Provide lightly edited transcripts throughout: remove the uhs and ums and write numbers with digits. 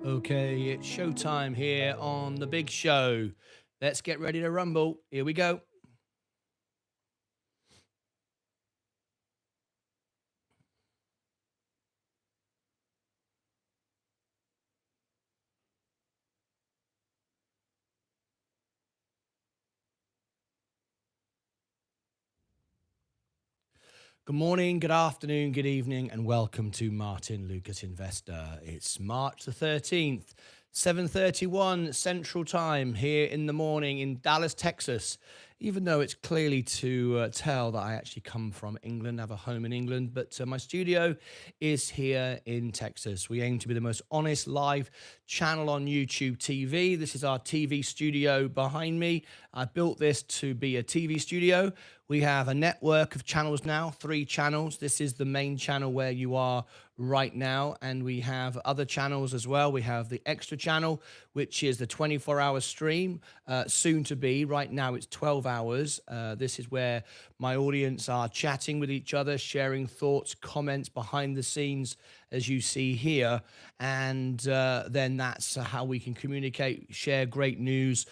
Okay, it's showtime here on the big show. Let's get ready to rumble. Here we go. Good morning, good afternoon, good evening, and welcome to Martyn Lucas Investor. It's March the 13th, 7:31 Central Time here in the morning in Dallas, Texas. Even though it's clearly to tell that I actually come from England, have a home in England, but my studio is here in Texas. We aim to be the most honest live channel on YouTube TV. This is our TV studio behind me. I built this to be a TV studio. We have a network of channels now, 3 channels. This is the main channel where you are right now, and we have other channels as well. We have the extra channel, which is the 24-hour stream, soon to be. Right now it's 12 hours. This is where my audience are chatting with each other, sharing thoughts, comments behind the scenes, as you see here, and then that's how we can communicate, share great news.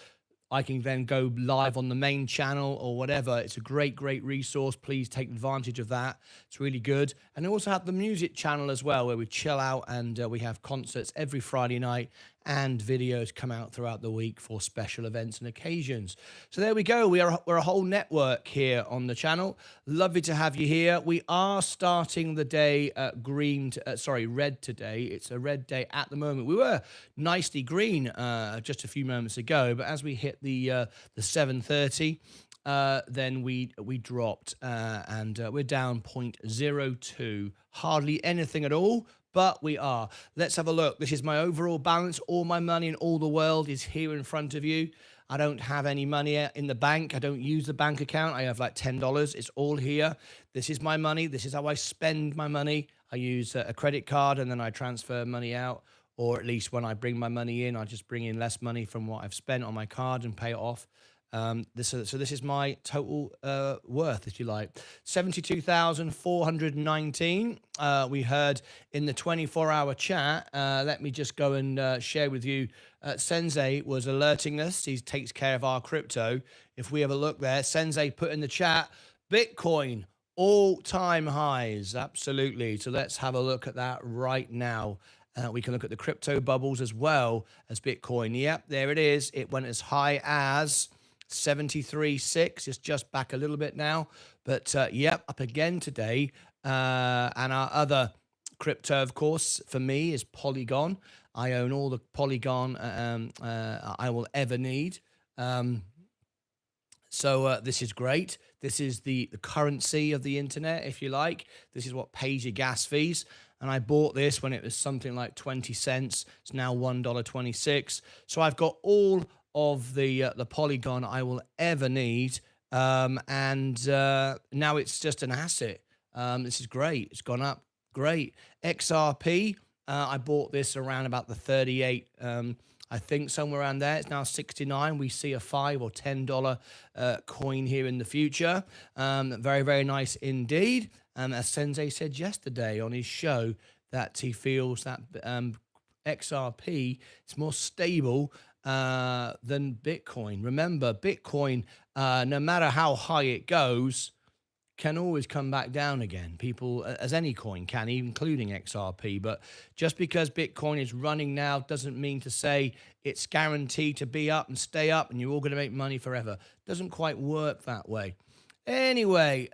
I can then go live on the main channel or whatever. It's a great resource. Please take advantage of that. It's really good. And I also have the music channel as well, where we chill out and we have concerts every Friday night and videos come out throughout the week for special events and occasions. So there we go. We're a whole network here on the channel. Lovely to have you here. We are starting the day red today. It's a red day at the moment. We were nicely green just a few moments ago, but as we hit the 7:30, then we dropped and we're down 0.02, hardly anything at all, but we are. Let's have a look. This is my overall balance. All my money in all the world is here in front of you. I don't have any money in the bank. I don't use the bank account. I have like $10. It's all here. This is my money. This is how I spend my money. I use a credit card and then I transfer money out, or at least when I bring my money in, I just bring in less money from what I've spent on my card and pay it off. This is my total worth, if you like, 72,419. We heard in the 24-hour chat. Let me just go and share with you. Sensei was alerting us. He takes care of our crypto. If we have a look there, Sensei put in the chat, Bitcoin all-time highs. Absolutely. So let's have a look at that right now. We can look at the crypto bubbles as well as Bitcoin. Yep, there it is. It went as high as 73.6. It's just back a little bit now, but yep, up again today. And our other crypto, of course, for me is Polygon. I own all the Polygon I will ever need. So this is great. This is the currency of the internet, if you like. This is what pays your gas fees. And I bought this when it was something like 20 cents. It's now $1.26. So I've got all of the Polygon I will ever need, and now it's just an asset. This is great. It's gone up great. XRP, I bought this around about the 38, I think somewhere around there. It's now 69. We see a $5 or $10 coin here in the future. Very nice indeed. As Sensei said yesterday on his show, that he feels that XRP is more stable than Bitcoin. Remember, Bitcoin, no matter how high it goes, can always come back down again. People, as any coin can, including XRP. But just because Bitcoin is running now doesn't mean to say it's guaranteed to be up and stay up and you're all going to make money forever. Doesn't quite work that way. Anyway,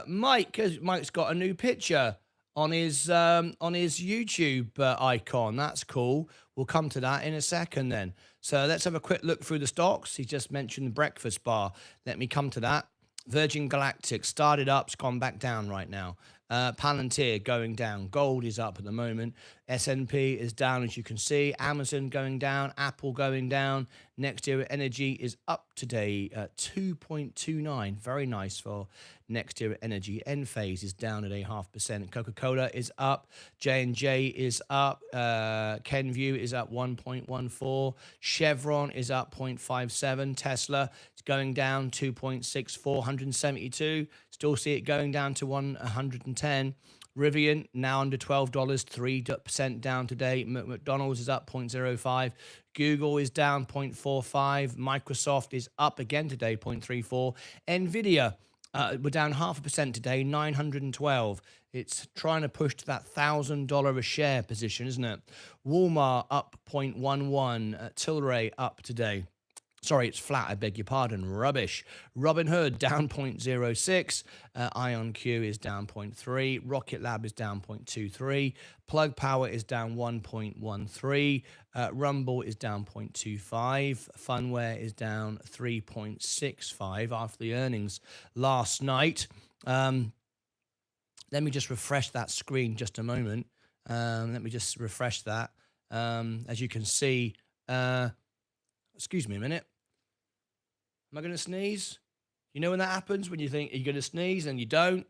Mike's got a new picture on his YouTube icon. That's cool. We'll come to that in a second then. So let's have a quick look through the stocks. He just mentioned the breakfast bar. Let me come to that. Virgin Galactic started up, it's gone back down right now. Palantir going down. Gold is up at the moment. S&P is down, as you can see. Amazon going down. Apple going down. Next Era Energy is up today at 2.29. Very nice for Next Era Energy. Enphase is down at 0.5%. Coca-Cola is up. J&J is up. Kenvue is up 1.14. Chevron is up 0.57. Tesla is going down 2.64. 172. Still see it going down to 110. Rivian now under $12, 3% down today. McDonald's is up 0.05. Google is down 0.45. Microsoft is up again today, 0.34. Nvidia, we're down 0.5% today, 912. It's trying to push to that $1,000 a share position, isn't it? Walmart up 0.11. Tilray up today. Sorry, it's flat. I beg your pardon. Rubbish. Robinhood down 0.06. IonQ is down 0.3. Rocket Lab is down 0.23. Plug Power is down 1.13. Rumble is down 0.25. Funware is down 3.65 after the earnings last night. Let me just refresh that screen just a moment. Let me just refresh that. As you can see, excuse me a minute. Am I going to sneeze? You know when that happens, when you think you're going to sneeze and you don't?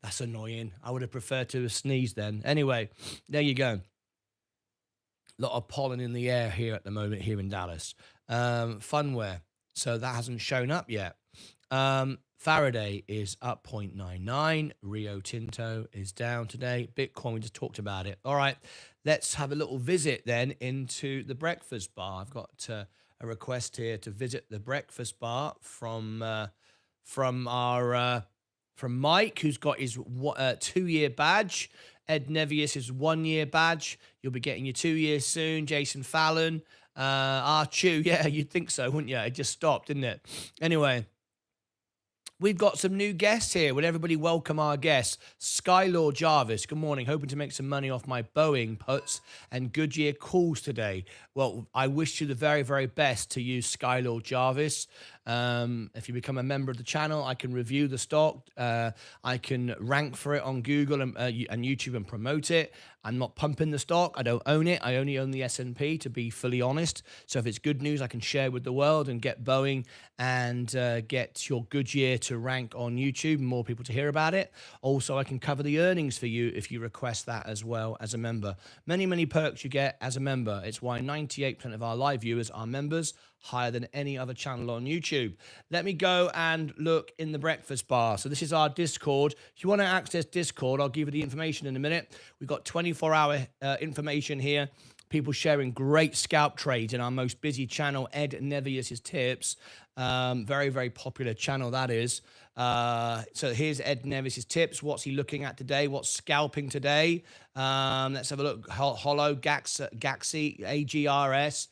That's annoying. I would have preferred to have sneezed then. Anyway, there you go. A lot of pollen in the air here at the moment here in Dallas. Funware. So that hasn't shown up yet. Faraday is up 0.99. Rio Tinto is down today. Bitcoin, we just talked about it. All right, let's have a little visit then into the breakfast bar. I've got a request here to visit the breakfast bar from Mike, who's got his 2-year badge. Ed Nevius is 1-year badge. You'll be getting your 2 years soon. Jason Fallon, Archu, yeah, you'd think so, wouldn't you? It just stopped, didn't it? Anyway, we've got some new guests here. Would everybody welcome our guests? Skylord Jarvis, good morning. Hoping to make some money off my Boeing puts and Goodyear calls today. Well, I wish you the very, very best to use Skylord Jarvis. If you become a member of the channel, I can review the stock. I can rank for it on Google and YouTube and promote it. I'm not pumping the stock. I don't own it. I only own the S&P, to be fully honest. So if it's good news, I can share with the world and get Boeing and get your Goodyear to rank on YouTube and more people to hear about it. Also, I can cover the earnings for you if you request that as well as a member. Many, many perks you get as a member. It's why 98% of our live viewers are members, higher than any other channel on YouTube. Let me go and look in the breakfast bar. So this is our Discord. If you want to access Discord, I'll give you the information in a minute. We've got 24-hour information here. People sharing great scalp trades in our most busy channel, Ed Nevius's Tips. Very, very popular channel that is. So here's Ed Nevius's Tips. What's he looking at today? What's scalping today? Let's have a look. Hollow, Gaxi, AGRS.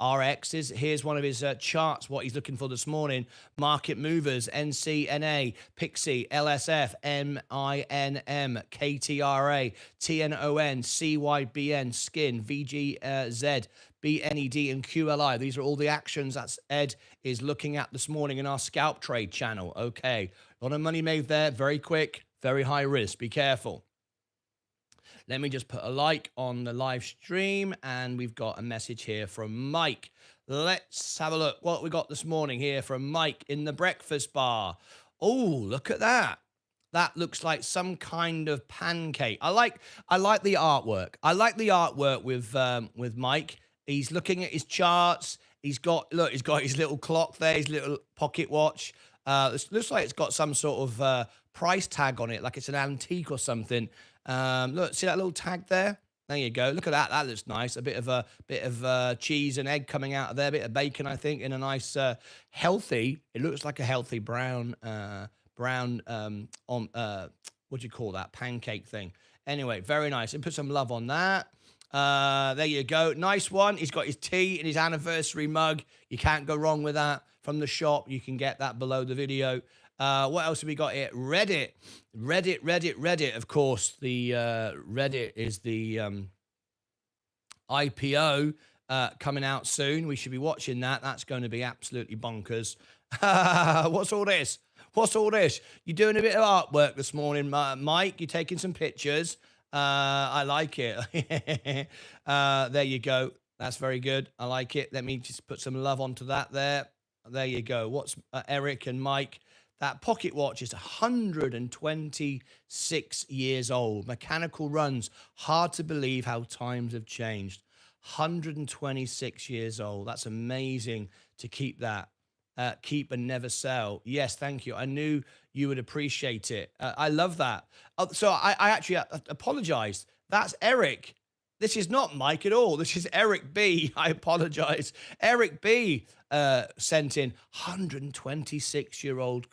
RXs. Here's one of his charts, what he's looking for this morning. Market movers, NCNA, Pixie, LSF, MINM, KTRA, TNON, CYBN, Skin, VGZ, BNED, and QLI. These are all the actions that Ed is looking at this morning in our scalp trade channel. Okay, a lot of money made there, very quick, very high risk. Be careful. Let me just put a like on the live stream, and we've got a message here from Mike. Let's have a look what we got this morning here from Mike in the breakfast bar. Oh, look at that. That looks like some kind of pancake. I like the artwork. I like the artwork with Mike. He's looking at his charts. He's got his little clock there, his little pocket watch. It looks like it's got some sort of price tag on it, like it's an antique or something. Look, see that little tag there? There you go. Look at that. That looks nice. A bit of cheese and egg coming out of there. A bit of bacon, I think, in a nice healthy. It looks like a healthy brown what do you call that? Pancake thing. Anyway, very nice. And put some love on that. There you go. Nice one. He's got his tea in his anniversary mug. You can't go wrong with that. From the shop, you can get that below the video. What else have we got here? Reddit. Of course, the Reddit is the IPO coming out soon. We should be watching that. That's going to be absolutely bonkers. What's all this? You're doing a bit of artwork this morning, Mike. You're taking some pictures. I like it. There you go. That's very good. I like it. Let me just put some love onto that there. There you go. What's Eric and Mike? That pocket watch is 126 years old. Mechanical runs. Hard to believe how times have changed. 126 years old. That's amazing to keep that. Keep and never sell. Yes, thank you. I knew you would appreciate it. I love that. So I actually apologize. That's Eric. This is not Mike at all. This is Eric B. I apologize. Eric B. Sent in 126-year-old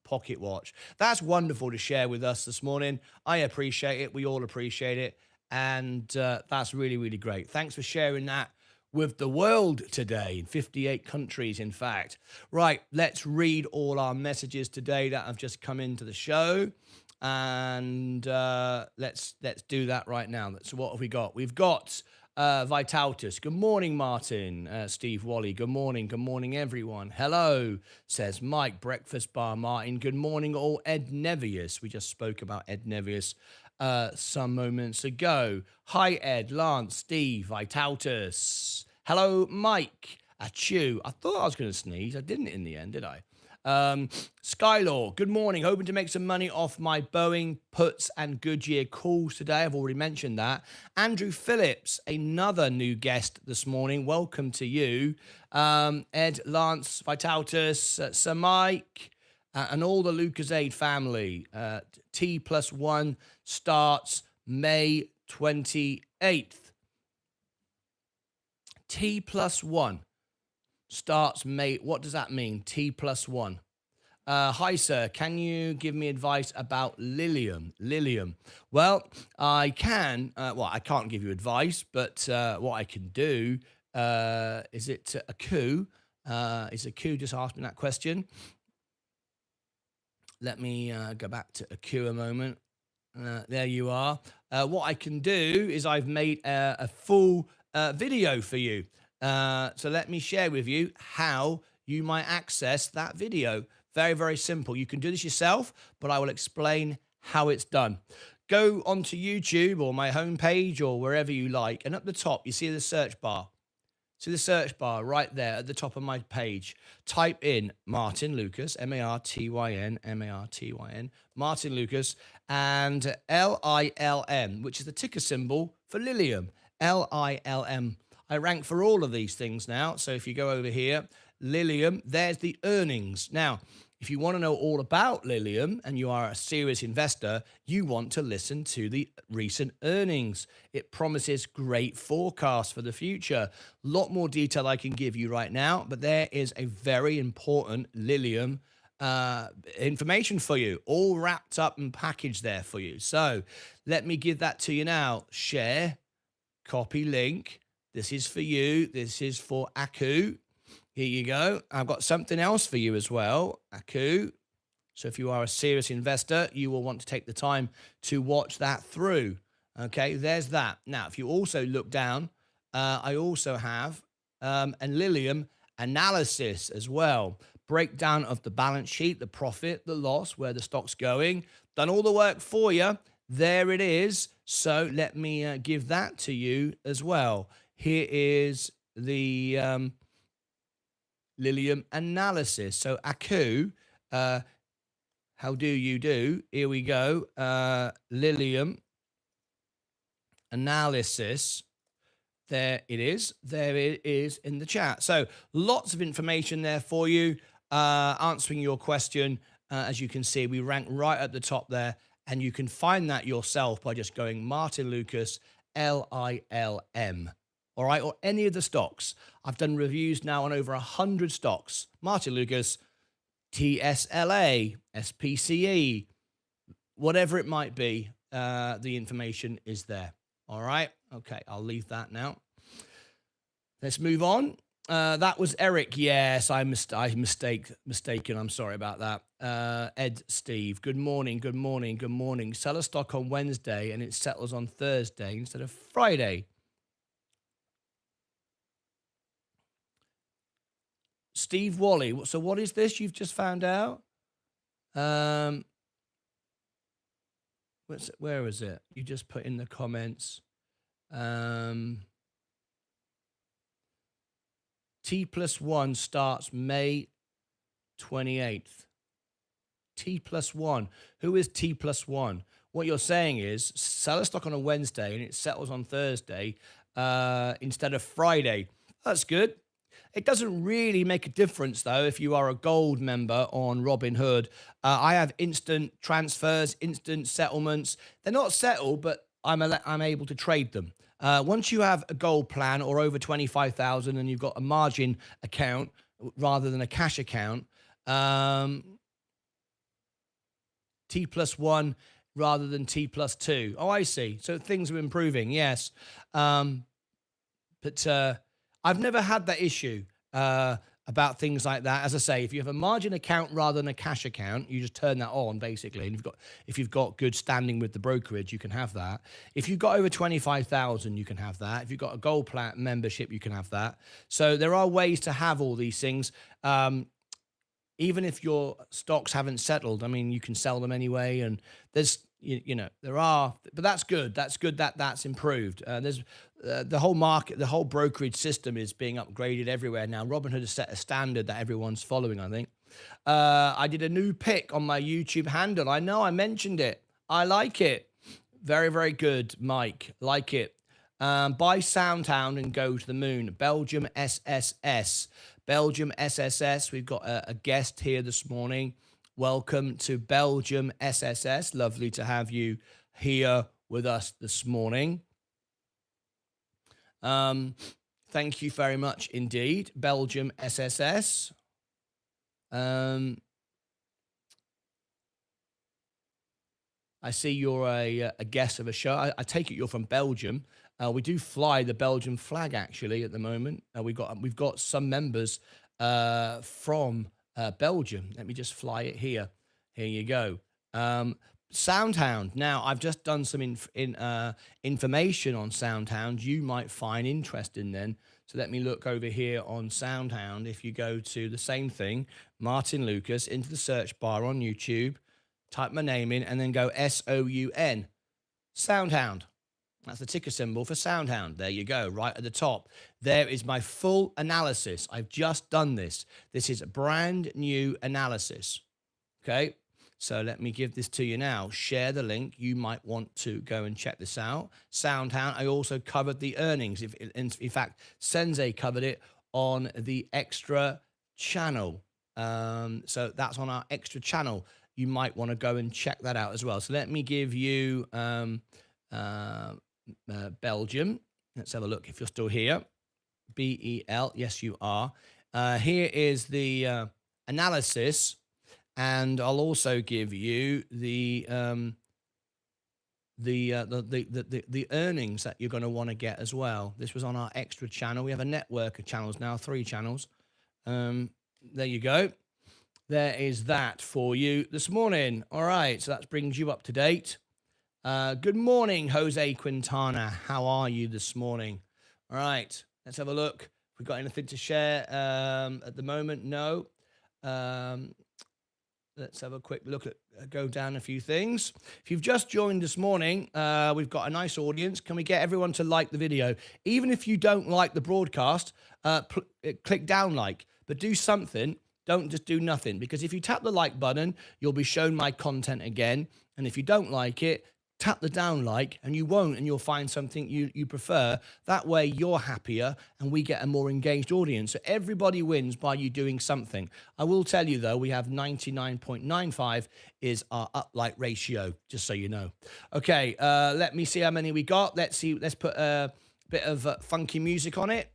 pocket watch. That's wonderful to share with us this morning. I appreciate it. We all appreciate it. And that's really, really great. Thanks for sharing that with the world today, in 58 countries, in fact. Right, let's read all our messages today that have just come into the show. And let's do that right now. So what have we got? We've got Vitaltus. Good morning, Martin. Steve Wally. Good morning, everyone. Hello, says Mike. Breakfast Bar Martin. Good morning, all. Ed Nevius. We just spoke about Ed Nevius some moments ago. Hi, Ed, Lance, Steve, Vitaltus. Hello, Mike. Achoo. I thought I was going to sneeze. I didn't in the end, did I? Skylaw, good morning. Hoping to make some money off my Boeing puts and Goodyear calls today. I've already mentioned that. Andrew Phillips, another new guest this morning. Welcome to you. Ed, Lance, Vitaltus, Sir Mike, and all the Lucasade family. T+1 starts May 28th. T+1. Starts May. What does that mean? T+1. Hi, sir. Can you give me advice about Lilium? Well, I can. Well, I can't give you advice, but what I can do is it a coup? Is a coup just asked me that question? Let me go back to a coup a moment. There you are. What I can do is I've made a full video for you. So let me share with you how you might access that video. Very, very simple. You can do this yourself, but I will explain how it's done. Go onto YouTube or my homepage or wherever you like, and at the top, you see the search bar. See the search bar right there at the top of my page. Type in Martyn Lucas, Martyn, Martyn Lucas, and LILM, which is the ticker symbol for Lilium, LILM. I rank for all of these things now. So if you go over here, Lilium, there's the earnings. Now, if you want to know all about Lilium and you are a serious investor, you want to listen to the recent earnings. It promises great forecasts for the future. A lot more detail I can give you right now, but there is a very important Lilium information for you, all wrapped up and packaged there for you. So let me give that to you now. Share, copy link. This is for you. This is for Aku. Here you go. I've got something else for you as well, Aku. So if you are a serious investor, you will want to take the time to watch that through. Okay, there's that. Now, if you also look down, I also have a Lilium analysis as well. Breakdown of the balance sheet, the profit, the loss, where the stock's going. Done all the work for you. There it is. So let me give that to you as well. Here is the Lilium analysis. So Aku, how do you do? Here we go. Lilium analysis. There it is. There it is in the chat. So lots of information there for you, answering your question. As you can see, we rank right at the top there, and you can find that yourself by just going Martyn Lucas, LILM. All right, or any of the stocks. I've done reviews now on over 100 stocks. Martyn Lucas, TSLA, SPCE, whatever it might be, the information is there. All right, okay, I'll leave that now. Let's move on. That was Eric. Yes, I mistaken. I'm sorry about that. Ed, Steve, good morning. Sell a stock on Wednesday and it settles on Thursday instead of Friday. Steve Wally. So what is this you've just found out? Where is it? You just put in the comments. T+1 starts May 28th. T+1. Who is T+1? What you're saying is sell a stock on a Wednesday and it settles on Thursday instead of Friday. That's good. It doesn't really make a difference, though, if you are a gold member on Robinhood. I have instant transfers, instant settlements. They're not settled, but I'm able to trade them. Once you have a gold plan or over 25,000 and you've got a margin account rather than a cash account, T+1 rather than T+2. Oh, I see. So things are improving, yes. But I've never had that issue about things like that. As I say, if you have a margin account rather than a cash account, you just turn that on basically. And if you've got good standing with the brokerage, you can have that. If you've got over 25,000, you can have that. If you've got a gold plan membership, you can have that. So there are ways to have all these things. Even if your stocks haven't settled, I mean, you can sell them anyway. And there's, there are, but that's good. That's good that that's improved. There's the whole market, the whole brokerage system is being upgraded everywhere now. Robinhood has set a standard that everyone's following, I think. I did a new pick on my YouTube handle. I know I mentioned it. I like it. Very, very good, Mike. Like it. Buy Soundhound and go to the moon. Belgium SSS. Belgium SSS. We've got a guest here this morning. Welcome to Belgium SSS. Lovely to have you here with us this morning. Thank you very much indeed, Belgium SSS. I see you're a guest of a show. I take it you're from Belgium. We do fly the Belgian flag actually at the moment. We've got some members from Belgium. Let me just fly it here. Here you go. Soundhound. Now, I've just done some information on Soundhound you might find interesting then. So let me look over here on Soundhound. If you go to the same thing, Martyn Lucas, into the search bar on YouTube, type my name in, and then go SOUN. Soundhound. That's the ticker symbol for Soundhound. There you go, right at the top. There is my full analysis. I've just done this. This is a brand new analysis. Okay, so let me give this to you now. Share the link. You might want to go and check this out. Soundhound. I also covered the earnings. In fact, Sensei covered it on the extra channel. So that's on our extra channel. You might want to go and check that out as well. So let me give you Belgium. Let's have a look if you're still here. BEL. Yes, you are. Here is the analysis. And I'll also give you the earnings that you're going to want to get as well. This was on our extra channel. We have a network of channels now, 3 channels. There you go. There is that for you this morning. All right, so that brings you up to date. Good morning, Jose Quintana. How are you this morning? All right, let's have a look. Have we got anything to share at the moment? No. Let's have a quick look at, go down a few things. If you've just joined this morning, we've got a nice audience. Can we get everyone to like the video? Even if you don't like the broadcast, click down like, but do something. Don't just do nothing, because if you tap the like button, you'll be shown my content again. And if you don't like it, tap the down like, and you won't, and you'll find something you prefer. That way you're happier and we get a more engaged audience. So everybody wins by you doing something. I will tell you though, we have 99.95 is our up like ratio, just so you know. Okay, let me see how many we got. Let's see, let's put a bit of funky music on it.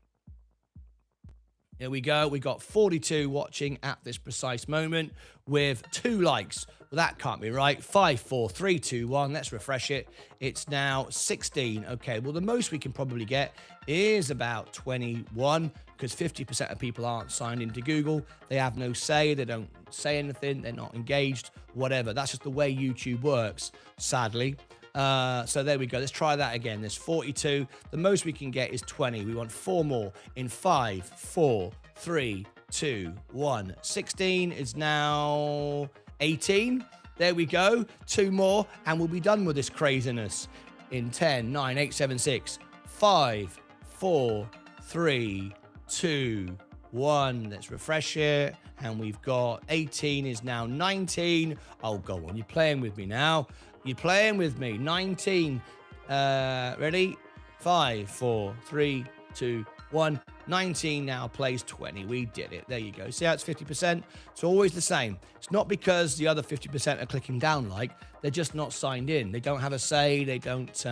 Here we go. We got 42 watching at this precise moment with 2 likes. Well, that can't be right. 5, 4, 3, 2, 1. Let's refresh it. It's now 16. Okay, well, the most we can probably get is about 21, because 50% of people aren't signed into Google. They have no say. They don't say anything. They're not engaged, whatever. That's just the way YouTube works, sadly. So there we go. Let's try that again. There's 42. The most we can get is 20. We want 4 more in 5, 4, 3, 2, 1. 16 is now 18. There we go. 2 more and we'll be done with this craziness in 10, 9, 8, 7, 6, 5, 4, 3, 2, 1. Let's refresh it. And we've got 18 is now 19. Oh, go on. You're playing with me now. You're playing with me. 19. Ready? 5, 4, 3, 2, 1, 19 now plays 20. We did it. There you go. See how it's 50%? It's always the same. It's not because the other 50% are clicking down like, they're just not signed in. They don't have a say. They don't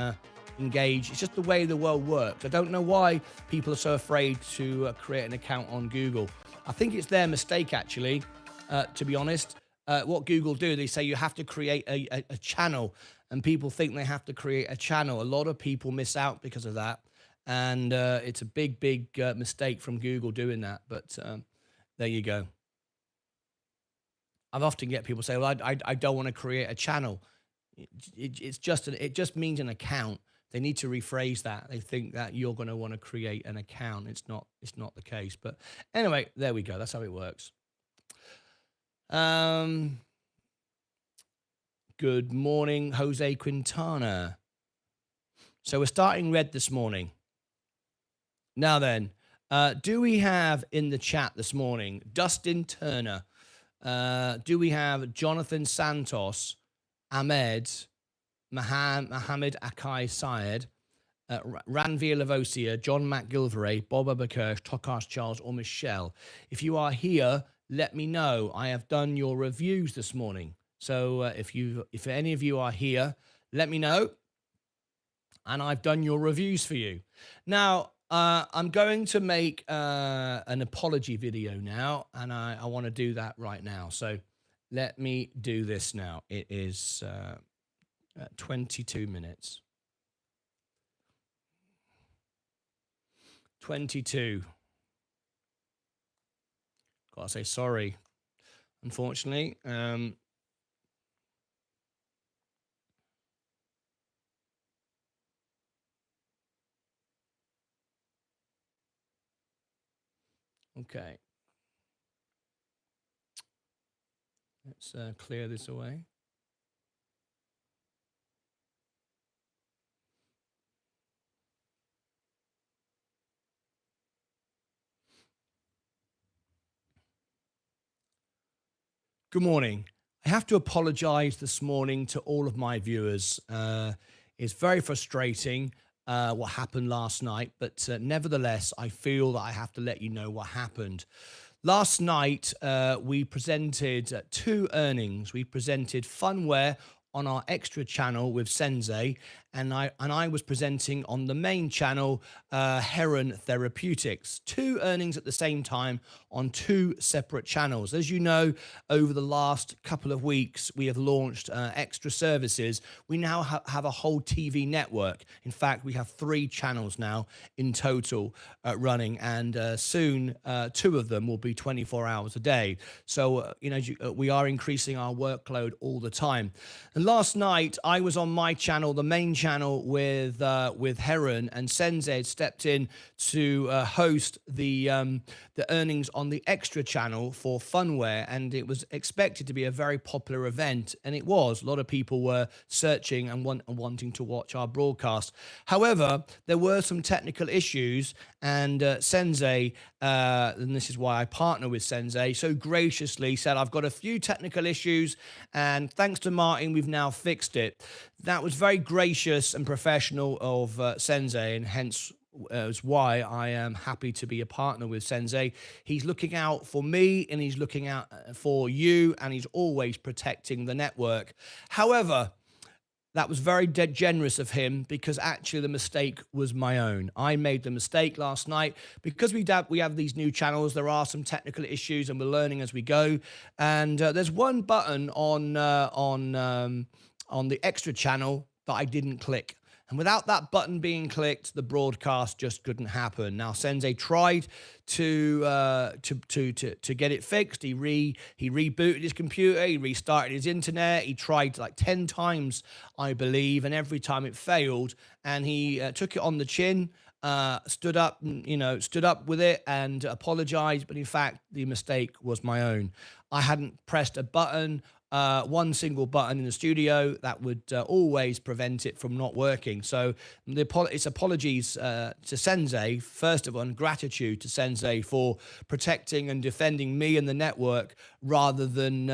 engage. It's just the way the world works. I don't know why people are so afraid to create an account on Google. I think it's their mistake, actually, to be honest. What Google do, they say you have to create a channel, and people think they have to create a channel. A lot of people miss out because of that, and it's a big mistake from Google doing that. But there you go. I've often get people say, well, I don't want to create a channel. It just means an account. They need to rephrase that. They think that you're going to want to create an account. It's not the case. But anyway, there we go. That's how it works. Good morning, Jose Quintana. So we're starting red this morning. Now then, do we have in the chat this morning Dustin Turner? Do we have Jonathan Santos, Ahmed, Mohammed Akai Syed, Ranveer Lavosia, John McGilvray, Bob Aberkirch, Tokash Charles, or Michelle? If you are here, let me know. I have done your reviews this morning. So if any of you are here, let me know. And I've done your reviews for you. Now, I'm going to make an apology video now, and I want to do that right now. So let me do this now. It is 22 minutes. 22. Gotta say sorry, unfortunately. Okay. Let's clear this away. Good morning. I have to apologize this morning to all of my viewers. It's very frustrating what happened last night, but nevertheless, I feel that I have to let you know what happened. Last night, we presented two earnings. We presented Funware on our extra channel with Sensei, and I was presenting on the main channel, Heron Therapeutics. Two earnings at the same time on two separate channels. As you know, over the last couple of weeks, we have launched extra services. We now have a whole TV network. In fact, we have 3 channels now in total running, and soon 2 of them will be 24 hours a day. So, we are increasing our workload all the time. And last night, I was on my channel, the main channel, with Heron, and Sensei had stepped in to host the earnings on the extra channel for Funware, and it was expected to be a very popular event, and it was. A lot of people were searching and wanting to watch our broadcast. However, there were some technical issues, and Sensei, and this is why I partner with Sensei, so graciously said, I've got a few technical issues, and thanks to Martin, we've now fixed it. That was very gracious and professional of Sensei, and hence is why I am happy to be a partner with Sensei. He's looking out for me, and he's looking out for you, and he's always protecting the network. However, that was very generous of him, because actually the mistake was my own. I made the mistake last night because we have these new channels. There are some technical issues, and we're learning as we go. And there's one button on the extra channel that I didn't click. And without that button being clicked, the broadcast just couldn't happen. Now, Sensei tried to get it fixed. He rebooted his computer. He restarted his internet. He tried like 10 times, I believe, and every time it failed. And he took it on the chin, stood up with it, and apologized. But in fact, the mistake was my own. I hadn't pressed a button. One single button in the studio that would always prevent it from not working. So it's apologies to Sensei, first of all, and gratitude to Sensei for protecting and defending me and the network rather than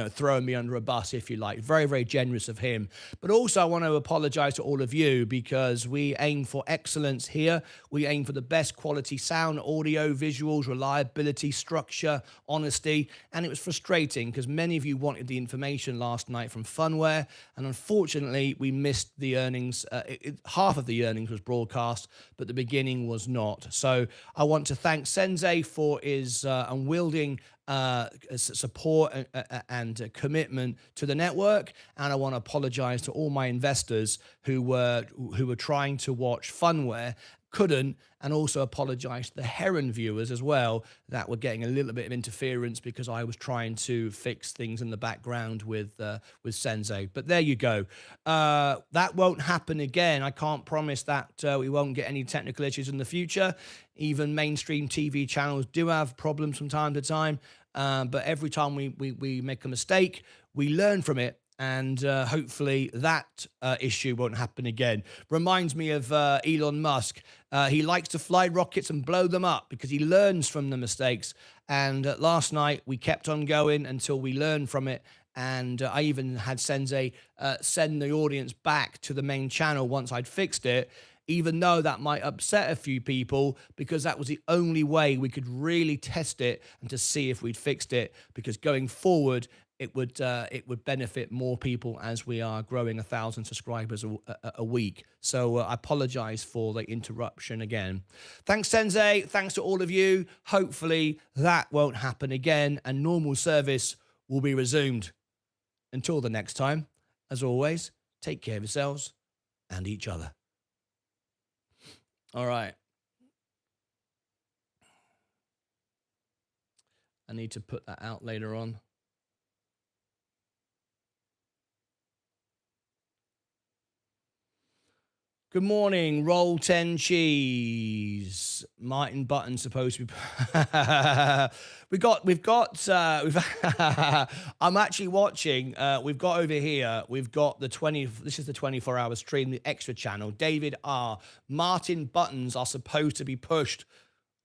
throwing me under a bus, if you like. Very, very generous of him. But also, I want to apologize to all of you because we aim for excellence here. We aim for the best quality sound, audio, visuals, reliability, structure, honesty. And it was frustrating because many of you wanted the information last night from Funware. And unfortunately, we missed the earnings. Half of the earnings was broadcast, but the beginning was not. So I want to thank Sensei for his unwielding support and commitment to the network, and I want to apologize to all my investors who were trying to watch Funware, couldn't, and also apologize to the Heron viewers as well that were getting a little bit of interference because I was trying to fix things in the background with Sensei. But there you go. That won't happen again. I can't promise that we won't get any technical issues in the future. Even mainstream TV channels do have problems from time to time. But every time we make a mistake, we learn from it. And hopefully that issue won't happen again. Reminds me of Elon Musk. He likes to fly rockets and blow them up because he learns from the mistakes. And last night we kept on going until we learned from it. And I even had Sensei send the audience back to the main channel once I'd fixed it, even though that might upset a few people, because that was the only way we could really test it and to see if we'd fixed it. Because going forward, it would benefit more people as we are growing 1,000 subscribers a week. So I apologize for the interruption again. Thanks, Sensei. Thanks to all of you. Hopefully that won't happen again and normal service will be resumed. Until the next time, as always, take care of yourselves and each other. All right. I need to put that out later on. Good morning, roll 10 cheese. Martin Button's supposed to be. I'm actually watching. We've got over here. We've got the 20. This is the 24-hour stream, the extra channel. David R. Martin Buttons are supposed to be pushed.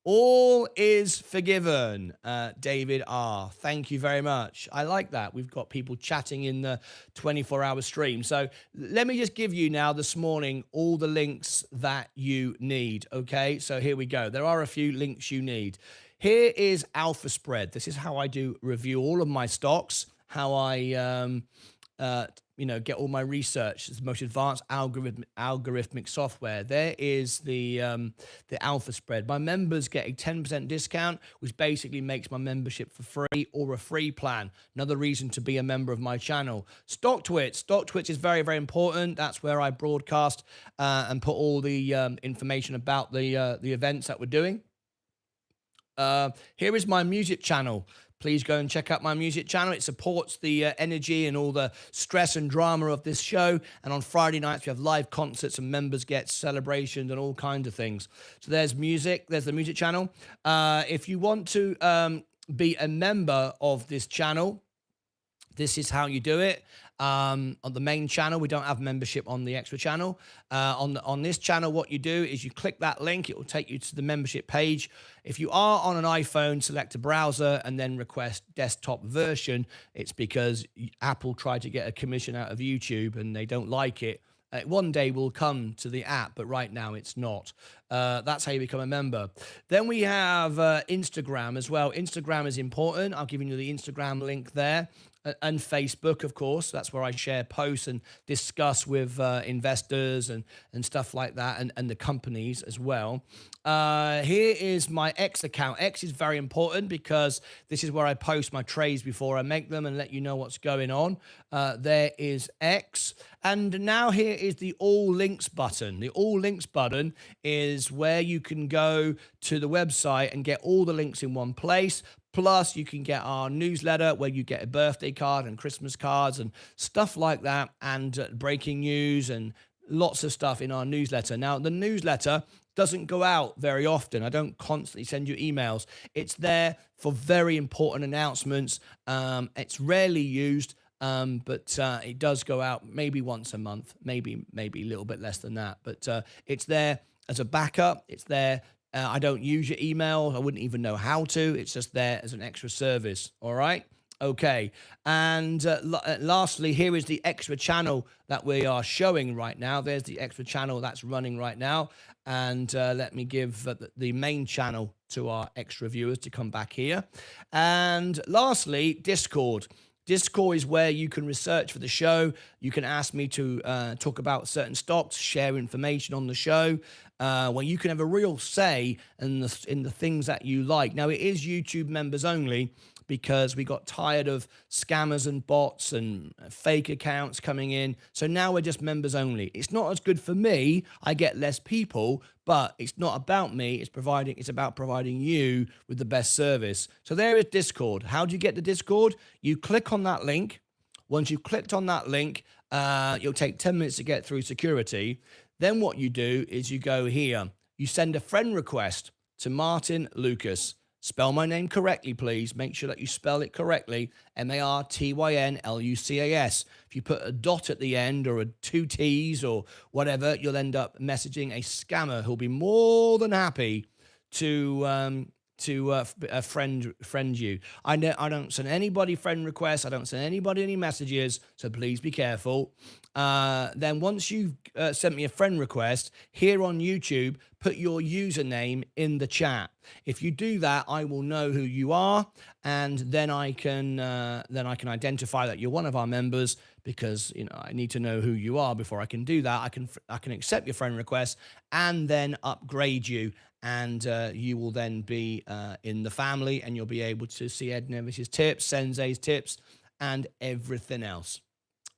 All is forgiven, David R. Thank you very much. I like that. We've got people chatting in the 24-hour stream. So let me just give you now this morning all the links that you need, okay? So here we go. There are a few links you need. Here is Alpha Spread. This is how I do review all of my stocks, how I get all my research. It's the most advanced algorithmic software. There is the Alpha Spread. My members get a 10% discount, which basically makes my membership for free or a free plan. Another reason to be a member of my channel. StockTwits is very, very important. That's where I broadcast and put all the information about the events that we're doing. Here is my music channel. Please go and check out my music channel. It supports the energy and all the stress and drama of this show. And on Friday nights, we have live concerts and members get celebrations and all kinds of things. So there's music. There's the music channel. If you want to be a member of this channel, this is how you do it. On the main channel, we don't have membership on the extra channel. On this channel, what you do is you click that link. It will take you to the membership page. If you are on an iPhone, select a browser and then request desktop version. It's because Apple tried to get a commission out of YouTube and they don't like it. One day will come to the app, but right now it's not. That's how you become a member. Then we have Instagram as well. Instagram is important. I'll give you the Instagram link there. And Facebook, of course. That's where I share posts and discuss with investors and stuff like that, and the companies as well. Here is my X account. X is very important because this is where I post my trades before I make them and let you know what's going on. There is X. And now here is the All Links button. The All Links button is where you can go to the website and get all the links in one place. Plus, you can get our newsletter where you get a birthday card and Christmas cards and stuff like that, and breaking news and lots of stuff in our newsletter. Now, the newsletter doesn't go out very often. I don't constantly send you emails. It's there for very important announcements. It's rarely used, but it does go out maybe once a month, maybe a little bit less than that. But it's there as a backup. It's there. I don't use your email. I wouldn't even know how to. It's just there as an extra service. All right. Okay. And lastly, here is the extra channel that we are showing right now. There's the extra channel that's running right now. And let me give the main channel to our extra viewers to come back here. And lastly, Discord. Discord is where you can research for the show. You can ask me to talk about certain stocks, share information on the show, where you can have a real say in the things that you like. Now, it is YouTube members only, because we got tired of scammers and bots and fake accounts coming in. So now we're just members only. It's not as good for me. I get less people, but it's not about me. It's about providing you with the best service. So there is Discord. How do you get to Discord? You click on that link. Once you've clicked on that link, you'll take 10 minutes to get through security. Then what you do is you go here. You send a friend request to Martyn Lucas. Spell my name correctly, please. Make sure that you spell it correctly. Martynlucas. If you put a dot at the end or two T's or whatever, you'll end up messaging a scammer who'll be more than happy to friend you. I don't send anybody friend requests. I don't send anybody any messages. So please be careful. Then once you've sent me a friend request here on YouTube, put your username in the chat. If you do that, I will know who you are, and then I can identify that you're one of our members, because I need to know who you are before I can do that. I can accept your friend request and then upgrade you, and you will then be in the family, and you'll be able to see Ed Nevis's tips, Sensei's tips, and everything else.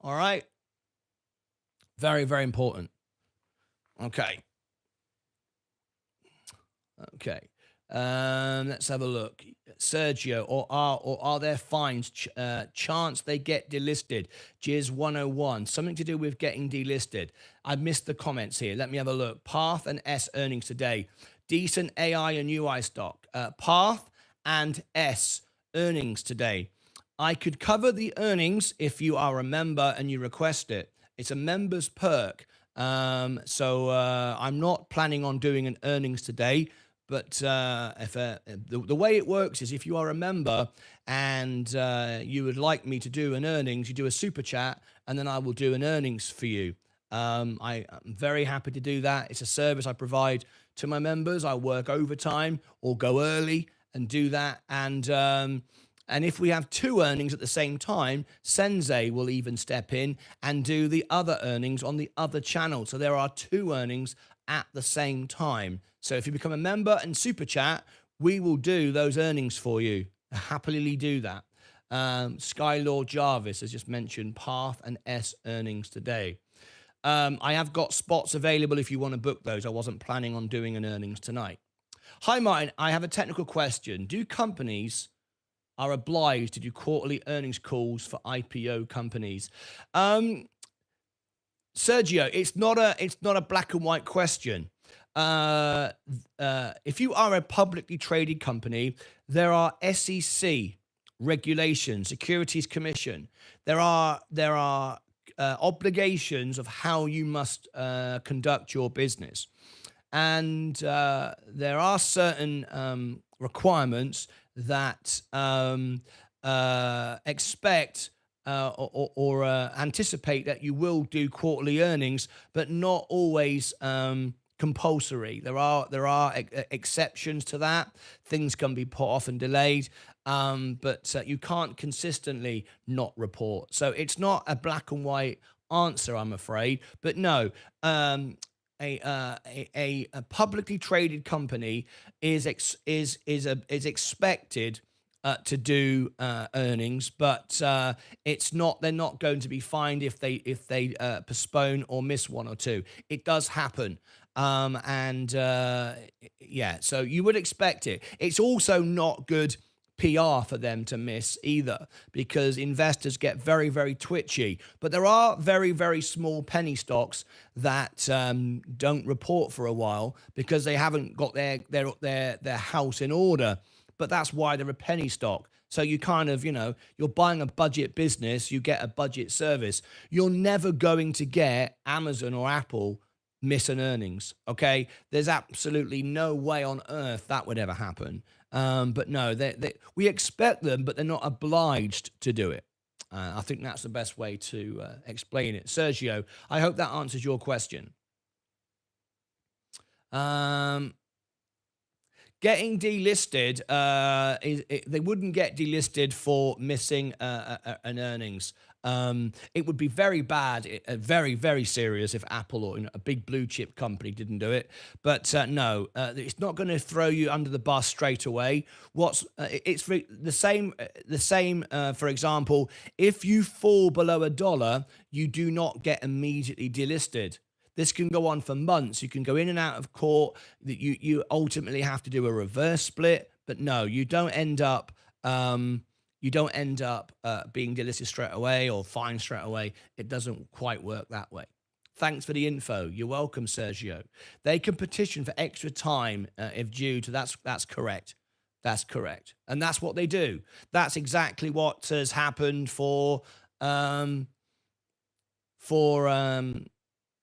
All right. Very, very important. Okay. Let's have a look. Sergio, or are there fines? Chance they get delisted? Jizz 101. Something to do with getting delisted. I missed the comments here. Let me have a look. Path and S earnings today. Decent AI and UI stock. Path and S earnings today. I could cover the earnings if you are a member and you request it. It's a member's perk. So I'm not planning on doing an earnings today, but the way it works is, if you are a member and you would like me to do an earnings, you do a super chat, and then I will do an earnings for you. I'm very happy to do that. It's a service I provide to my members. I work overtime or go early and do that. And if we have two earnings at the same time, Sensei will even step in and do the other earnings on the other channel. So there are two earnings at the same time. So if you become a member and super chat, we will do those earnings for you. I happily do that. Skylord Jarvis has just mentioned Path and S earnings today. I have got spots available if you want to book those. I wasn't planning on doing an earnings tonight. Hi, Martyn. I have a technical question. Do companies are obliged to do quarterly earnings calls for IPO companies? Sergio, it's not a black and white question. If you are a publicly traded company, there are SEC regulations, Securities Commission. There are obligations of how you must conduct your business, and there are certain requirements that expect or anticipate that you will do quarterly earnings, but not always compulsory. There are exceptions to that. Things can be put off and delayed, but you can't consistently not report. So it's not a black and white answer, I'm afraid. But no, a publicly traded company is expected to do earnings, but it's not. They're not going to be fined if they postpone or miss one or two. It does happen, yeah. So you would expect it. It's also not good PR for them to miss either, because investors get very, very twitchy. But there are very, very small penny stocks that don't report for a while because they haven't got their house in order. But that's why they're a penny stock. So you kind of, you're buying a budget business, you get a budget service. You're never going to get Amazon or Apple miss an earnings, okay? There's absolutely no way on earth that would ever happen. But no, we expect them, but they're not obliged to do it. I think that's the best way to explain it. Sergio, I hope that answers your question. Getting delisted, they wouldn't get delisted for missing an earnings. It would be very bad, very, very serious if Apple or a big blue chip company didn't do it. But no, it's not going to throw you under the bus straight away. It's the same. For example, if you fall below $1, you do not get immediately delisted. This can go on for months. You can go in and out of court. That you ultimately have to do a reverse split. But no, you don't end up being delisted straight away or fined straight away. It doesn't quite work that way. Thanks for the info. You're welcome, Sergio. They can petition for extra time if due to that's correct. That's correct, and that's what they do. That's exactly what has happened for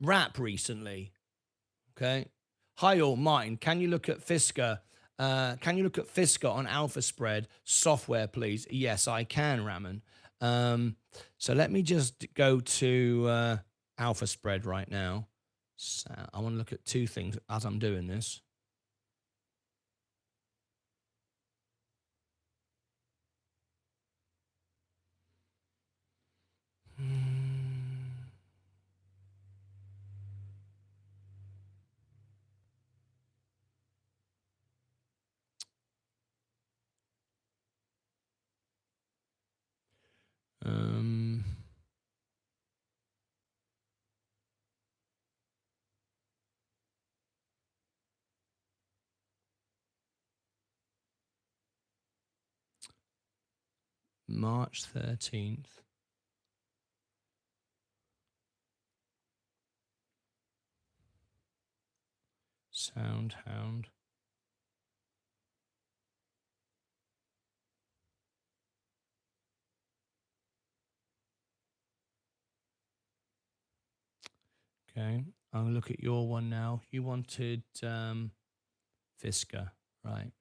Wrap recently. Okay. Hi all, Martyn. Can you look at Fisker? On Alpha Spread software, please? Yes, I can, Raman. So let me just go to Alpha Spread right now. So I want to look at two things as I'm doing this. March 13th. SoundHound. Okay, I'll look at your one now. You wanted Fisker, right?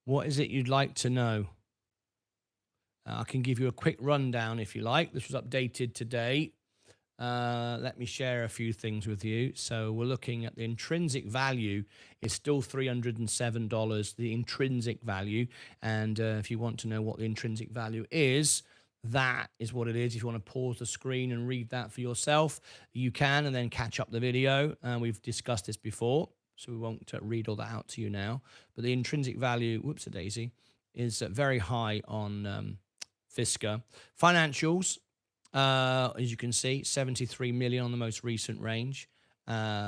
What is it you'd like to know? I can give you a quick rundown if you like. This was updated today. Let me share a few things with you. So we're looking at the intrinsic value is still $307, the intrinsic value. And if you want to know what the intrinsic value is, that is what it is. If you want to pause the screen and read that for yourself, you can, and then catch up the video. We've discussed this before, so we won't read all that out to you now. But the intrinsic value, whoops-a-daisy, is very high on Fisker. Financials, as you can see, 73 million on the most recent range,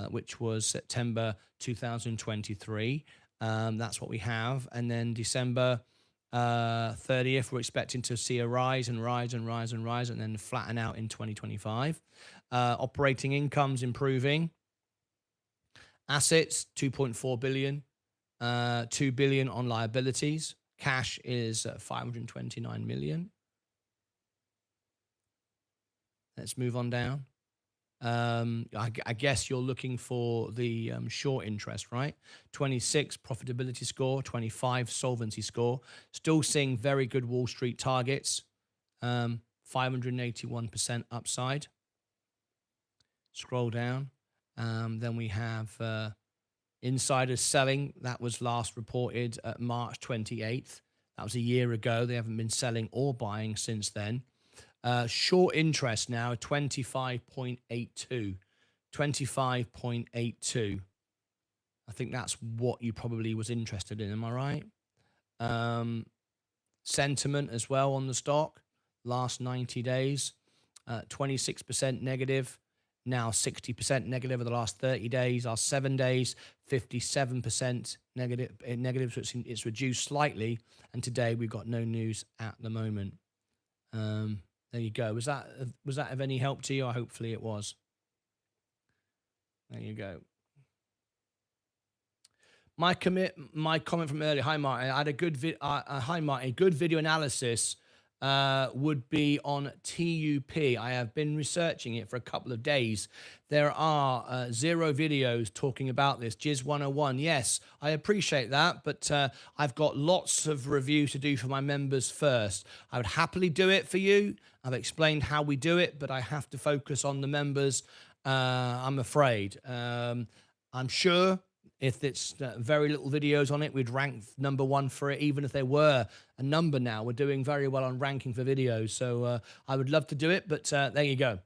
which was September 2023. That's what we have. And then December 30th, we're expecting to see a rise and rise and rise and rise, and then flatten out in 2025. Operating income's improving. Assets, 2.4 billion. 2 billion on liabilities. Cash is 529 million. Let's move on down. I guess you're looking for the short interest, right? 26 profitability score, 25 solvency score. Still seeing very good Wall Street targets. 581% upside. Scroll down. Then we have insiders selling. That was last reported at March 28th. That was a year ago. They haven't been selling or buying since then. Short interest now, 25.82. 25.82. I think that's what you probably was interested in. Am I right? Sentiment as well on the stock. Last 90 days, 26% negative. Now 60% negative over the last 30 days. Our 7 days, 57% negative. So it's reduced slightly. And today we've got no news at the moment. There you go. Was that of any help to you? Or hopefully it was. There you go. My comment from earlier. Hi, Martyn. I had a good hi, Martyn. Good video analysis would be on TUP. I have been researching it for a couple of days. There are 0 videos talking about this. Jizz 101. Yes, I appreciate that, but I've got lots of reviews to do for my members first. I would happily do it for you. I've explained how we do it, but I have to focus on the members, I'm afraid. I'm sure if it's very little videos on it, we'd rank #1 for it, even if there were a number now. We're doing very well on ranking for videos. So I would love to do it, but there you go.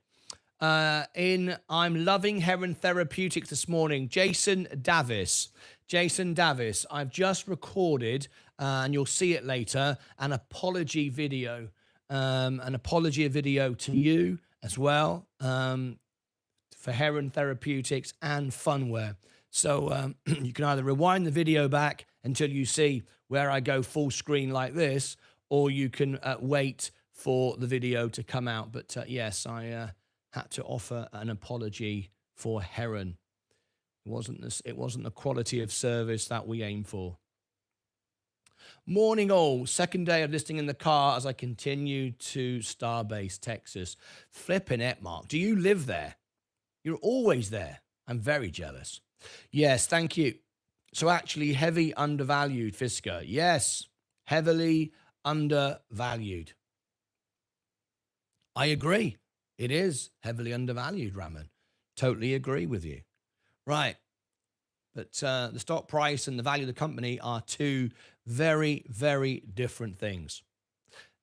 I'm loving Heron Therapeutics this morning. Jason Davis. Jason Davis, I've just recorded, and you'll see it later, an apology video. An apology video to you as well, for Heron Therapeutics and Funware. So you can either rewind the video back until you see where I go full screen like this, or you can wait for the video to come out. But yes, I had to offer an apology for Heron. It wasn't the quality of service that we aim for. Morning all. Second day of listing in the car as I continue to Starbase, Texas. Flipping it, Mark. Do you live there? You're always there. I'm very jealous. Yes, thank you. So actually, heavy undervalued, Fisker. Yes, heavily undervalued. I agree. It is heavily undervalued, Raman. Totally agree with you. Right. But the stock price and the value of the company are two very, very different things.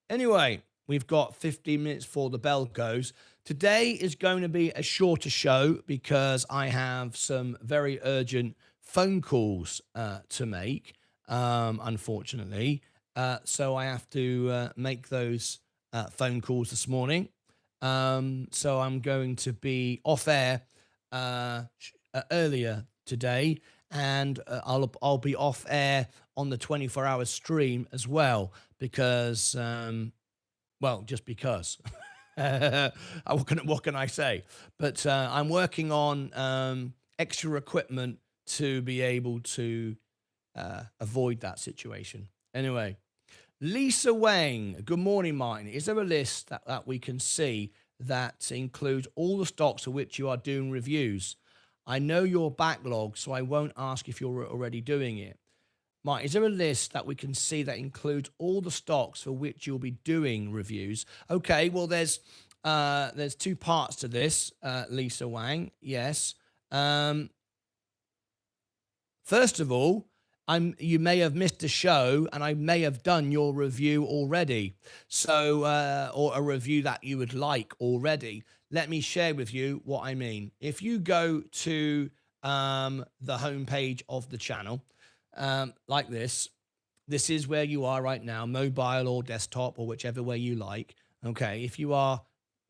Anyway, we've got 15 minutes before the bell goes. Today is going to be a shorter show because I have some very urgent phone calls to make, unfortunately. So I have to make those phone calls this morning. So I'm going to be off air earlier today, and I'll be off air on the 24-hour stream as well because, well, just because. What can I say? But I'm working on extra equipment to be able to avoid that situation. Anyway, Lisa Wang, good morning, Martin. Is there a list that we can see that includes all the stocks for which you are doing reviews? I know your backlog, so I won't ask if you're already doing it. Martin, is there a list that we can see that includes all the stocks for which you'll be doing reviews? Okay, well, there's two parts to this, Lisa Wang. Yes. First of all, you may have missed a show, and I may have done your review already. So, or a review that you would like already. Let me share with you what I mean. If you go to the homepage of the channel, like this is where you are right now, mobile or desktop or whichever way you like. Okay, if you are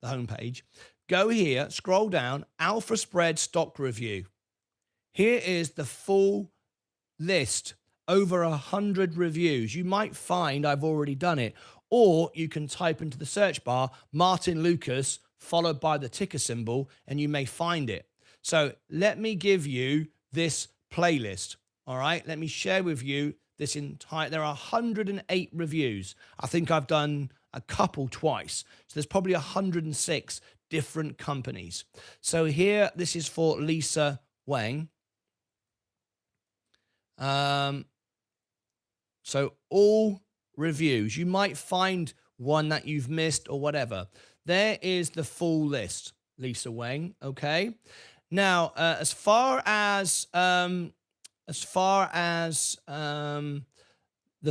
the homepage, go here, scroll down, Alpha Spread Stock Review. Here is the full list, over 100 reviews. You might find I've already done it, or you can type into the search bar Martyn Lucas followed by the ticker symbol, and you may find it. So let me give you this playlist. All right, let me share with you this entire, there are 108 reviews. I think I've done a couple twice. So there's probably 106 different companies. So here, this is for Lisa Wang. So all reviews, you might find one that you've missed or whatever. There is the full list, Lisa Wang. Okay. Now, as far as the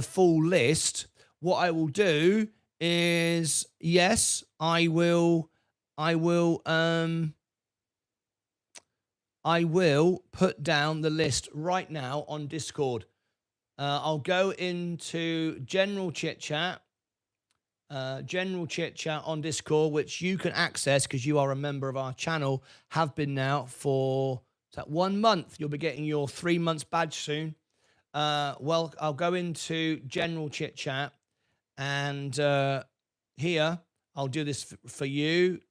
full list, what I will do is, yes, I will put down the list right now on Discord. I'll go into general chit chat on Discord, which you can access because you are a member of our channel, have been now for 1 month. You'll be getting your 3 months badge soon. Well, I'll go into general chit chat, and here I'll do this for you.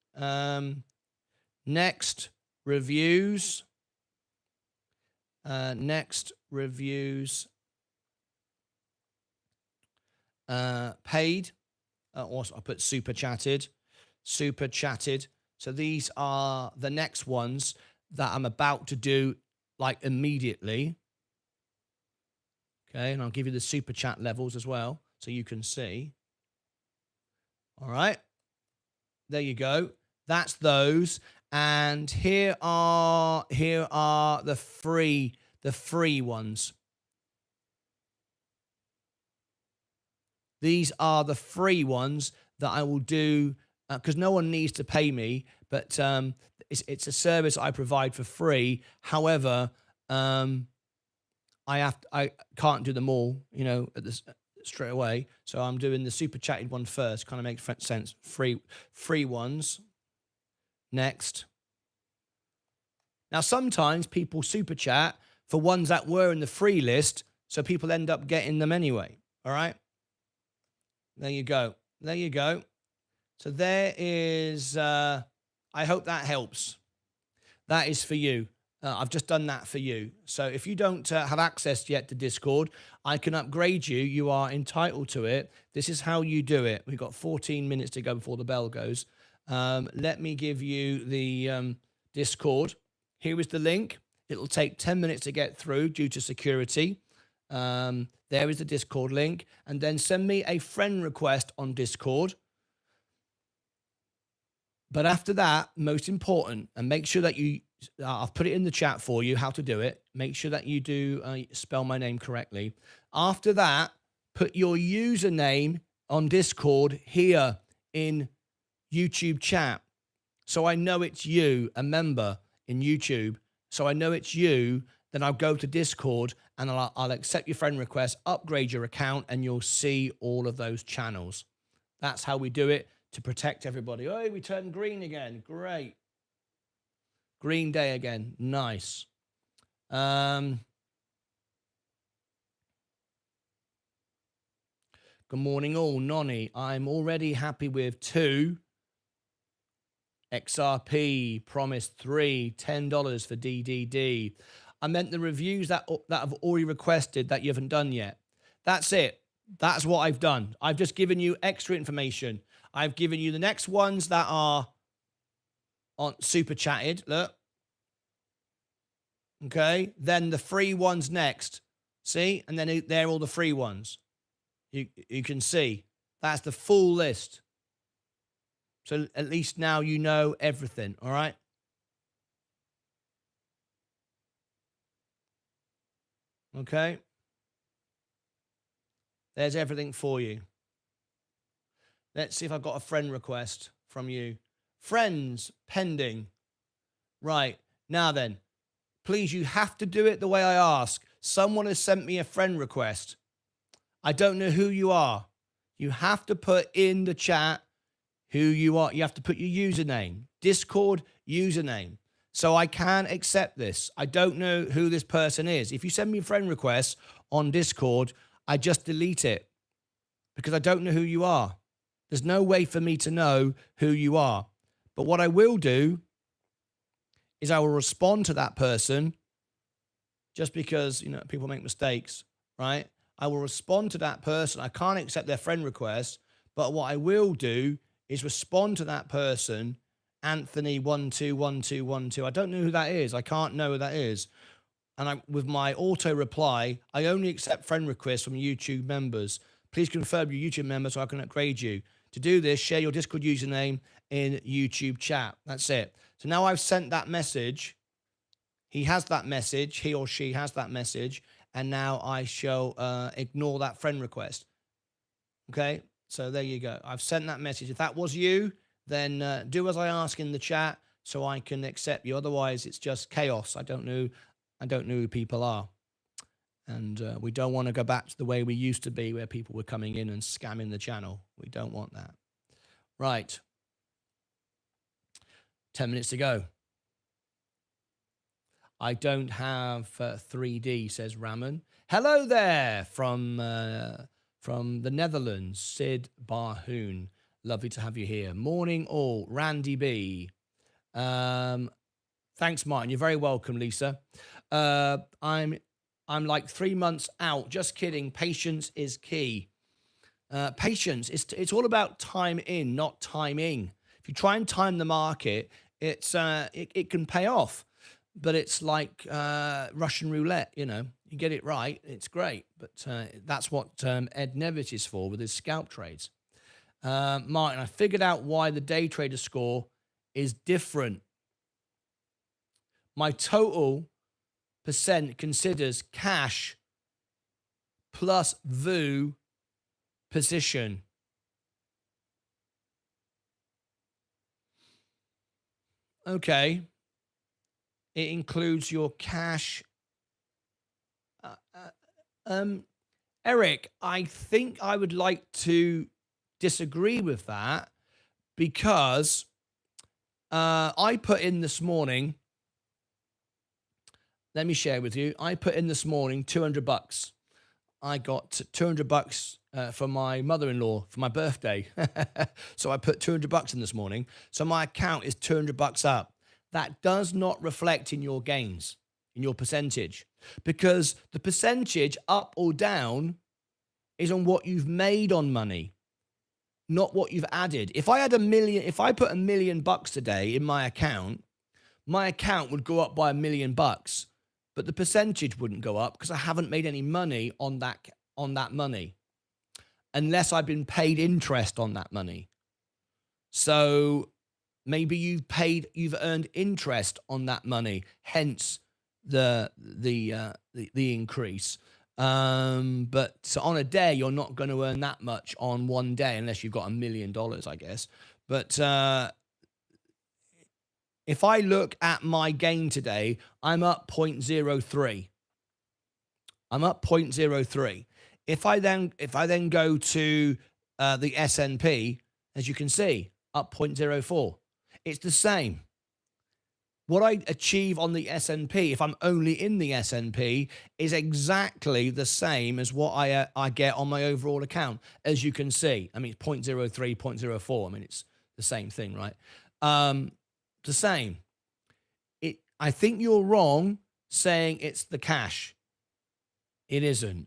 Next reviews. Paid. Also, I put super chatted, super chatted. So these are the next ones that I'm about to do like immediately. Okay, and I'll give you the super chat levels as well so you can see. All right, there you go. That's those. And here are the free ones. These are the free ones that I will do because no one needs to pay me, but it's a service I provide for free. However, I can't do them all, at this straight away. So I'm doing the super chatted one first. Kind of makes sense. Free ones next. Now sometimes people super chat for ones that were in the free list, so people end up getting them anyway. All right. There you go. There you go. So there is. I hope that helps. That is for you. I've just done that for you. So if you don't have access yet to Discord, I can upgrade you. You are entitled to it. This is how you do it. We've got 14 minutes to go before the bell goes. Let me give you the Discord. Here is the link. It'll take 10 minutes to get through due to security. There is the Discord link. And then send me a friend request on Discord. But after that, most important, and make sure that you, I've put it in the chat for you, how to do it. Make sure that you do spell my name correctly. After that, put your username on Discord here in YouTube chat. So I know it's you, a member in YouTube. So I know it's you. Then I'll go to Discord and I'll accept your friend request, upgrade your account, and you'll see all of those channels. That's how we do it to protect everybody. Oh, we turned green again. Great. Green day again. Nice. Good morning all. Nonny, I'm already happy with 2. XRP, promised 3, $10 for DDD. I meant the reviews that I've already requested that you haven't done yet. That's it. That's what I've done. I've just given you extra information. I've given you the next ones that are on super chatted. Look. Okay. Then the free ones next. See? And then they're all the free ones. You can see. That's the full list. So at least now you know everything. All right. Okay. There's everything for you. Let's see if I've got a friend request from you. Friends pending. Right. Now then, please, you have to do it the way I ask. Someone has sent me a friend request. I don't know who you are. You have to put in the chat who you are. You have to put your username, Discord username. So I can accept this. I don't know who this person is. If you send me a friend request on Discord, I just delete it because I don't know who you are. There's no way for me to know who you are. But what I will do is I will respond to that person just because, people make mistakes, right? I will respond to that person. I can't accept their friend request, but what I will do is respond to that person, Anthony121212. I don't know who that is. I can't know who that is. And with my auto reply, I only accept friend requests from YouTube members. Please confirm your YouTube member so I can upgrade you. To do this, share your Discord username in YouTube chat. That's it. So now I've sent that message. He has that message. He or she has that message. And now I shall ignore that friend request. Okay? So there you go. I've sent that message. If that was you, then do as I ask in the chat so I can accept you. Otherwise, it's just chaos. I don't know who people are. And we don't want to go back to the way we used to be where people were coming in and scamming the channel. We don't want that. Right. 10 minutes to go. I don't have 3D, says Raman. Hello there from the Netherlands, Sid Barhoon. Lovely to have you here. Morning all. Randy B. Thanks, Martin. You're very welcome, Lisa. I'm like 3 months out. Just kidding. Patience is key. Patience. It's all about time in, not timing. If you try and time the market, it can pay off, but it's like Russian roulette. You get it right, it's great. But that's what Ed Nevitt is for with his scalp trades. Martin, I figured out why the day trader score is different. My total percent considers cash plus VU position. Okay. It includes your cash. Eric, I think I would like to disagree with that because I put in this morning. Let me share with you. I put in this morning $200. I got $200 for my mother-in-law for my birthday. So I put $200 in this morning. So my account is $200 up. That does not reflect in your gains, in your percentage, because the percentage up or down is on what you've made on money, not what you've added. If I put $1 million today in my account would go up by $1 million, but the percentage wouldn't go up because I haven't made any money on that money, unless I've been paid interest on that money. So maybe you've earned interest on that money, hence the increase. But on a day, you're not going to earn that much on one day unless you've got $1 million, I guess. But if I look at my gain today, I'm up 0.03. I'm up 0.03. If I then go to the S&P, as you can see, up 0.04. It's the same. What I achieve on the S&P, if I'm only in the S&P, is exactly the same as what I get on my overall account, as you can see. I mean, it's 0.03, 0.04. I mean, it's the same thing, right? The same. I think you're wrong saying it's the cash. It isn't.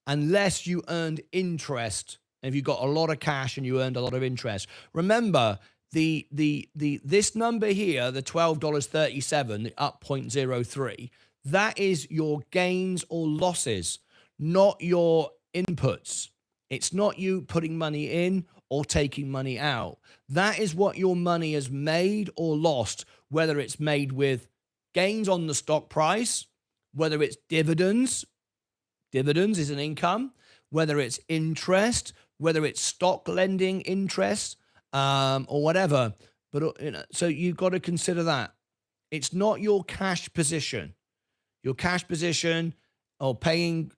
Unless you earned interest, if you got a lot of cash and you earned a lot of interest. Remember, this number here, the $12.37, the up 0.03, that is your gains or losses, not your inputs. It's not you putting money in or taking money out. That is what your money has made or lost, whether it's made with gains on the stock price, whether it's dividends is an income, whether it's interest, whether it's stock lending interest, or whatever. But so you've got to consider that. It's not your cash position. Your cash position or paying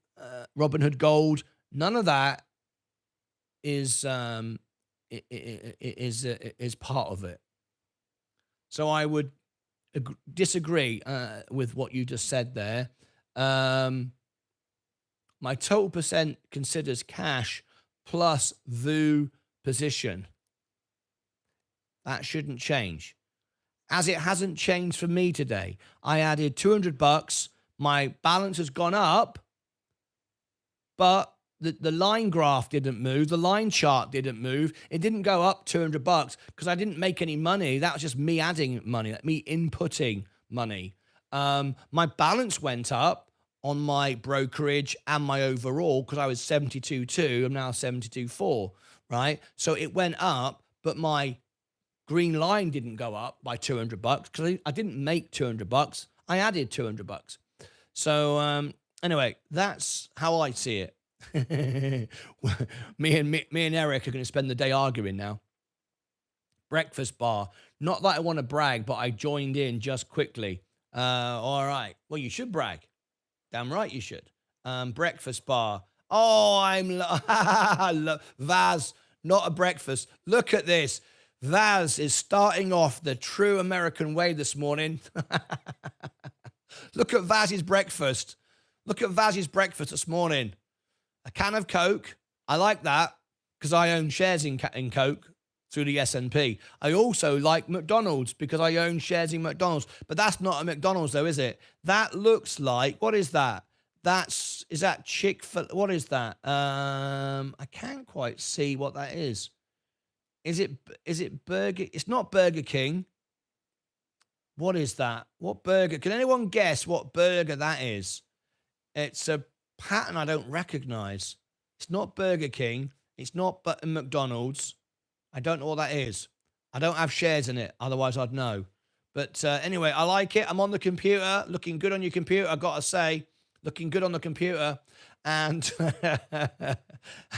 Robinhood Gold, none of that is part of it. So I would disagree with what you just said there. My total percent considers cash plus VU position. That shouldn't change. As it hasn't changed for me today. I added $200. My balance has gone up, but the line graph didn't move. The line chart didn't move. It didn't go up $200 because I didn't make any money. That was just me adding money, me inputting money. My balance went up on my brokerage and my overall because I was 72.2. I'm now 72.4, right? So it went up, but my green line didn't go up by $200 because I didn't make $200. I added $200. So anyway, that's how I see it. me and Eric are going to spend the day arguing now. Breakfast bar. Not that I want to brag, but I joined in just quickly. All right. Well, you should brag. Damn right you should. Breakfast bar. Oh, Vaz, not a breakfast. Look at this. Vaz is starting off the true American way this morning. Look at Vaz's breakfast. Look at Vaz's breakfast this morning. A can of Coke. I like that because I own shares in Coke through the S&P. I also like McDonald's because I own shares in McDonald's. But that's not a McDonald's though, is it? That looks like, what is that? Is that Chick-fil-A? What is that? I can't quite see what that is. Is it Burger? It's not Burger King. What is that? What burger? Can anyone guess what burger that is? It's a pattern I don't recognize. It's not Burger King. It's not McDonald's. I don't know what that is. I don't have shares in it. Otherwise, I'd know. But anyway, I like it. I'm on the computer. Looking good on your computer, I've got to say. Looking good on the computer. And,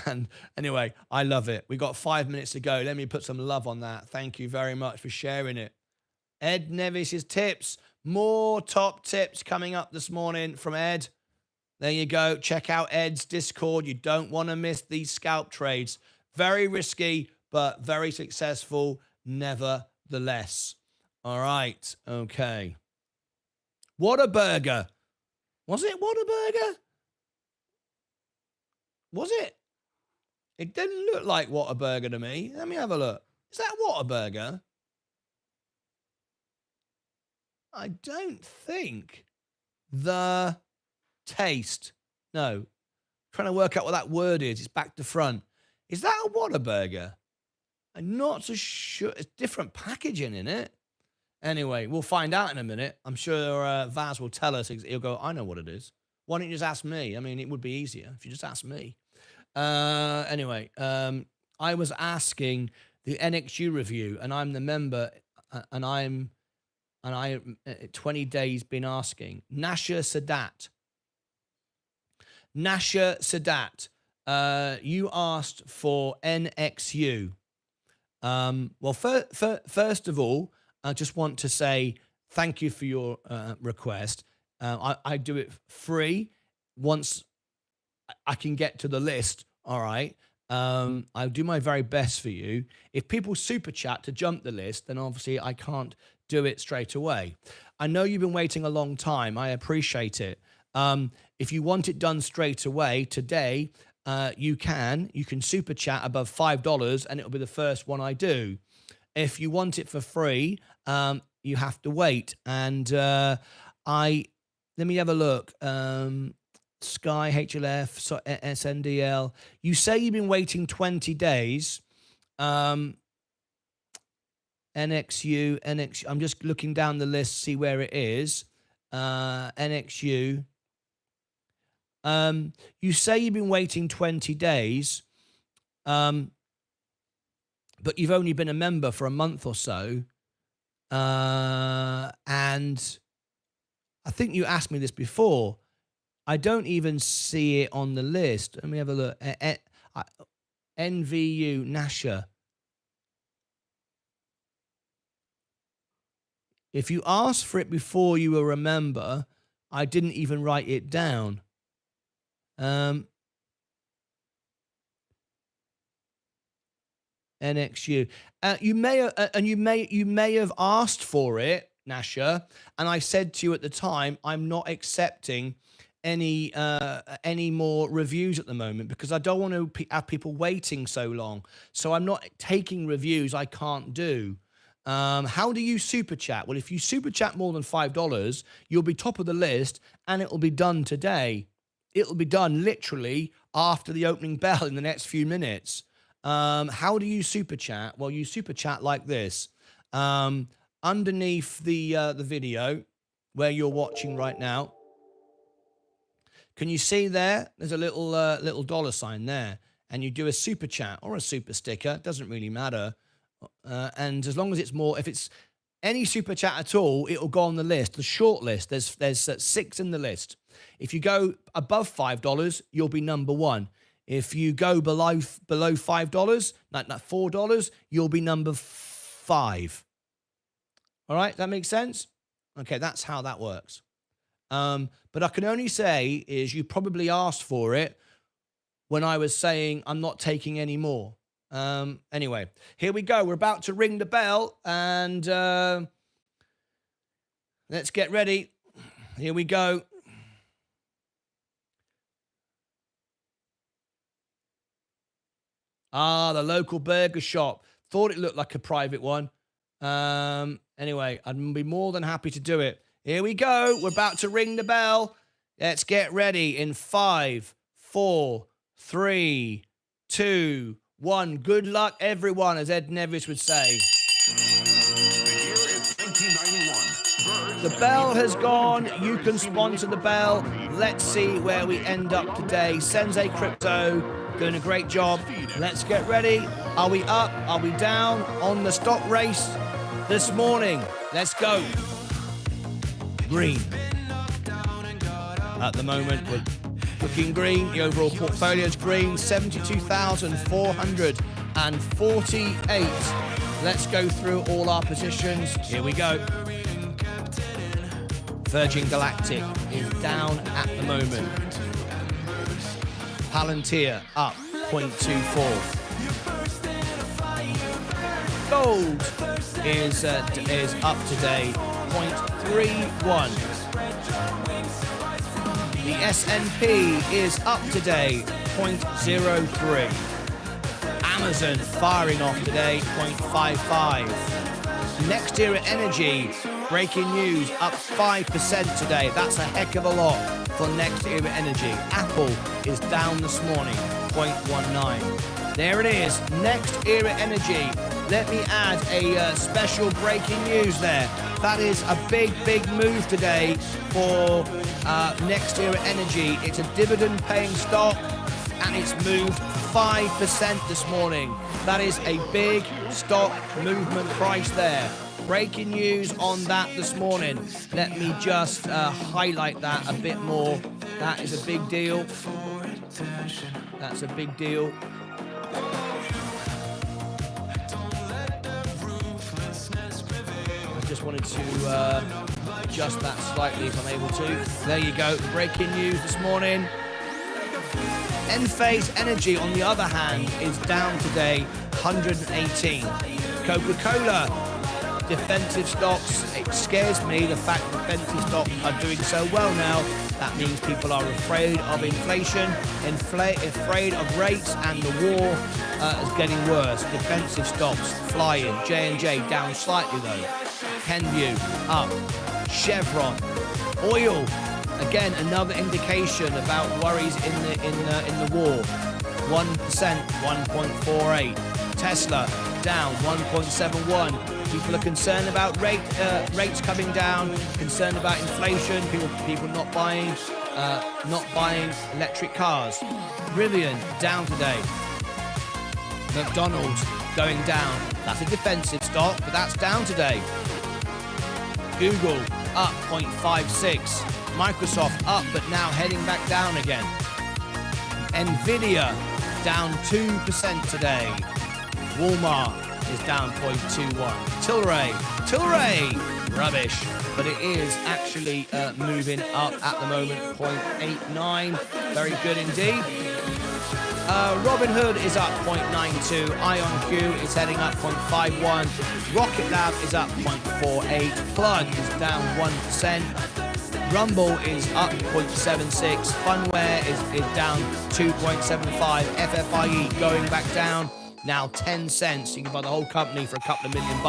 and anyway, I love it. We got 5 minutes to go. Let me put some love on that. Thank you very much for sharing it. Ed Nevis's tips. More top tips coming up this morning from Ed. There you go. Check out Ed's Discord. You don't want to miss these scalp trades. Very risky, but very successful nevertheless. All right. Okay. Whataburger. Was it Whataburger? Was it? It didn't look like Whataburger to me. Let me have a look. Is that Whataburger? I don't think. The taste. No. Trying to work out what that word is. It's back to front. Is that a Whataburger? I'm not so sure. It's different packaging in it. Anyway, we'll find out in a minute. I'm sure Vaz will tell us. He'll go, I know what it is. Why don't you just ask me? I mean, it would be easier if you just asked me. Anyway, I was asking the NXU review, and I'm the member, and I 20 days been asking. Nasha Sadat, you asked for NXU. Well, first of all, I just want to say thank you for your request. I do it free once I can get to the list. All right. I'll do my very best for you. If people super chat to jump the list, then obviously I can't do it straight away. I know you've been waiting a long time. I appreciate it. If you want it done straight away today, you can super chat above $5 and it'll be the first one I do. If you want it for free, you have to wait. And let me have a look. Sky, HLF, SNDL. You say you've been waiting 20 days. NXU. I'm just looking down the list, see where it is. NXU. You say you've been waiting 20 days, but you've only been a member for a month or so. And I think you asked me this before. I don't even see it on the list. Let me have a look. NVU, Nasha. If you asked for it before you were a member, I didn't even write it down. NXU. You may have asked for it, Nasha, and I said to you at the time, I'm not accepting any more reviews at the moment because I don't want to have people waiting so long. So I'm not taking reviews I can't do. How do you super chat? Well, if you super chat more than $5, you'll be top of the list and it will be done today. It'll be done literally after the opening bell in the next few minutes. How do you super chat? Well, you super chat like this. Underneath the video where you're watching right now, can you see there? There's a little dollar sign there, and you do a super chat or a super sticker. It doesn't really matter. And as long as it's more, if it's any super chat at all, it'll go on the list, the short list. There's 6 in the list. If you go above $5, you'll be number 1. If you go below $5, like $4, you'll be number 5. All right, that makes sense? Okay, that's how that works. But I can only say is you probably asked for it when I was saying I'm not taking any more. Anyway, here we go. We're about to ring the bell and let's get ready. Here we go. Ah, the local burger shop. Thought it looked like a private one. Anyway, I'd be more than happy to do it. Here we go. We're about to ring the bell. Let's get ready in 5, 4, 3, 2, 1. Good luck, everyone, as Ed Nevis would say. The bell has gone. You can sponsor the bell. Let's see where we end up today. Sensei Crypto doing a great job. Let's get ready. Are we up? Are we down on the stock race this morning? Let's go. Green. At the moment, we're looking green. The overall portfolio is green. 72,448. Let's go through all our positions. Here we go. Virgin Galactic is down at the moment. Palantir up 0.24. Gold is up today 0.31. The S&P is up today 0.03. Amazon firing off today 0.55. Next Era Energy, breaking news, up 5% today. That's a heck of a lot for Next Era Energy. Apple is down this morning, 0.19. There it is, Next Era Energy. Let me add a special breaking news there. That is a big, big move today for Next Era Energy. It's a dividend-paying stock, and it's moved 5% this morning. That is a big stock movement price there. Breaking news on that this morning. Let me just highlight that a bit more. That is a big deal. That's a big deal. I just wanted to adjust that slightly if I'm able to. There you go. Breaking news this morning. Enphase Energy, on the other hand, is down today, 118. Coca-Cola, defensive stocks. It scares me, the fact that defensive stocks are doing so well now. That means people are afraid of inflation, afraid of rates, and the war is getting worse. Defensive stocks flying. J&J down slightly though. Kenvue up. Chevron. Oil. Again, another indication about worries in the war. 1%, 1.48. Tesla down 1.71. People are concerned about rates coming down, concerned about inflation. People not buying electric cars. Rivian down today. McDonald's going down. That's a defensive stock, but that's down today. Google up 0.56. Microsoft up, but now heading back down again. Nvidia down 2% today. Walmart is down 0.21. Tilray, rubbish, but it is actually moving up at the moment, 0.89. Very good indeed. Robinhood is up 0.92. IonQ is heading up 0.51. Rocket Lab is up 0.48. Plug is down 1%. Rumble is up 0.76. Funware is down 2.75. FFIE going back down. Now 10 cents. You can buy the whole company for a couple of $1 million.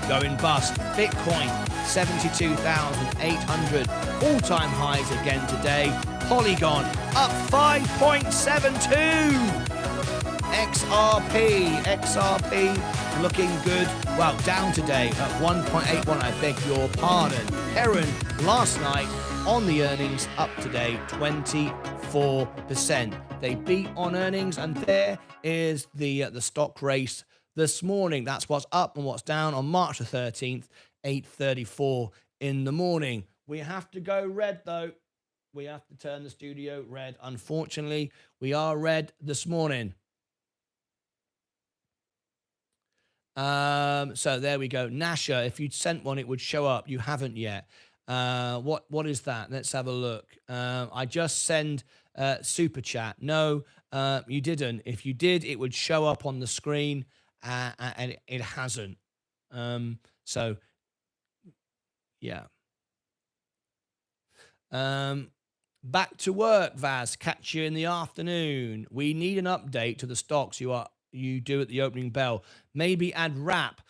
Going bust. Bitcoin, 72,800. All-time highs again today. Polygon, up 5.72. XRP looking good. Well, down today at 1.81. I beg your pardon. Heron last night on the earnings up today 24%. They beat on earnings, and there is the stock race this morning. That's what's up and what's down on March the 13th, 8:34 in the morning. We have to go red though. We have to turn the studio red. Unfortunately, we are red this morning. So there we go. Nasha, if you'd sent one, it would show up. You haven't yet. What is that? Let's have a look. I just send super chat. No, you didn't. If you did, it would show up on the screen, and it hasn't. So yeah. Back to work, Vaz. Catch you in the afternoon. We need an update to the stocks you do at the opening bell. Maybe add wrap.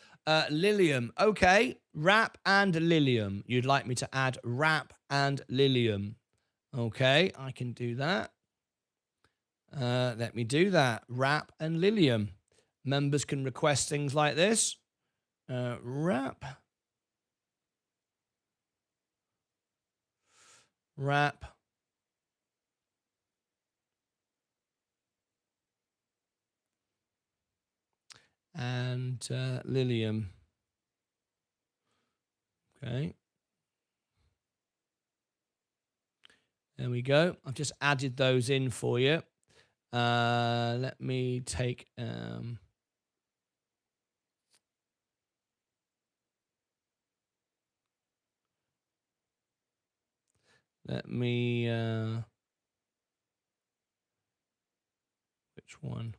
Lilium. Okay, wrap and Lilium. You'd like me to add wrap and Lilium. Okay, I can do that. Let me do that. Wrap and Lilium. Members can request things like this. Wrap. And Lilium. Okay. There we go. I've just added those in for you. Let me take let me which one?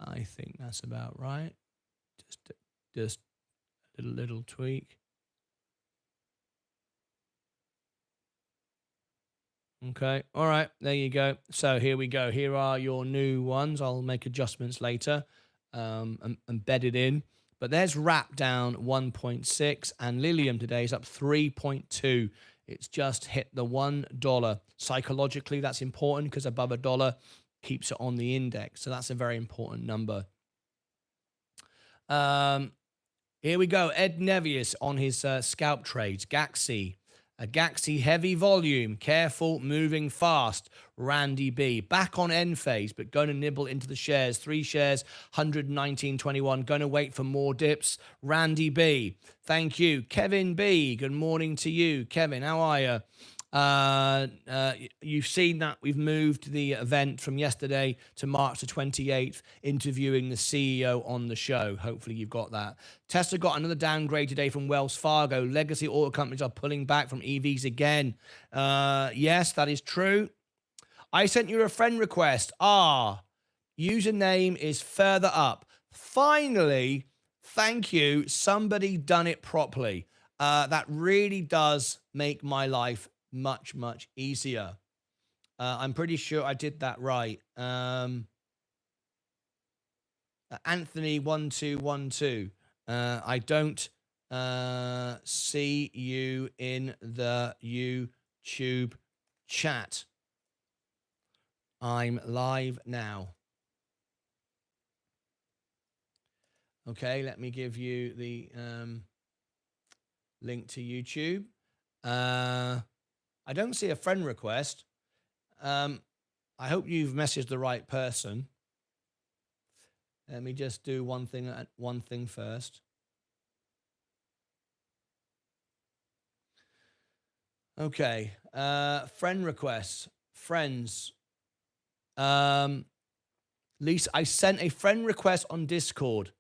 I think that's about right. Just a little tweak. Okay. All right. There you go. So here we go. Here are your new ones. I'll make adjustments later, and embed it in. But there's Wrap down 1.6, and Lilium today is up 3.2. It's just hit the $1. Psychologically, that's important because above $1 keeps it on the index. So that's a very important number. Here we go. Ed Nevius on his scalp trades. Gaxi. A Gaxi heavy volume. Careful, moving fast. Randy B. Back on end phase, but going to nibble into the shares. 3 shares, 119.21. Going to wait for more dips. Randy B. Thank you. Kevin B. Good morning to you. Kevin, how are you? You've seen that we've moved the event from yesterday to March the 28th, interviewing the CEO on the show. Hopefully you've got that. Tesla got another downgrade today from Wells Fargo. Legacy auto companies are pulling back from EVs again. Yes, that is true. I sent you a friend request. Username is further up. Finally, thank you. Somebody done it properly. That really does make my life much, much easier. I'm pretty sure I did that right. Anthony1212. I don't see you in the YouTube chat. I'm live now. Okay, let me give you the link to YouTube. I don't see a friend request. I hope you've messaged the right person. Let me just do one thing first. Okay. Friend requests. Friends. Lisa, I sent a friend request on Discord.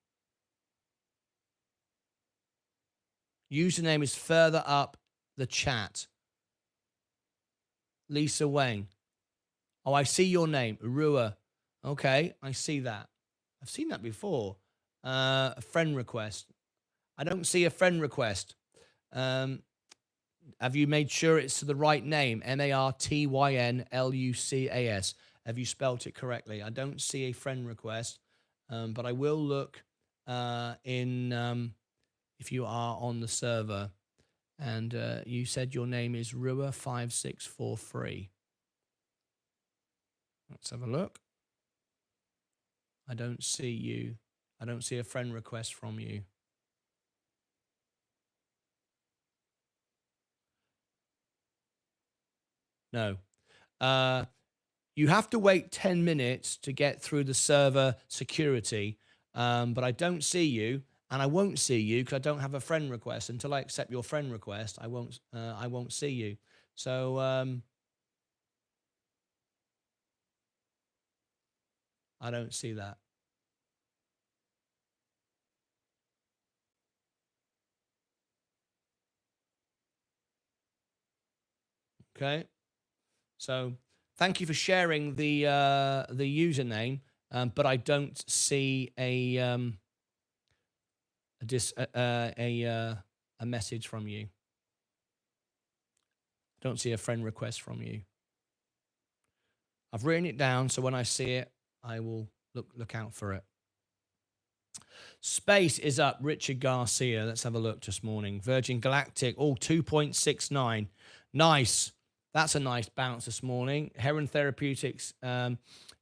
Username is further up the chat. Lisa Wang. Oh, I see your name. Rua. Okay, I see that. I've seen that before. A friend request. I don't see a friend request. Have you made sure it's to the right name? Martynlucas. Have you spelt it correctly? I don't see a friend request, but I will look in if you are on the server. And you said your name is Rua5643. Let's have a look. I don't see you. I don't see a friend request from you. No. You have to wait 10 minutes to get through the server security, but I don't see you, and I won't see you because I don't have a friend request. Until I accept your friend request, I won't see you. So I don't see that. Okay. So thank you for sharing the username, but I don't see a message from you. I don't see a friend request from you. I've written it down, so when I see it, I will Look out for it. Space is up. Richard Garcia. Let's have a look this morning. Virgin Galactic, 2.69. Nice. That's a nice bounce this morning. Heron Therapeutics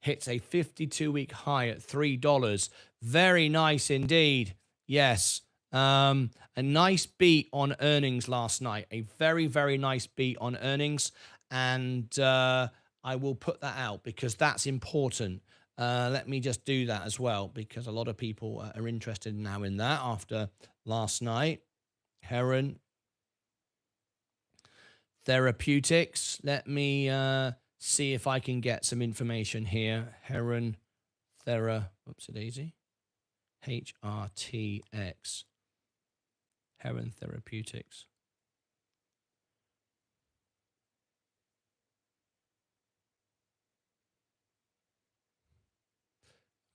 hits a 52-week high at $3. Very nice indeed. Yes. A nice beat on earnings last night. A very, very nice beat on earnings. And I will put that out because that's important. Let me just do that as well because a lot of people are interested now in that after last night. Heron Therapeutics. Let me see if I can get some information here. Heron Whoopsie-daisy. HRTX. Heron Therapeutics.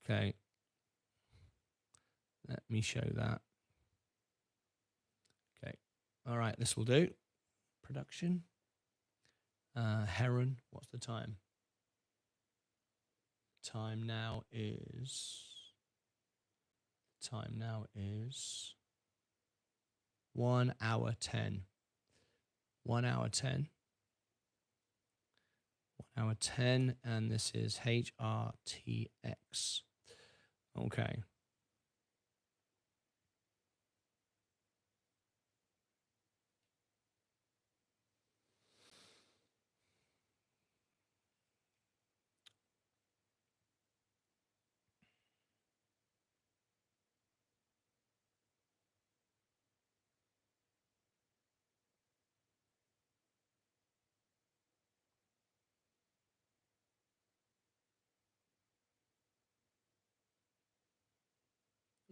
Okay. Let me show that. Okay. All right, this will do. Production. Heron, what's the time? Time now is 1 hour 10. 1 hour 10. 1 hour 10, and this is HRTX. Okay.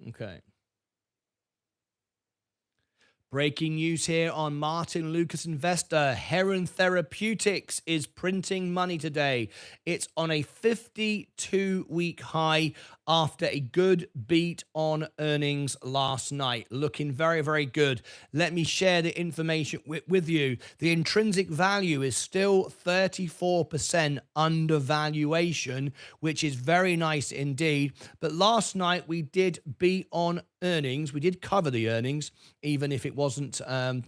Okay. Breaking news here on Martyn Lucas Investor. Heron Therapeutics is printing money today. It's on a 52-week high after a good beat on earnings last night. Looking very, very good. Let me share the information with you. The intrinsic value is still 34% undervaluation, which is very nice indeed. But last night we did beat on earnings. We did cover the earnings, even if it wasn't,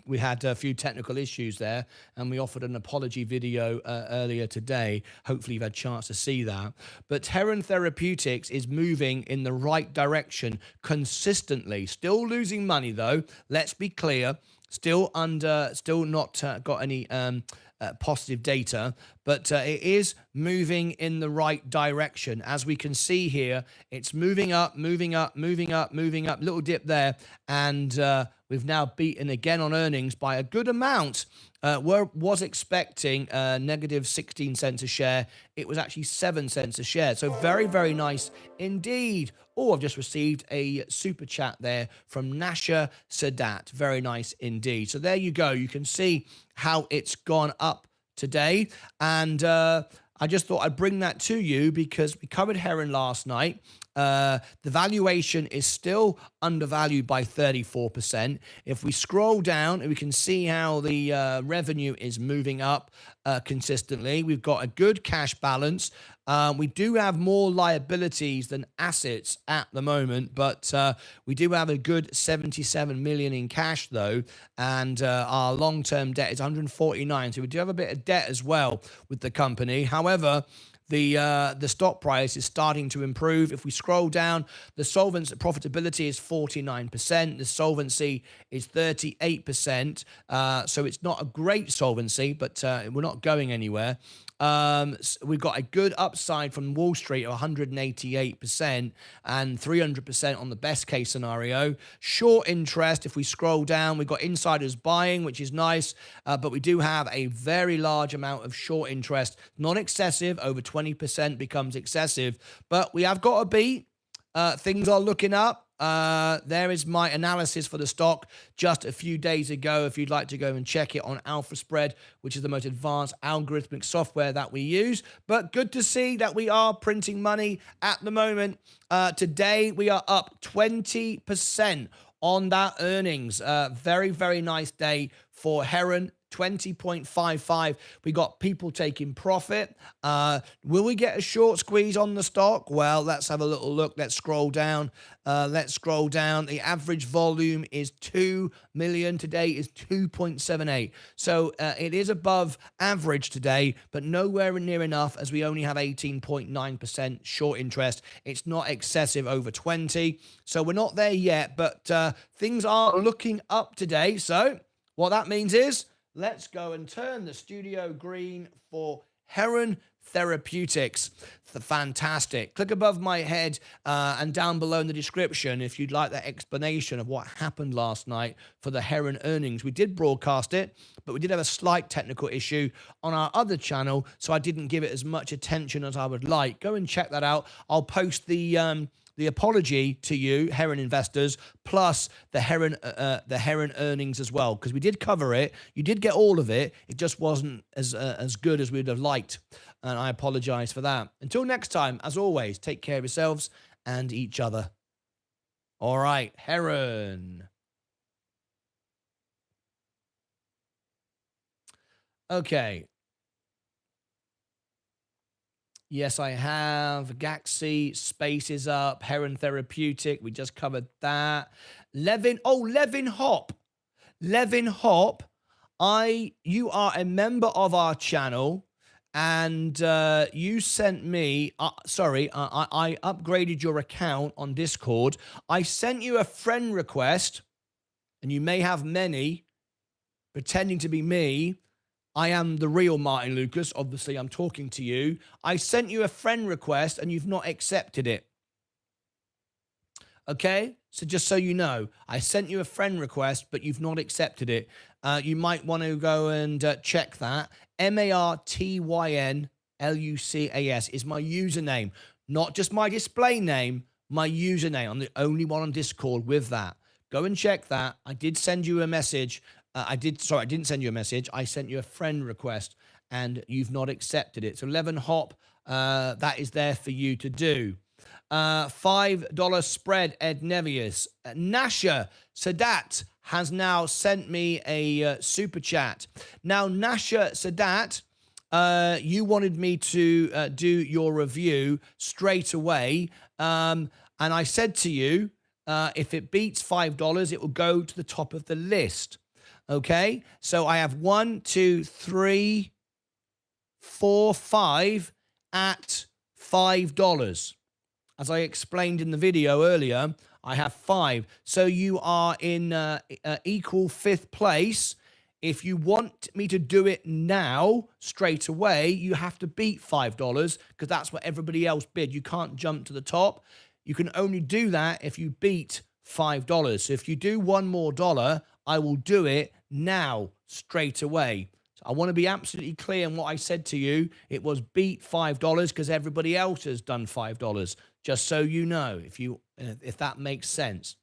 we had a few technical issues there, and we offered an apology video earlier today. Hopefully you've had a chance to see that. But Heron Therapeutics is moving in the right direction consistently. Still losing money though, let's be clear. Still not got any positive data, but it is moving in the right direction. As we can see here, it's moving up, little dip there, and we've now beaten again on earnings by a good amount. Was expecting negative 16 cents a share. It was actually 7 cents a share. So very, very nice indeed. Oh, I've just received a super chat there from Nasha Sadat. Very nice indeed. So there you go. You can see how it's gone up today. And I just thought I'd bring that to you because we covered Heron last night. The valuation is still undervalued by 34%. If we scroll down, we can see how the revenue is moving up consistently. We've got a good cash balance. We do have more liabilities than assets at the moment, but we do have a good 77 million in cash though, and our long-term debt is 149. So we do have a bit of debt as well with the company. However, the stock price is starting to improve. If we scroll down, the solvency profitability is 49%. The solvency is 38%. So it's not a great solvency, but we're not going anywhere. We've got a good upside from Wall Street of 188% and 300% on the best case scenario. Short interest, if we scroll down, we've got insiders buying, which is nice, but we do have a very large amount of short interest, not excessive. Over 20% becomes excessive, but we have got a beat. Things are looking up. There is my analysis for the stock just a few days ago. If you'd like to go and check it on Alpha Spread, which is the most advanced algorithmic software that we use. But good to see that we are printing money at the moment. Today, we are up 20% on that earnings. Very, very nice day for Heron 20.55. We got people taking profit. Will we get a short squeeze on the stock? Well, let's have a little look. Let's scroll down. The average volume is 2 million. Today is 2.78. So it is above average today, but nowhere near enough, as we only have 18.9% short interest. It's not excessive over 20. So we're not there yet, but things are looking up today. So what that means is, let's go and turn the studio green for Heron Therapeutics. Fantastic. Click above my head and down below in the description if you'd like that explanation of what happened last night for the Heron earnings. We did broadcast it, but we did have a slight technical issue on our other channel, so I didn't give it as much attention as I would like. Go and check that out. I'll post the apology to you, Heron investors, plus the Heron earnings as well, because we did cover it. You did get all of it. It just wasn't as good as we'd have liked, and I apologize for that. Until next time, as always, take care of yourselves and each other. All right, Heron. Okay. Yes, I have. Gaxi, Space is up. Heron Therapeutic, we just covered that. Levin Hop. Levin Hop, you are a member of our channel, and you sent me, I upgraded your account on Discord. I sent you a friend request, and you may have many pretending to be me. I am the real Martyn Lucas. Obviously, I'm talking to you. I sent you a friend request and you've not accepted it. Okay? So just so you know, I sent you a friend request, but you've not accepted it. You might want to go and check that. MartynLucas is my username. Not just my display name, my username. I'm the only one on Discord with that. Go and check that. I did send you a message. I didn't send you a message. I sent you a friend request, and you've not accepted it. So Levin Hop, that is there for you to do. $5 spread, Ed Nevius. Nasha Sadat has now sent me a super chat. Now, Nasha Sadat, you wanted me to do your review straight away. And I said to you, if it beats $5, it will go to the top of the list. Okay, so I have 1, 2, 3, 4, 5 at $5. As I explained in the video earlier, I have 5. So you are in equal 5th place. If you want me to do it now, straight away, you have to beat $5 because that's what everybody else bid. You can't jump to the top. You can only do that if you beat $5. So if you do one more dollar, I will do it now, straight away. So I want to be absolutely clear on what I said to you. It was beat $5 because everybody else has done $5. Just so you know, if that makes sense.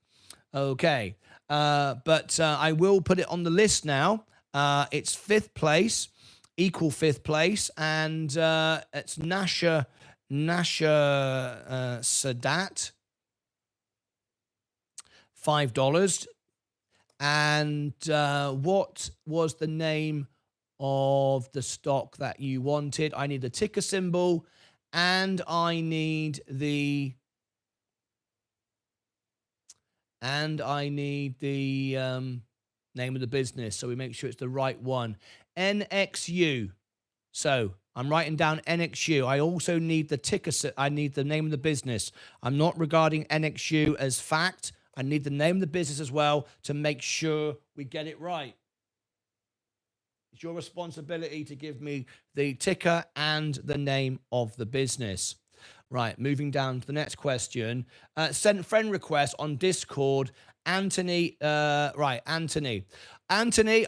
Okay, but I will put it on the list now. It's 5th place, equal 5th place, and it's Nasha Sadat, $5. And what was the name of the stock that you wanted? I need the ticker symbol, and I need the name of the business, so we make sure it's the right one. NXU. So I'm writing down NXU. I also need the ticker. I need the name of the business. I'm not regarding NXU as fact. I need the name of the business as well to make sure we get it right. It's your responsibility to give me the ticker and the name of the business. Right, moving down to the next question. Sent friend request on Discord. Anthony, Anthony,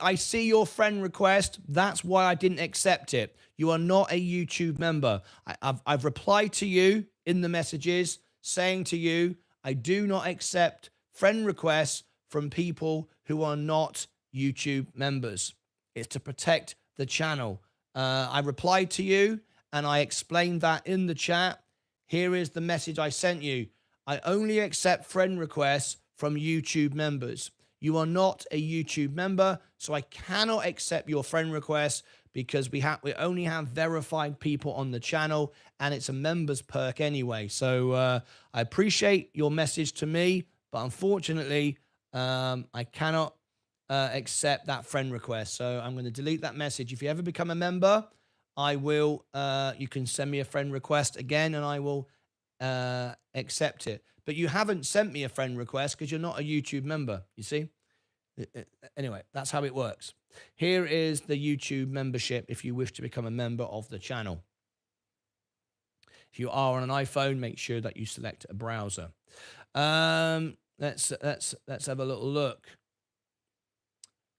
I see your friend request. That's why I didn't accept it. You are not a YouTube member. I've replied to you in the messages saying to you, I do not accept friend requests from people who are not YouTube members. It's to protect the channel. I replied to you and I explained that in the chat. Here is the message I sent you. I only accept friend requests from YouTube members. You are not a YouTube member, so I cannot accept your friend request because we only have verified people on the channel, and it's a members perk anyway. So I appreciate your message to me, but unfortunately, I cannot accept that friend request. So I'm going to delete that message. If you ever become a member, I will. You can send me a friend request again, and I will accept it. But you haven't sent me a friend request because you're not a YouTube member. You see. Anyway, that's how it works. Here is the YouTube membership if you wish to become a member of the channel. If you are on an iPhone, make sure that you select a browser. Let's have a little look.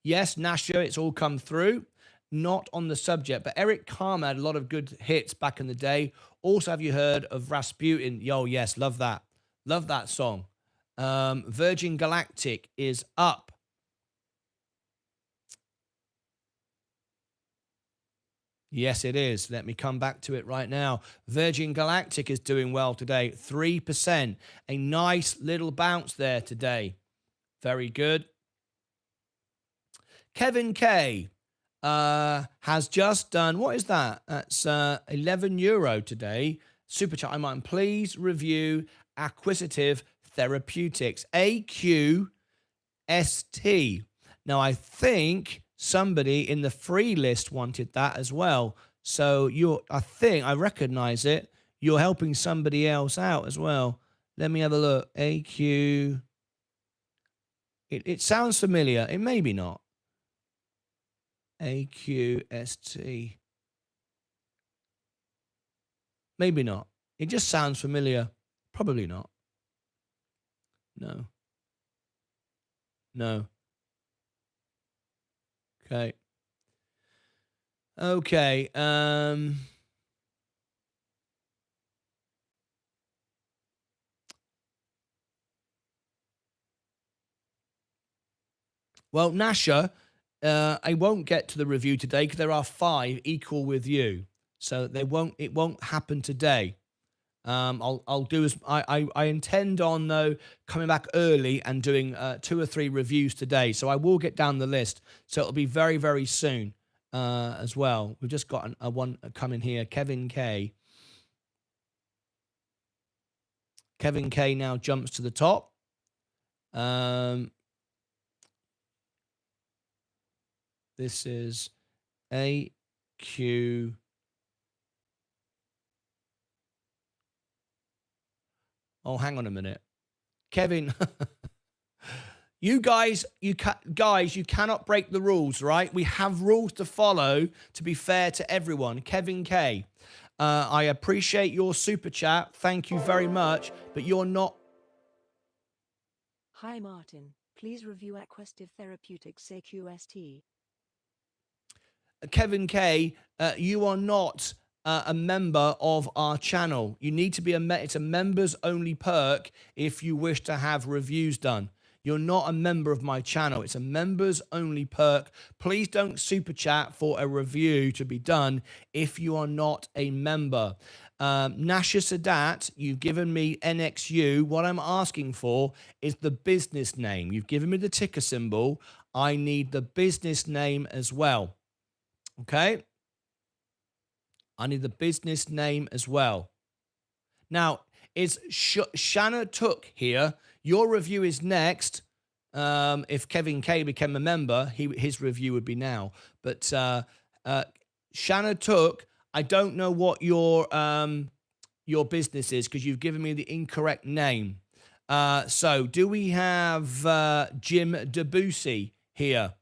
Yes, Nasha, it's all come through. Not on the subject, but Eric Karma had a lot of good hits back in the day. Also, have you heard of Rasputin? Yo, yes, love that. Love that song. Virgin Galactic is up. Yes, it is. Let me come back to it right now. Virgin Galactic is doing well today, 3%. A nice little bounce there today. Very good. Kevin K has just done, what is that? That's €11 today. Super chat. I might please review Acquisitive Therapeutics, AQST. Now, I think somebody in the free list wanted that as well. So I recognize it. You're helping somebody else out as well. Let me have a look. AQ. It sounds familiar. It may be not. AQST. Maybe not. It just sounds familiar. Probably not. No. No. Okay. Okay. Well, Nasha, I won't get to the review today because there are 5 equal with you, so it won't happen today. I'll do as I intend on though coming back early and doing 2 or 3 reviews today, so I will get down the list. So it'll be very, very soon as well. We've just got a one coming here, Kevin K. Kevin K now jumps to the top. This is AQ. Oh, hang on a minute, Kevin. You guys, you cannot break the rules, right? We have rules to follow to be fair to everyone. Kevin K, I appreciate your super chat. Thank you very much, but you're not. Hi, Martin. Please review Acquisitive Therapeutics, AQST. Kevin K, you are not a member of our channel. You need to be it's a members only perk if you wish to have reviews done. You're not a member of my channel. It's a members only perk. Please don't super chat for a review to be done if you are not a member. Nasha Sadat, you've given me NXU. What I'm asking for is the business name. You've given me the ticker symbol. I need the business name as well. Okay? I need the business name as well. Now, is Shanna Took here? Your review is next. If Kevin K became a member, his review would be now. But Shanna Took, I don't know what your business is because you've given me the incorrect name. So do we have Jim Debussy here?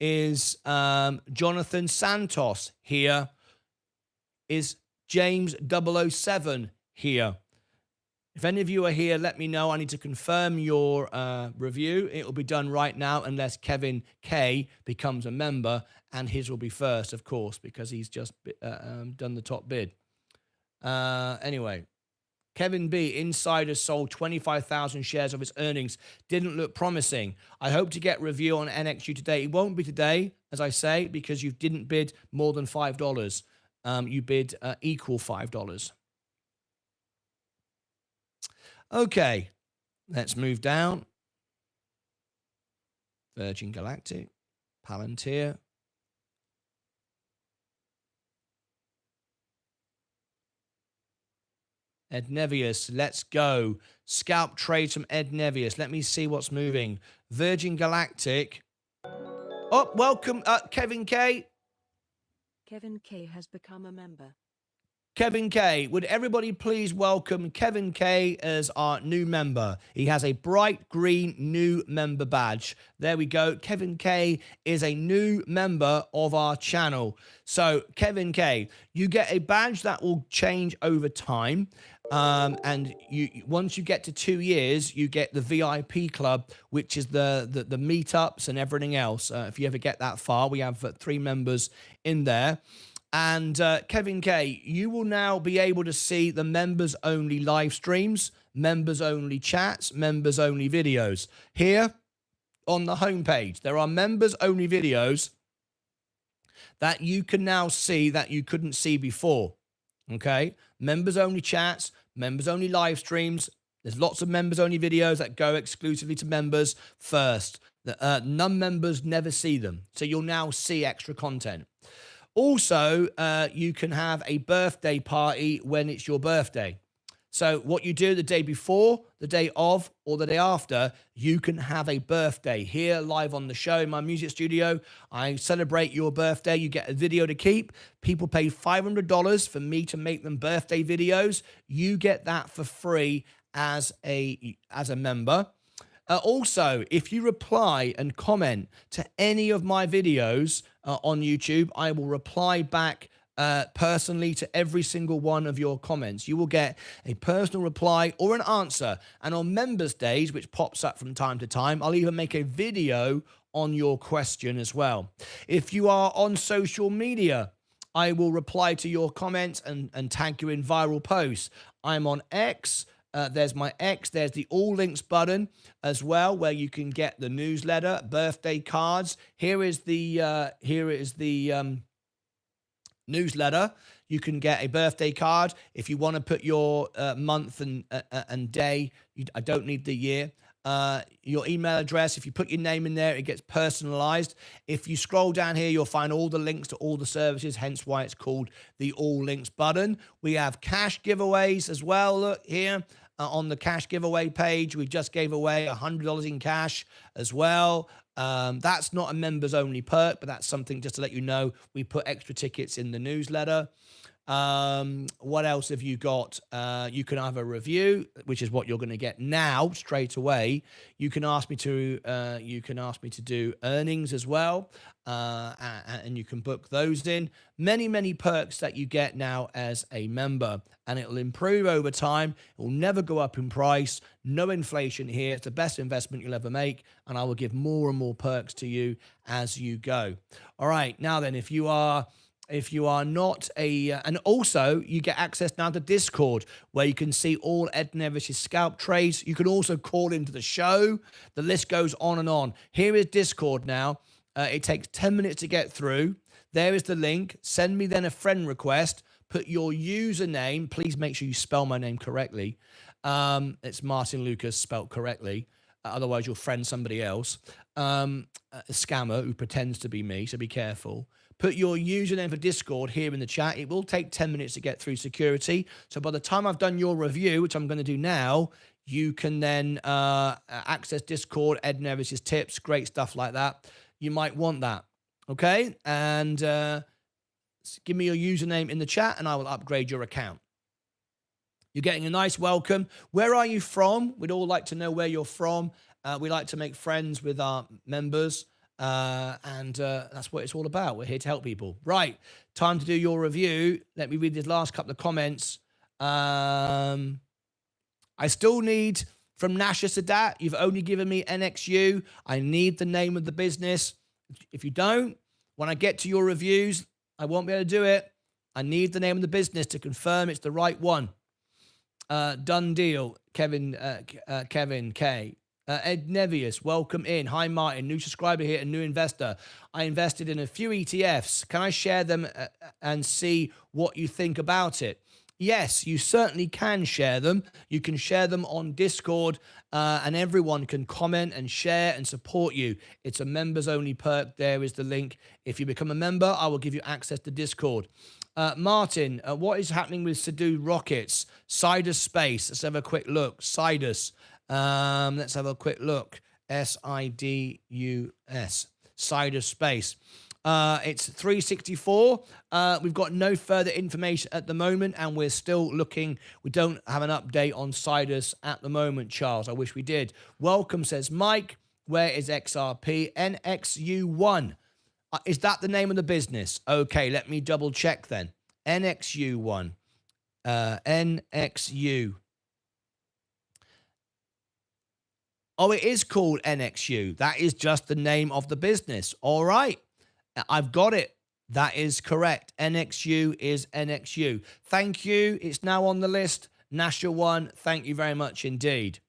Is Jonathan Santos here? Is James 007 here? If any of you are here, let me know. I need to confirm your review. It will be done right now unless Kevin K becomes a member, and his will be first, of course, because he's just done the top bid. Anyway, Kevin B, insider sold 25,000 shares of his earnings. Didn't look promising. I hope to get review on NXU today. It won't be today, as I say, because you didn't bid more than $5. You bid equal $5. Okay, let's move down. Virgin Galactic, Palantir. Ed Nevius, let's go. Scalp trades from Ed Nevius. Let me see what's moving. Virgin Galactic. Oh, welcome, Kevin K. Kevin K has become a member. Kevin K. Would everybody please welcome Kevin K as our new member? He has a bright green new member badge. There we go. Kevin K is a new member of our channel. So, Kevin K, you get a badge that will change over time. And once you get to 2 years, you get the VIP club, which is the meetups and everything else. If you ever get that far, we have 3 members in there. And Kevin K, you will now be able to see the members-only live streams, members-only chats, members-only videos. Here on the homepage, there are members-only videos that you can now see that you couldn't see before. Okay? Members-only chats, members-only live streams. There's lots of members-only videos that go exclusively to members first. Non-members never see them. So you'll now see extra content. Also, you can have a birthday party when it's your birthday. So what you do the day before, the day of, or the day after, you can have a birthday here live on the show in my music studio. I celebrate your birthday. You get a video to keep. People pay $500 for me to make them birthday videos. You get that for free as a member. Also, if you reply and comment to any of my videos on YouTube, I will reply back personally to every single one of your comments. You will get a personal reply or an answer. And on Members Days, which pops up from time to time, I'll even make a video on your question as well. If you are on social media, I will reply to your comments and tag you in viral posts. I'm on X. There's my X. There's the all links button as well, where you can get the newsletter, birthday cards. Here is the newsletter. You can get a birthday card if you want to put your month and day. I don't need the year. Your email address. If you put your name in there, it gets personalized. If you scroll down here, you'll find all the links to all the services, hence why it's called the all links button. We have cash giveaways as well. Look here on the cash giveaway page, we just gave away $100 in cash as well. That's not a members only perk, but that's something just to let you know. We put extra tickets in the newsletter. What else have you got? You can have a review, which is what you're going to get now straight away. You can ask me to do earnings as well, and you can book those in. Many perks that you get now as a member, and it'll improve over time. It will never go up in price. No inflation here. It's the best investment you'll ever make, and I will give more and more perks to you as you go. All right, now then, if you are not and also you get access now to Discord, where you can see all Ed Nevis' scalp trades. You can also call into the show. The list goes on and on. Here is Discord now. It takes 10 minutes to get through. There is the link. Send me then a friend request. Put your username. Please make sure you spell my name correctly. It's Martyn Lucas spelled correctly. Otherwise, you'll friend somebody else. A scammer who pretends to be me, so be careful. Put your username for Discord here in the chat. It will take 10 minutes to get through security. So by the time I've done your review, which I'm going to do now, you can then access Discord, Ed Nevis' tips, great stuff like that. You might want that, okay? And give me your username in the chat, and I will upgrade your account. You're getting a nice welcome. Where are you from? We'd all like to know where you're from. We like to make friends with our members. And that's what it's all about. We're here to help people. Right, time to do your review. Let me read these last couple of comments. I still need from Nasha Sadat. You've only given me NXU. I need the name of the business. If you don't, when I get to your reviews, I won't be able to do it. I need the name of the business to confirm it's the right one. Done deal, Kevin K. Ed Nevius, welcome in. Hi, Martin. New subscriber here and new investor. I invested in a few ETFs. Can I share them and see what you think about it? Yes, you certainly can share them. You can share them on Discord, and everyone can comment and share and support you. It's a members only perk. There is the link. If you become a member, I will give you access to Discord. Martin, what is happening with Sidus rockets? Sidus space. Let's have a quick look. Sidus. Let's have a quick look. Sidus. Sidus space. It's 364. We've got no further information at the moment, and we're still looking. We don't have an update on Sidus at the moment, Charles. I wish we did. Welcome, says Mike. Where is XRP? NXU1. Is that the name of the business? Okay, let me double check then. NXU1. NXU. Oh, it is called NXU. That is just the name of the business. All right. I've got it. That is correct. NXU is NXU. Thank you. It's now on the list. Nasha One, thank you very much indeed.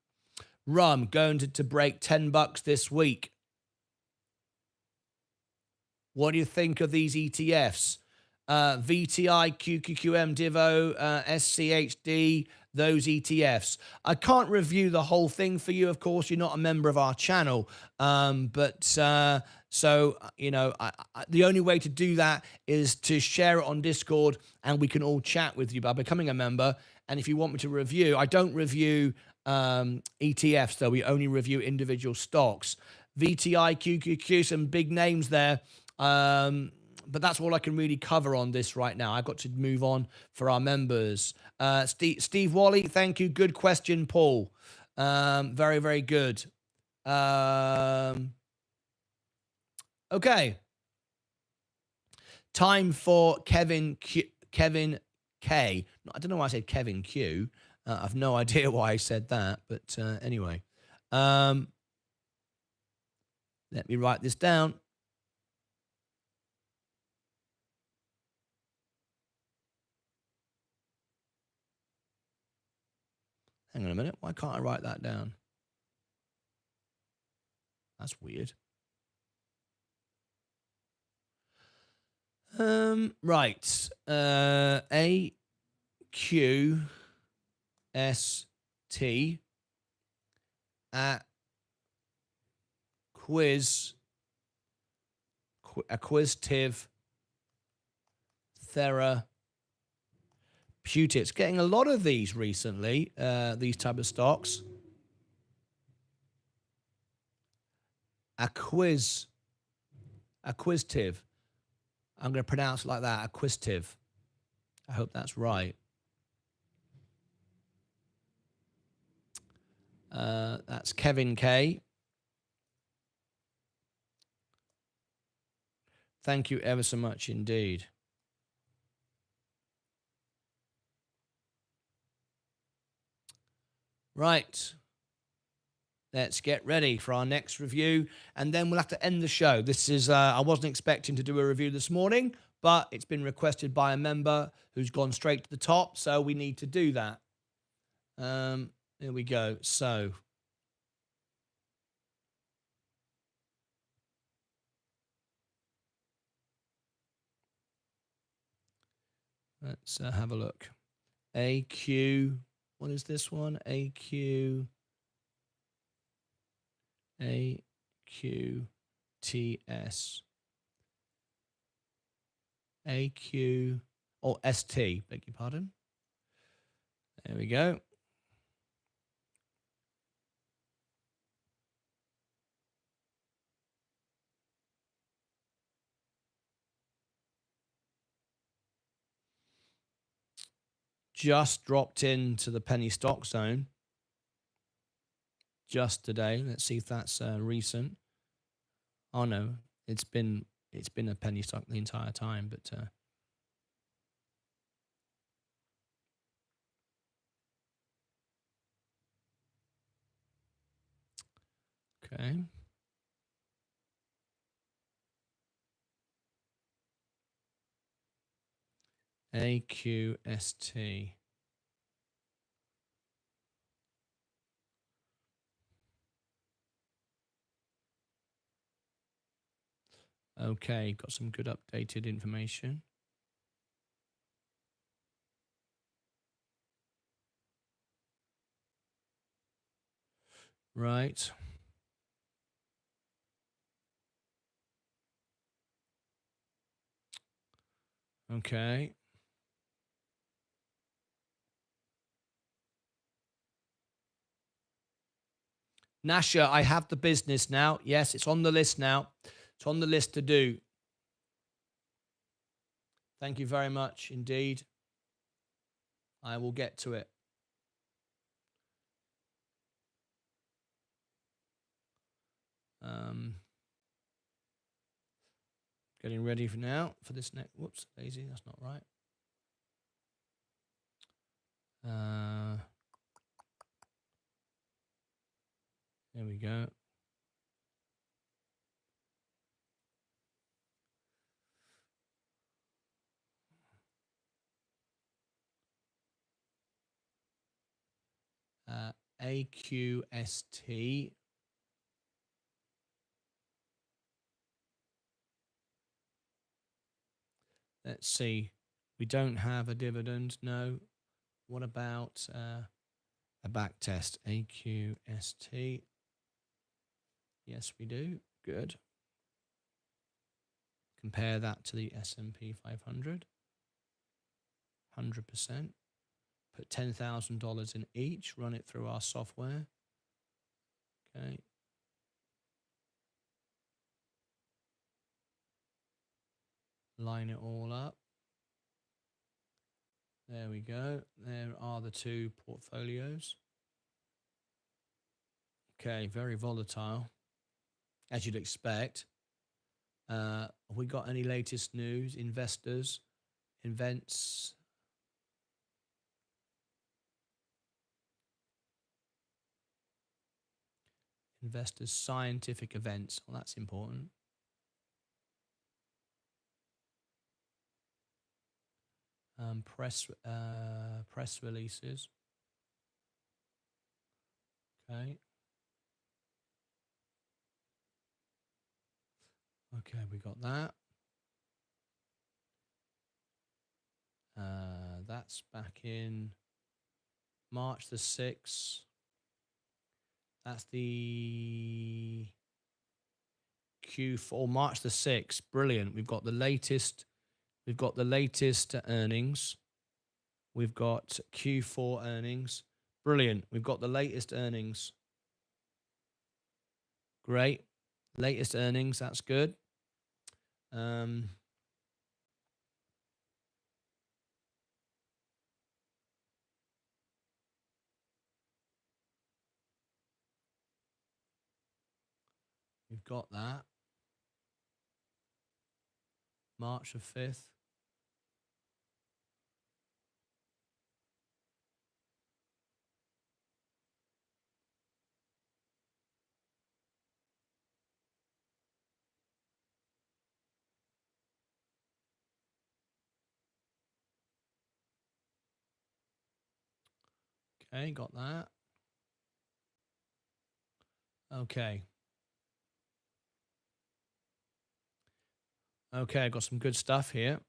Rum, going to break $10 this week. What do you think of these ETFs? VTI, QQQM, Divo, SCHD, those ETFs. I can't review the whole thing for you, of course. You're not a member of our channel. So, you know, the only way to do that is to share it on Discord, and we can all chat with you by becoming a member. And if you want me to review, I don't review ETFs, though. We only review individual stocks. VTI, QQQ, some big names there. But that's all I can really cover on this right now. I've got to move on for our members. Steve Wally, thank you. Good question, Paul. Very, very good. Okay. Time for Kevin K. I don't know why I said Kevin Q. I've no idea why I said that, but anyway. Let me write this down. Hang on a minute. Why can't I write that down? That's weird. Right. A Q S T at acquisitive therapeutics. Getting a lot of these recently, these type of stocks. Acquisitive. I'm going to pronounce it like that, acquisitive. I hope that's right. That's Kevin K. Thank you ever so much indeed. Right. Let's get ready for our next review, and then we'll have to end the show. This is, I wasn't expecting to do a review this morning, but it's been requested by a member who's gone straight to the top, so we need to do that. Here we go. So, let's have a look. AQ, what is this one? AQTS. AQ, or ST, beg your pardon. There we go. Just dropped into the penny stock zone just today. Let's see if that's recent. Oh no, it's been a penny stock the entire time, but okay. AQST. Okay, got some good updated information. Right. Okay. Nasha, I have the business now. Yes, it's on the list now. It's on the list to do. Thank you very much indeed. I will get to it. Getting ready for now for this next. Whoops, Daisy, that's not right. There we go. AQST. Let's see. We don't have a dividend. No. What about a back test? AQST. Yes, we do. Good. Compare that to the S&P 500. 100%. Put $10,000 in each. Run it through our software. Okay. Line it all up. There we go. There are the two portfolios. Okay, very volatile, as you'd expect. Have we got any latest news? Investors, events. Investors, scientific events. Well, that's important. Press releases. Okay. Okay, we got that. That's back in March the 6th. That's the Q4, March the 6th. Brilliant. We've got the latest. We've got the latest earnings. We've got Q4 earnings. Brilliant. We've got the latest earnings. Great. Latest earnings. That's good. We've got that. March the 5th. Okay, got that. Okay. Okay, got some good stuff here.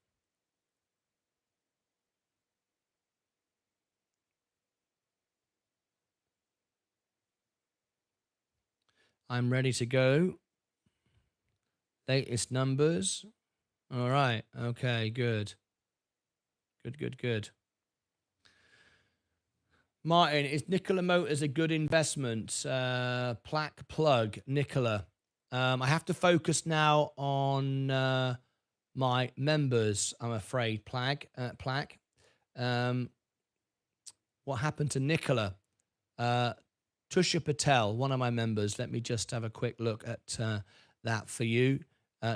I'm ready to go. Latest numbers. All right. Okay, good. Good. Martin, is Nikola Motors a good investment? Plaque plug, Nikola. I have to focus now on my members, I'm afraid, Plaque. What happened to Nikola? Tusha Patel, one of my members. Let me just have a quick look at that for you.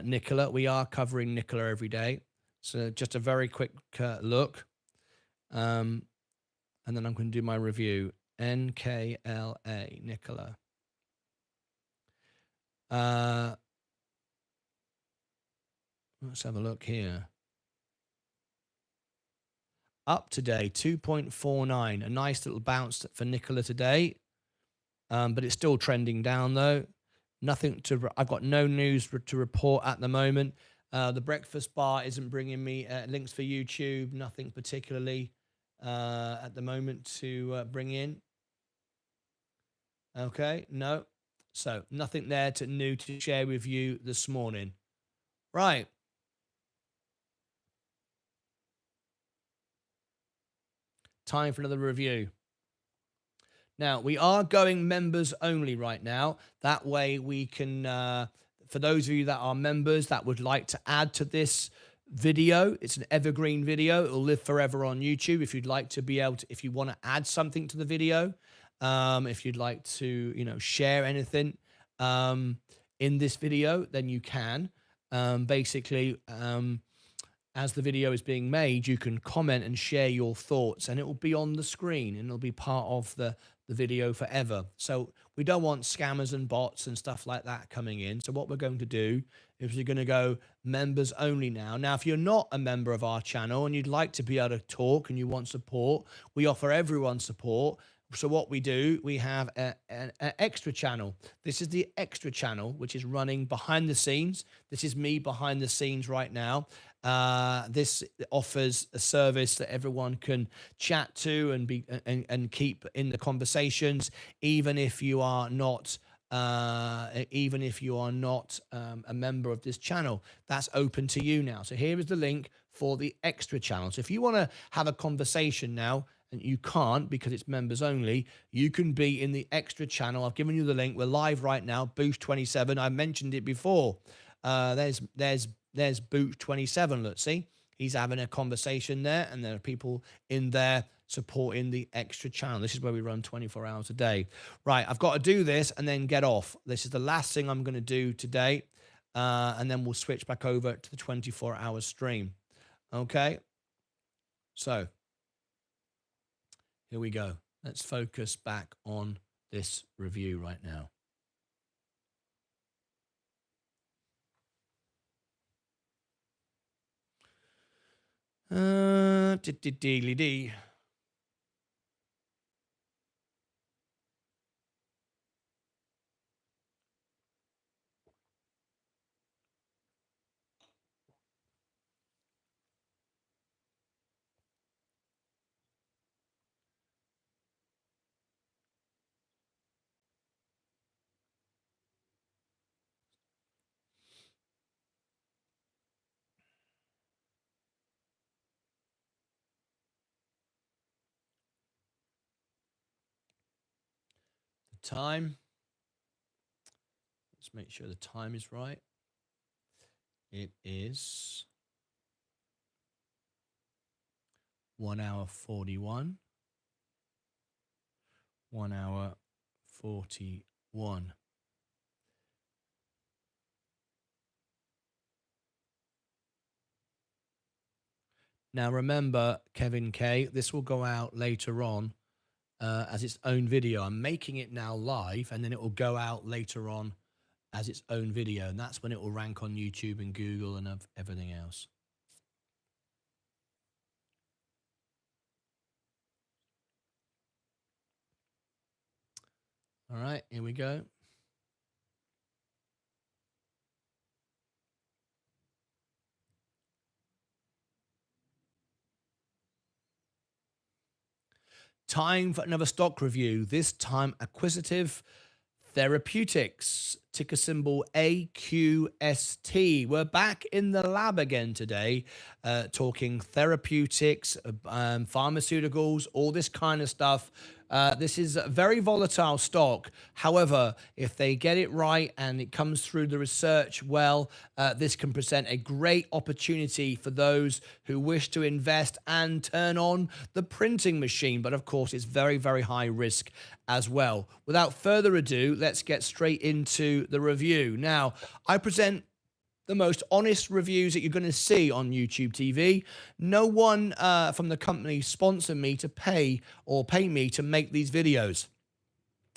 Nikola, we are covering Nikola every day. So just a very quick look. And then I'm going to do my review. NKLA, Nikola. Let's have a look here. Up today, 2.49. A nice little bounce for Nikola today. But it's still trending down though. Nothing to, I've got no news to report at the moment. The breakfast bar isn't bringing me links for YouTube. Nothing particularly at the moment to bring in. Okay, no. So nothing there new to share with you this morning. Right. Time for another review. Now, we are going members only right now. That way we can, for those of you that are members that would like to add to this video, it's an evergreen video. It'll live forever on YouTube. If you'd like to be able to, if you want to add something to the video, if you'd like to, share anything in this video, then you can. Basically, as the video is being made, you can comment and share your thoughts, and it will be on the screen and it'll be part of the video forever. So we don't want scammers and bots and stuff like that coming in. So what we're going to do is we're going to go members only now. Now, if you're not a member of our channel and you'd like to be able to talk and you want support, we offer everyone support. So what we do, we have an extra channel. This is the extra channel, which is running behind the scenes. This is me behind the scenes right now. This offers a service that everyone can chat to and keep in the conversations, even if you are not a member of this channel. That's open to you now. So here is the link for the extra channel. So if you want to have a conversation now, and you can't because it's members only, you can be in the extra channel. I've given you the link. We're live right now, Boost 27. I mentioned it before. There's Boost 27. Let's see. He's having a conversation there, and there are people in there supporting the extra channel. This is where we run 24 hours a day. Right, I've got to do this and then get off. This is the last thing I'm going to do today, and then we'll switch back over to the 24-hour stream. Okay? So here we go. Let's focus back on this review right now. Dee. Time. Let's make sure the time is right. It is 1 hour 41. 1 hour 41. Now remember, Kevin K, this will go out later on as its own video. I'm making it now live, and then it will go out later on as its own video, and that's when it will rank on YouTube and Google and everything else. All right, here we go. Time for another stock review, this time Acquisitive Therapeutics, ticker symbol AQST. We're back in the lab again today, talking therapeutics, pharmaceuticals, all this kind of stuff. This is a very volatile stock. However, if they get it right and it comes through the research well, this can present a great opportunity for those who wish to invest and turn on the printing machine. But of course, it's very, very high risk as well. Without further ado, let's get straight into the review. Now, I present the most honest reviews that you're going to see on YouTube TV. No one from the company sponsored me to pay me to make these videos.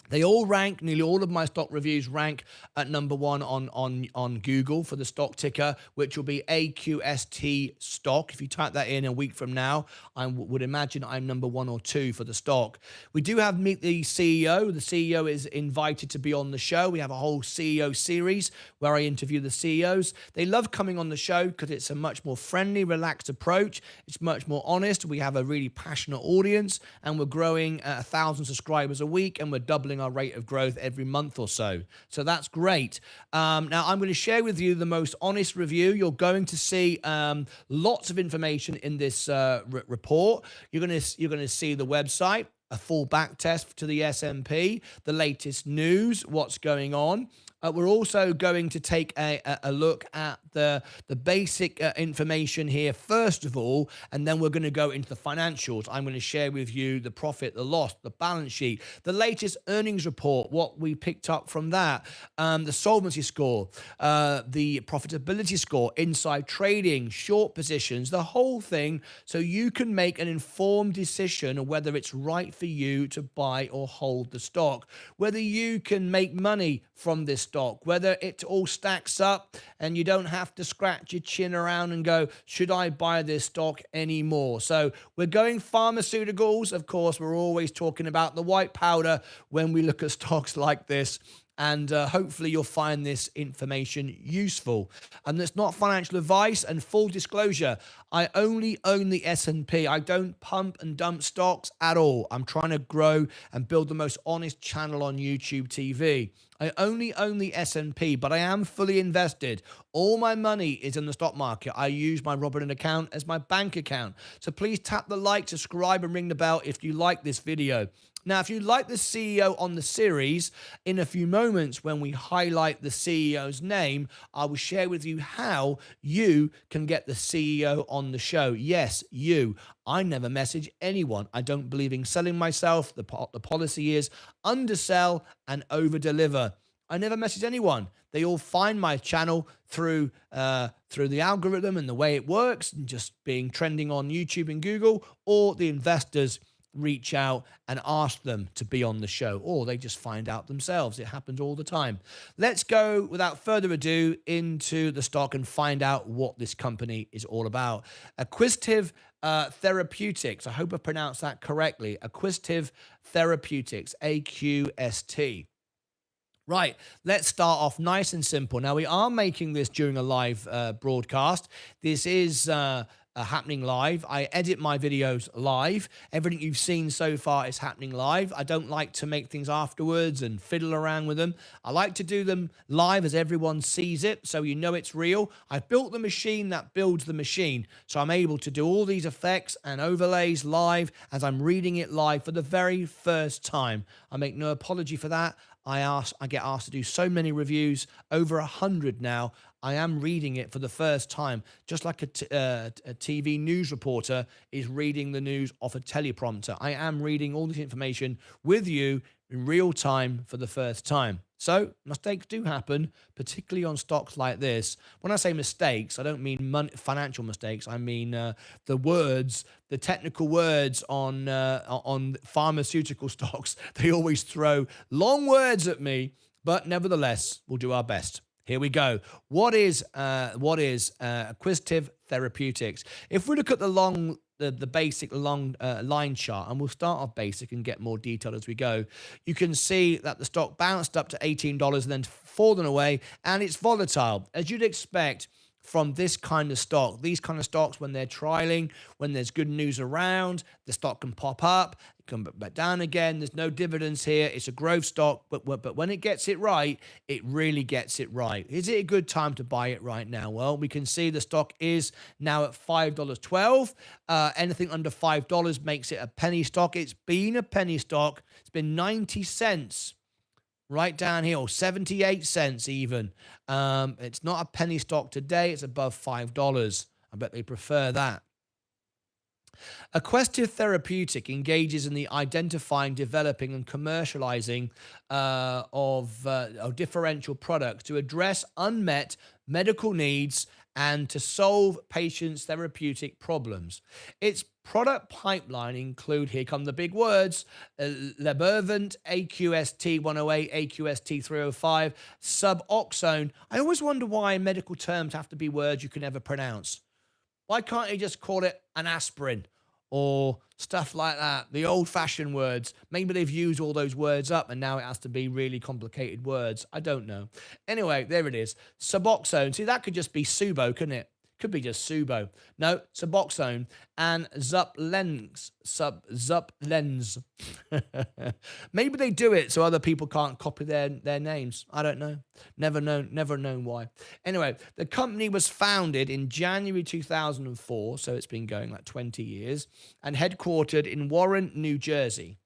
They all rank, nearly all of my stock reviews rank at #1 on Google for the stock ticker, which will be AQST stock. If you type that in a week from now, I would imagine I'm #1 or 2 for the stock. We do have Meet the CEO. The CEO is invited to be on the show. We have a whole CEO series where I interview the CEOs. They love coming on the show because it's a much more friendly, relaxed approach. It's much more honest. We have a really passionate audience, and we're growing 1,000 subscribers a week, and we're doubling doubling our rate of growth every month or so. So that's great. Now, I'm going to share with you the most honest review. You're going to see lots of information in this report. You're going to see the website, a full back test to the S&P, the latest news, what's going on. We're also going to take a look at the basic information here, first of all, and then we're going to go into the financials. I'm going to share with you the profit, the loss, the balance sheet, the latest earnings report, what we picked up from that, the solvency score, the profitability score, inside trading, short positions, the whole thing, so you can make an informed decision of whether it's right for you to buy or hold the stock, whether you can make money from this stock, whether it all stacks up and you don't have to scratch your chin around and go, should I buy this stock anymore? So we're going pharmaceuticals. Of course, we're always talking about the white powder when we look at stocks like this. And hopefully you'll find this information useful. And it's not financial advice, and full disclosure, I only own the S&P. I don't pump and dump stocks at all. I'm trying to grow and build the most honest channel on YouTube TV. I only own the S&P, but I am fully invested. All my money is in the stock market. I use my Robinhood account as my bank account. So please tap the like, subscribe, and ring the bell if you like this video. Now, if you like the CEO on the series, in a few moments when we highlight the CEO's name, I will share with you how you can get the CEO on the show. Yes, you. I never message anyone. I don't believe in selling myself. The policy is undersell and over-deliver. I never message anyone. They all find my channel through the algorithm and the way it works, and just being trending on YouTube and Google, or the investors reach out and ask them to be on the show, or they just find out themselves. It happens all the time. Let's go, without further ado, into the stock and find out what this company is all about. Acquisitive Therapeutics. I hope I pronounced that correctly. Acquisitive Therapeutics, AQST. Right, let's start off nice and simple. Now, we are making this during a live broadcast. This is happening live. I edit my videos live. Everything you've seen so far is happening live. I don't like to make things afterwards and fiddle around with them. I like to do them live as everyone sees it, so you know it's real. I've built the machine that builds the machine, so I'm able to do all these effects and overlays live as I'm reading it live for the very first time. I make no apology for that. I get asked to do so many reviews, over 100 now. I am reading it for the first time, just like a TV news reporter is reading the news off a teleprompter. I am reading all this information with you in real time for the first time. So mistakes do happen, particularly on stocks like this. When I say mistakes, I don't mean financial mistakes. I mean the words, the technical words on pharmaceutical stocks. They always throw long words at me, but nevertheless, we'll do our best. Here we go. What is Acquisitive Therapeutics? If we look at the basic long line chart, and we'll start off basic and get more detail as we go, you can see that the stock bounced up to $18 and then fallen away, and it's volatile, as you'd expect from this kind of stock. These kind of stocks, when they're trialing, when there's good news around, the stock can pop up, it can back down again. There's no dividends here. It's a growth stock, but when it gets it right, it really gets it right. Is it a good time to buy it right now? Well, we can see the stock is now at $5.12. Anything under $5 makes it a penny stock. It's been a penny stock. It's been 90 cents. Right down here, or 78 cents even. It's not a penny stock today. It's above $5. I bet they prefer that. Acquisitive Therapeutic engages in the identifying, developing, and commercializing of differential products to address unmet medical needs and to solve patients' therapeutic problems. Its product pipeline include, here come the big words, Libervant, AQST 108, AQST 305, Suboxone. I always wonder why medical terms have to be words you can never pronounce. Why can't you just call it an aspirin or stuff like that? The old-fashioned words. Maybe they've used all those words up and now it has to be really complicated words. I don't know. Anyway, there it is. Suboxone. See, that could just be Subo, couldn't it? Could be just Subo. No, Suboxone and Zuplens. Zuplens. Maybe they do it so other people can't copy their names. I don't know. Never known why. Anyway, the company was founded in January 2004, so it's been going like 20 years, and headquartered in Warren, New Jersey.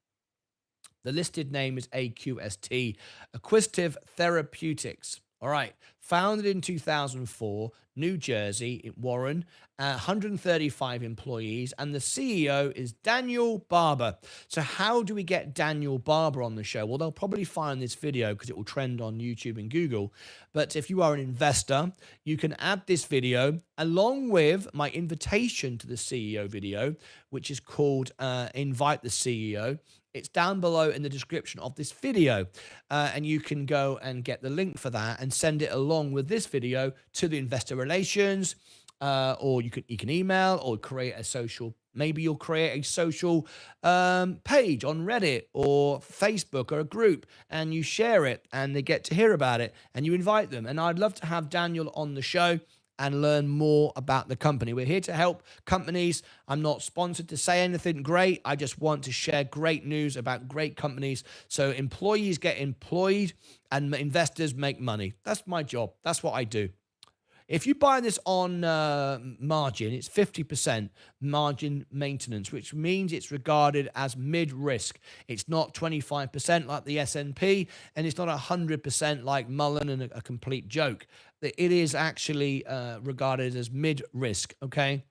The listed name is AQST, Acquisitive Therapeutics. All right. Founded in 2004, New Jersey, in Warren, 135 employees, and the CEO is Daniel Barber. So how do we get Daniel Barber on the show? Well, they'll probably find this video because it will trend on YouTube and Google. But if you are an investor, you can add this video along with my invitation to the CEO video, which is called Invite the CEO. It's down below in the description of this video, and you can go and get the link for that and send it along with this video to the investor relations, or you can email or create a social. Maybe you'll create a social page on Reddit or Facebook or a group, and you share it, and they get to hear about it, and you invite them. And I'd love to have Daniel on the show and learn more about the company. We're here to help companies. I'm not sponsored to say anything great. I just want to share great news about great companies so employees get employed and investors make money. That's my job. That's what I do. If you buy this on margin, it's 50% margin maintenance, which means it's regarded as mid-risk. It's not 25% like the S&P, and it's not 100% like Mullen and a complete joke. It is actually regarded as mid-risk, okay?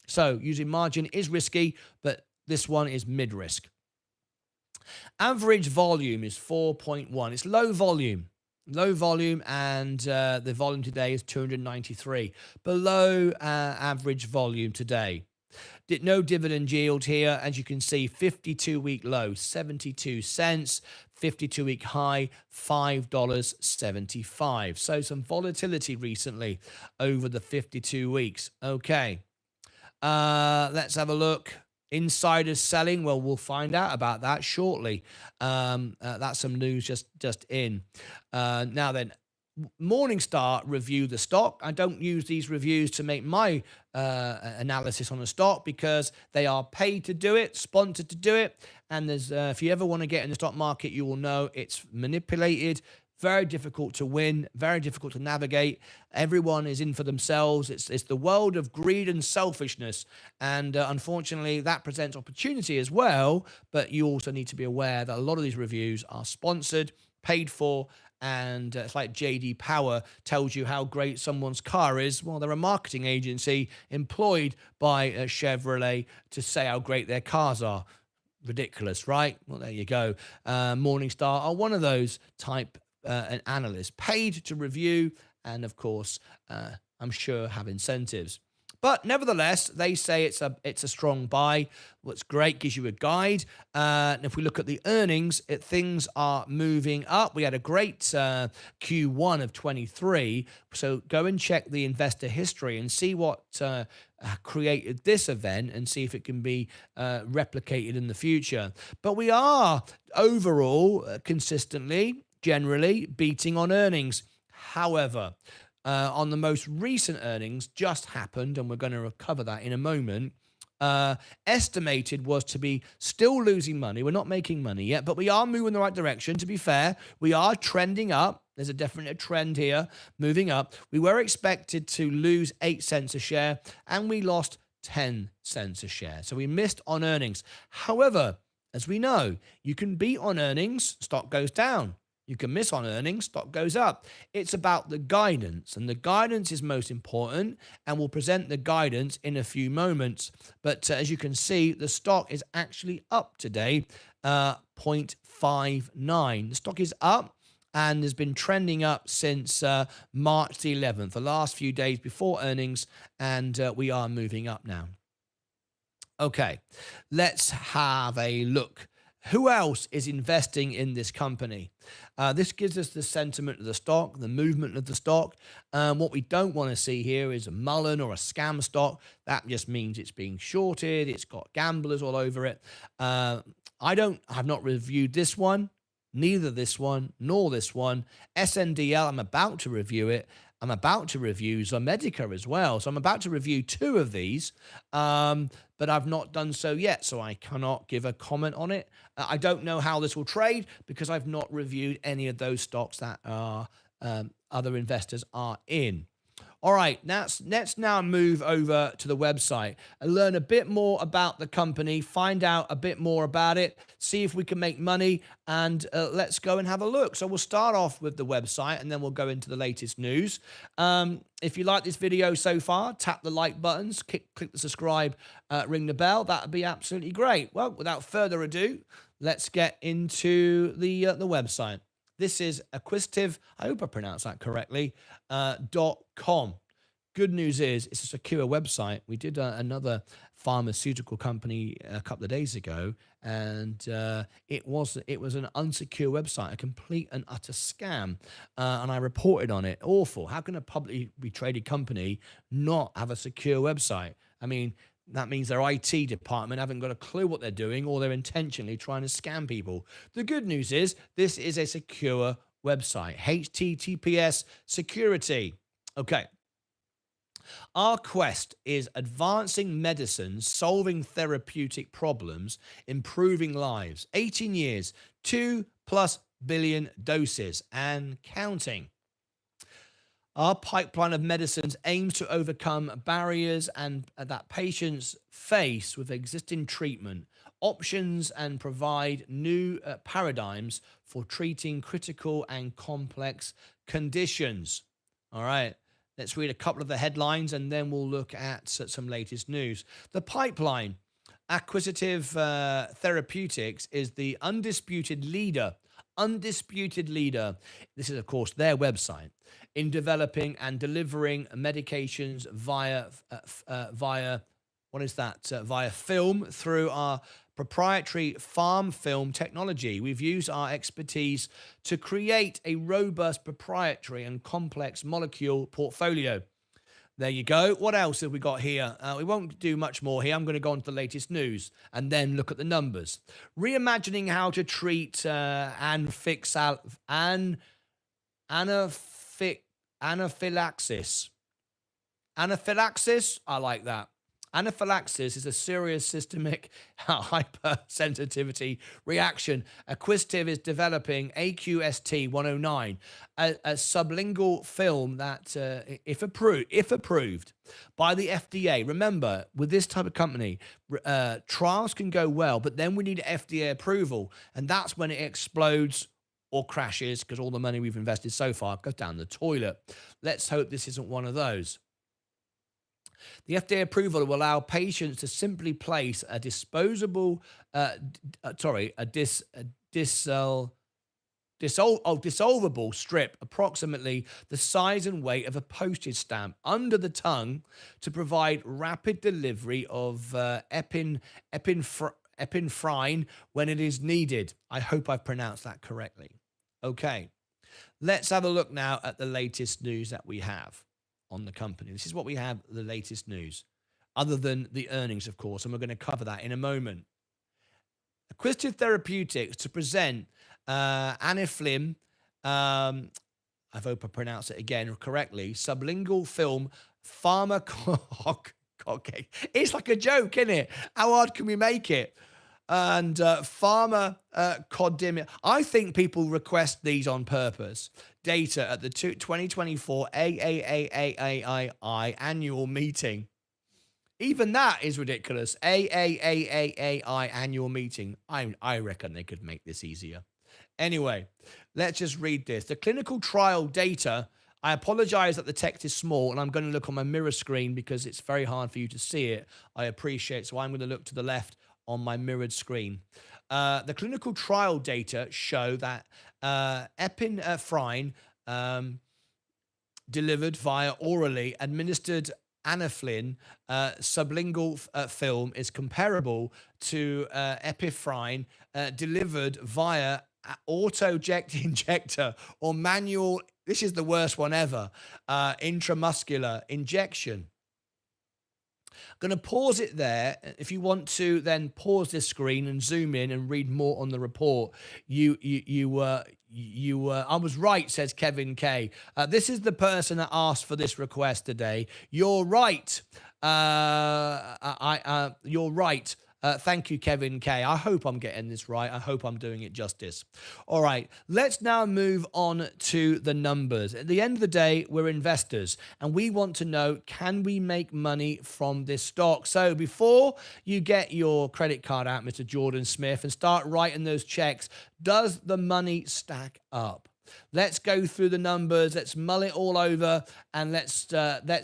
So using margin is risky, but this one is mid-risk. Average volume is 4.1. It's low volume. Low volume, and the volume today is 293. Below average volume today. No dividend yield here. As you can see, 52-week low, 72 cents. 52-week high, $5.75. So some volatility recently over the 52 weeks. Okay. Let's have a look. Insiders selling, well, we'll find out about that shortly. That's some news just in. Now then, Morningstar review the stock. I don't use these reviews to make my analysis on the stock because they are paid to do it, sponsored to do it. And there's if you ever want to get in the stock market, you will know it's manipulated. Very difficult to win, very difficult to navigate. Everyone is in for themselves. It's the world of greed and selfishness. And unfortunately, that presents opportunity as well. But you also need to be aware that a lot of these reviews are sponsored, paid for, and it's like JD Power tells you how great someone's car is. Well, they're a marketing agency employed by Chevrolet to say how great their cars are. Ridiculous, right? Well, there you go. Morningstar are one of those type an analyst paid to review, and of course I'm sure have incentives, but nevertheless they say it's a strong buy. What's great, gives you a guide, and if we look at the earnings, things are moving up. We had a great Q1 of 23, so go and check the investor history and see what created this event and see if it can be replicated in the future. But we are overall consistently, generally beating on earnings. However, on the most recent earnings just happened, and we're going to cover that in a moment, estimated was to be still losing money. We're not making money yet, but we are moving in the right direction. To be fair, we are trending up. There's a definite trend here, moving up. We were expected to lose 8 cents a share, and we lost 10 cents a share. So we missed on earnings. However, as we know, you can beat on earnings, stock goes down. You can miss on earnings, stock goes up. It's about the guidance, and the guidance is most important, and we'll present the guidance in a few moments. But as you can see, the stock is actually up today, 0.59. The stock is up and has been trending up since March the 11th, the last few days before earnings, and we are moving up now. Okay, let's have a look. Who else is investing in this company? This gives us the sentiment of the stock, the movement of the stock. What we don't want to see here is a Mullen or a scam stock. That just means it's being shorted. It's got gamblers all over it. I've not reviewed this one, neither this one nor this one. SNDL, I'm about to review it. I'm about to review Zomedica as well. So I'm about to review 2 of these, but I've not done so yet. So I cannot give a comment on it. I don't know how this will trade because I've not reviewed any of those stocks that are other investors are in. All right, let's now move over to the website and learn a bit more about the company, find out a bit more about it, see if we can make money, and let's go and have a look. So we'll start off with the website, and then we'll go into the latest news. If you like this video so far, tap the like buttons, click the subscribe, ring the bell. That would be absolutely great. Well, without further ado, let's get into the website. This is Acquisitive, I hope I pronounced that correctly, .com. Good news is it's a secure website. We did another pharmaceutical company a couple of days ago, and it was an unsecure website, a complete and utter scam, and I reported on it. Awful. How can a publicly traded company not have a secure website? I mean, that means their IT department haven't got a clue what they're doing, or they're intentionally trying to scam people. The good news is this is a secure website. HTTPS security. Okay. Our quest is advancing medicine, solving therapeutic problems, improving lives. 18 years, 2+ billion doses and counting. Our pipeline of medicines aims to overcome barriers that patients face with existing treatment options and provide new paradigms for treating critical and complex conditions. All right, let's read a couple of the headlines and then we'll look at some latest news. The pipeline, Acquisitive Therapeutics, is the undisputed leader. This is, of course, their website in developing and delivering medications via film through our proprietary farm film technology. We've used our expertise to create a robust, proprietary and complex molecule portfolio. There you go. What else have we got here? We won't do much more here. I'm going to go on to the latest news and then look at the numbers. Reimagining how to treat anaphylaxis. Anaphylaxis, I like that. Anaphylaxis is a serious systemic hypersensitivity reaction. Acquisitive is developing AQST-109, a sublingual film that, if approved by the FDA, remember, with this type of company, trials can go well, but then we need FDA approval, and that's when it explodes or crashes because all the money we've invested so far goes down the toilet. Let's hope this isn't one of those. The FDA approval will allow patients to simply place a dissolvable strip approximately the size and weight of a postage stamp under the tongue to provide rapid delivery of epinephrine when it is needed. I hope I've pronounced that correctly. Okay, let's have a look now at the latest news that we have on the company. This is what we have, the latest news, other than the earnings, of course, and we're going to cover that in a moment. Acquisitive Therapeutics to present aniflim, I hope I pronounced it again correctly, sublingual film pharmacology. It's like a joke, isn't it? How hard can we make it? And pharmacodemia. I think people request these on purpose. Data at the 2024 AAAAI annual meeting. Even that is ridiculous. AAAAI annual meeting. I reckon they could make this easier. Anyway, let's just read this. The clinical trial data. I apologize that the text is small, and I'm going to look on my mirror screen because it's very hard for you to see it. I appreciate, so I'm going to look to the left on my mirrored screen. The clinical trial data show that epinephrine delivered via orally administered anaflin sublingual film is comparable to epinephrine delivered via auto-injector or manual, this is the worst one ever, intramuscular injection. Going to pause it there. If you want to then pause this screen and zoom in and read more on the report, I was right, says Kevin K. This is the person that asked for this request today. You're right. You're right. Thank you, Kevin K. I hope I'm getting this right. I hope I'm doing it justice. All right, let's now move on to the numbers. At the end of the day, we're investors, and we want to know, can we make money from this stock? So before you get your credit card out, Mr. Jordan Smith, and start writing those checks, does the money stack up? Let's go through the numbers. Let's mull it all over, and let's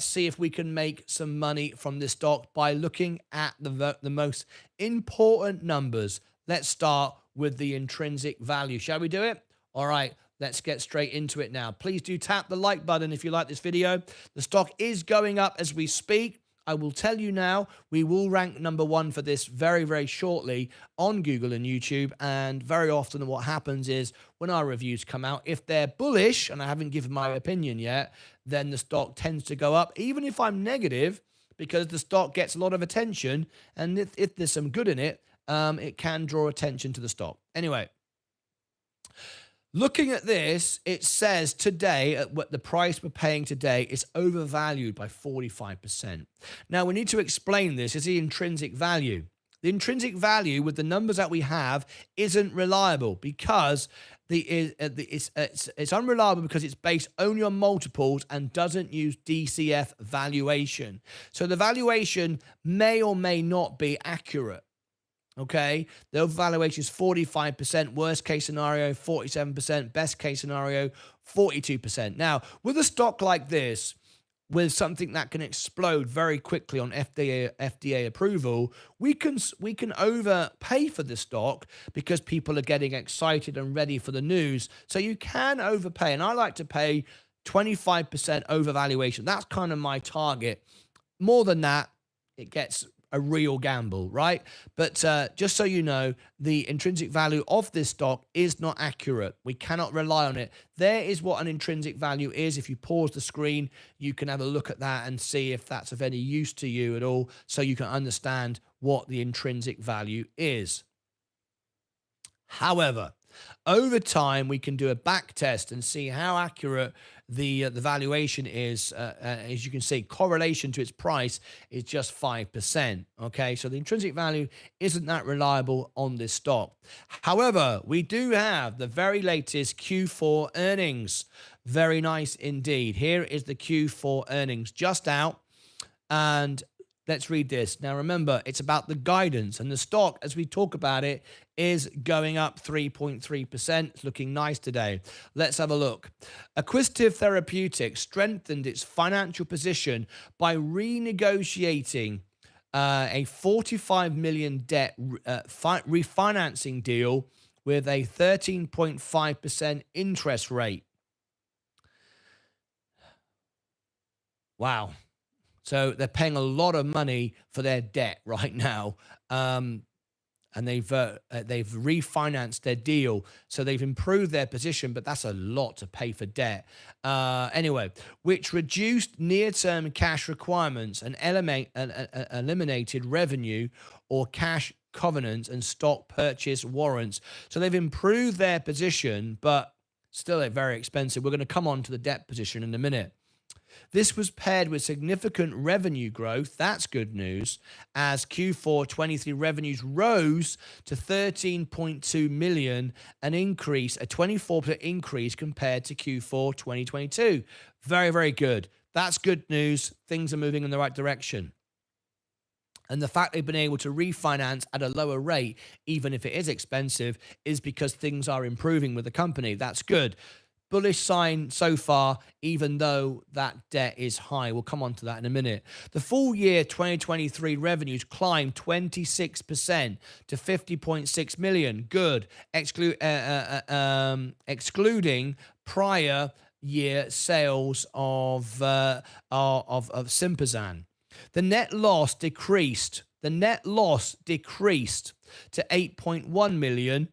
see if we can make some money from this stock by looking at the most important numbers. Let's start with the intrinsic value. Shall we do it? All right, let's get straight into it now. Please do tap the like button if you like this video. The stock is going up as we speak. I will tell you now, we will rank number one for this very, very shortly on Google and YouTube. And very often what happens is when our reviews come out, if they're bullish, and I haven't given my opinion yet, then the stock tends to go up, even if I'm negative, because the stock gets a lot of attention. And if there's some good in it, it can draw attention to the stock. Anyway, looking at this, it says today, at what the price we're paying today is overvalued by 45%. Now, we need to explain this as the intrinsic value. The intrinsic value with the numbers that we have isn't reliable because it's unreliable because it's based only on multiples and doesn't use DCF valuation. So the valuation may or may not be accurate. Okay, the valuation is 45%, worst case scenario, 47%, best case scenario, 42%. Now, with a stock like this, with something that can explode very quickly on FDA approval, we can overpay for the stock because people are getting excited and ready for the news. So you can overpay, and I like to pay 25% overvaluation. That's kind of my target. More than that, it gets a real gamble, right? But just so you know, the intrinsic value of this stock is not accurate. We cannot rely on it. There is what an intrinsic value is. If you pause the screen, you can have a look at that and see if that's of any use to you at all, so you can understand what the intrinsic value is. However, over time, we can do a back test and see how accurate the valuation is. As you can see, correlation to its price is just 5%. Okay, so the intrinsic value isn't that reliable on this stock. However, we do have the very latest Q4 earnings. Very nice indeed. Here is the Q4 earnings just out, and let's read this. Now, remember, it's about the guidance, and the stock, as we talk about it, is going up 3.3%. It's looking nice today. Let's have a look. Acquisitive Therapeutics strengthened its financial position by renegotiating a $45 million debt refinancing deal with a 13.5% interest rate. Wow. So they're paying a lot of money for their debt right now, and they've refinanced their deal, so they've improved their position. But that's a lot to pay for debt. Anyway, which reduced near-term cash requirements and eliminated revenue or cash covenants and stock purchase warrants. So they've improved their position, but still they're very expensive. We're going to come on to the debt position in a minute. This was paired with significant revenue growth. That's good news, as Q4 23 revenues rose to 13.2 million, a 24% increase compared to Q4 2022. Very, very good. That's good news. Things are moving in the right direction. And the fact they've been able to refinance at a lower rate, even if it is expensive, is because things are improving with the company. That's good. Bullish sign so far, even though that debt is high. We'll come on to that in a minute. The full year 2023 revenues climbed 26% to 50.6 million. Good. Excluding prior year sales of Sympazan. The net loss decreased The net loss decreased to 8.1 million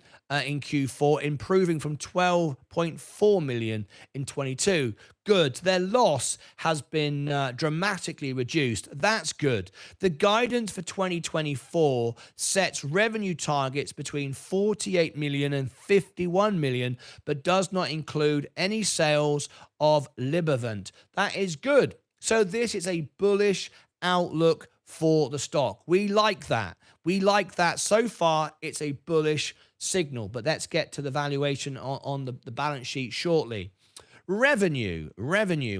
in Q4, improving from 12.4 million in 22. Good. Their loss has been dramatically reduced. That's good. The guidance for 2024 sets revenue targets between 48 million and 51 million, but does not include any sales of Libervant. That is good. So this is a bullish outlook for the stock. We like that. We like that. So far, it's a bullish signal, but let's get to the valuation on the balance sheet shortly. Revenue,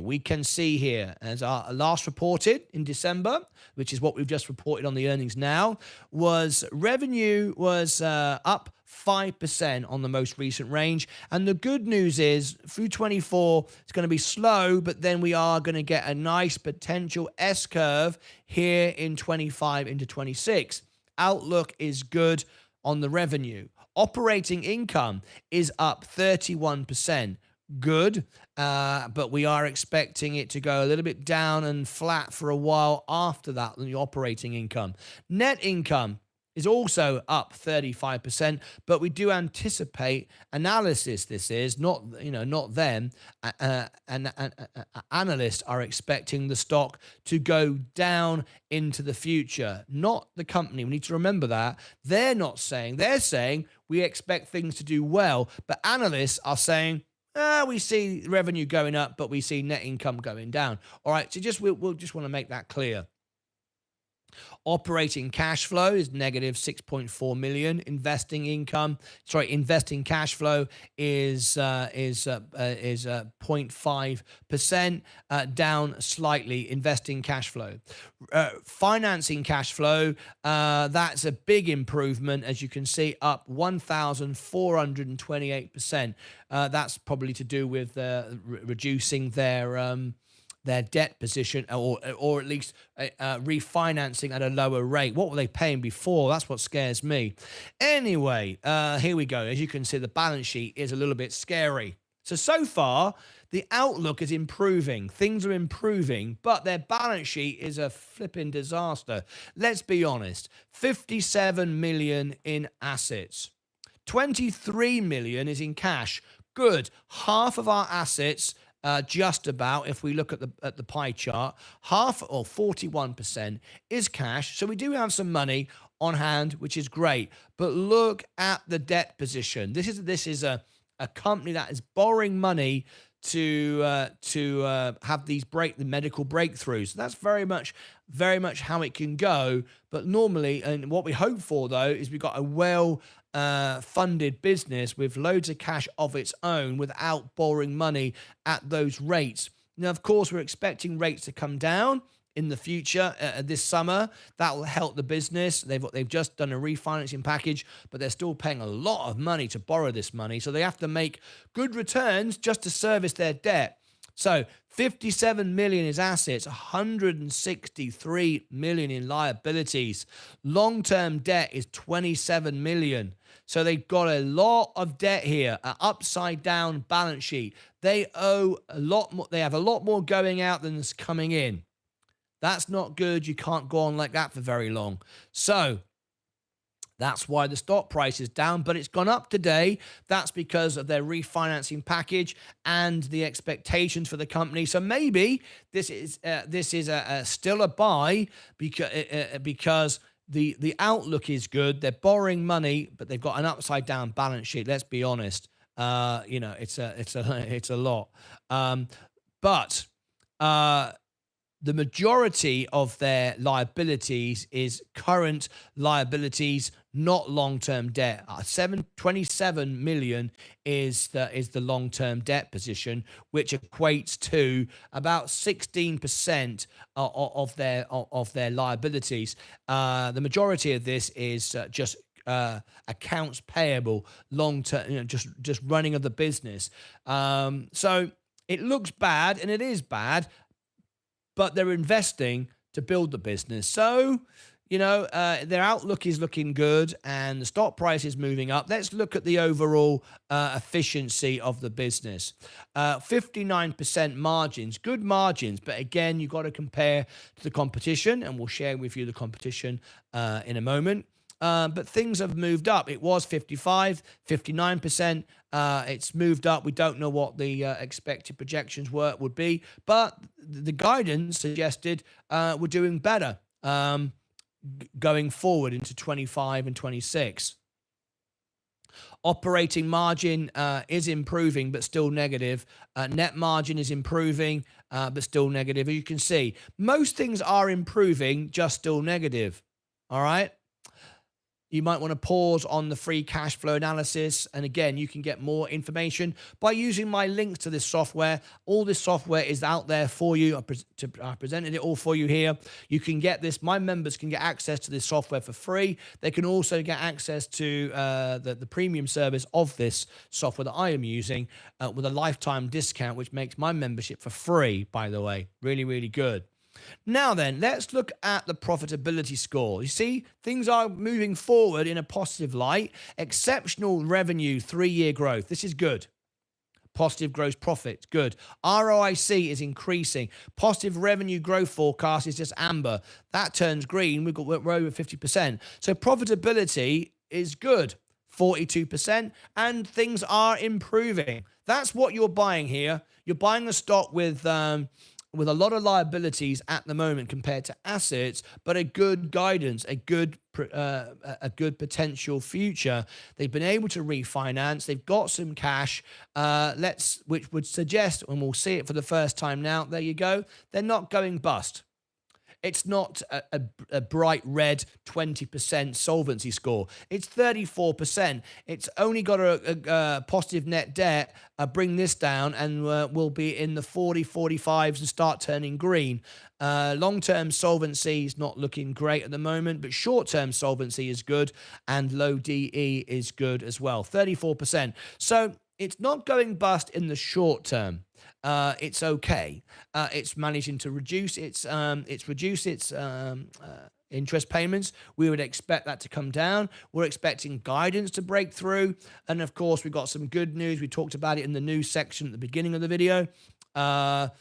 we can see here as our last reported in December, which is what we've just reported on the earnings now, was revenue was up 5% on the most recent range. And the good news is through 24, it's going to be slow, but then we are going to get a nice potential S-curve here in 25 into 26. Outlook is good on the revenue. Operating income is up 31%. Good, but we are expecting it to go a little bit down and flat for a while after that than the operating income. Net income is also up 35%, but we do anticipate analysis. This is not them. Analysts are expecting the stock to go down into the future, not the company. We need to remember that. They're saying we expect things to do well, but analysts are saying, we see revenue going up, but we see net income going down. All right, so we'll just want to make that clear. Operating cash flow is negative 6.4 million. Investing cash flow is 0.5% down slightly. Investing cash flow, financing cash flow, that's a big improvement, as you can see, up 1,428%. That's probably to do with reducing their debt position, or at least refinancing at a lower rate. What were they paying before? That's what scares me. Anyway, here we go. As you can see, the balance sheet is a little bit scary. So far, the outlook is improving. Things are improving, but their balance sheet is a flipping disaster. Let's be honest. 57 million in assets. 23 million is in cash. Good. Half of our assets, just about, if we look at the pie chart, half, or 41%, is cash. So we do have some money on hand, which is great. But look at the debt position. This is a company that is borrowing money to have the medical breakthroughs. That's very much how it can go. But normally, and what we hope for though, is we've got a funded business with loads of cash of its own without borrowing money at those rates. Now, of course, we're expecting rates to come down in the future this summer. That will help the business. They've just done a refinancing package, but they're still paying a lot of money to borrow this money. So they have to make good returns just to service their debt. So 57 million is assets, 163 million in liabilities. Long-term debt is 27 million. So they've got a lot of debt here, an upside down balance sheet. They owe a lot more. They have a lot more going out than is coming in. That's not good. You can't go on like that for very long. So that's why the stock price is down, but it's gone up today. That's because of their refinancing package and the expectations for the company. So maybe this is still a buy because the outlook is good. They're borrowing money, but they've got an upside down balance sheet. Let's be honest. It's a lot. But the majority of their liabilities is current liabilities, not long-term debt. 27 million is the long-term debt position, which equates to about 16% of their liabilities. The majority of this is just accounts payable, long-term, just running of the business. So it looks bad, and it is bad, but they're investing to build the business. So, their outlook is looking good and the stock price is moving up. Let's look at the overall efficiency of the business. 59% margins, good margins, but again, you've got to compare to the competition, and we'll share with you the competition in a moment. But things have moved up. It was 55, 59%. It's moved up. We don't know what the expected projections would be, but the guidance suggested we're doing better going forward into 25 and 26. Operating margin is improving, but still negative. Net margin is improving, but still negative. As you can see, most things are improving, just still negative. All right. You might want to pause on the free cash flow analysis. And again, you can get more information by using my links to this software. All this software is out there for you. I presented it all for you here. You can get this. My members can get access to this software for free. They can also get access to the premium service of this software that I am using with a lifetime discount, which makes my membership for free, by the way. Really, really good. Now then, let's look at the profitability score. You see, things are moving forward in a positive light. Exceptional revenue, 3-year growth. This is good. Positive gross profit, good. ROIC is increasing. Positive revenue growth forecast is just amber. That turns green. We're over 50%. So profitability is good, 42%, and things are improving. That's what you're buying here. You're buying a stock with a lot of liabilities at the moment compared to assets, but a good guidance, a good potential future. They've been able to refinance. They've got some cash, which would suggest, and we'll see it for the first time now. There you go. They're not going bust. It's not a bright red 20% solvency score. It's 34%. It's only got a positive net debt. Bring this down and we'll be in the 40, 45s and start turning green. Long-term solvency is not looking great at the moment, but short-term solvency is good and low DE is good as well, 34%. So it's not going bust in the short term. It's okay. It's managing to reduce its interest payments. We would expect that to come down. We're expecting guidance to break through, and of course, we've got some good news. We talked about it in the news section at the beginning of the video. There's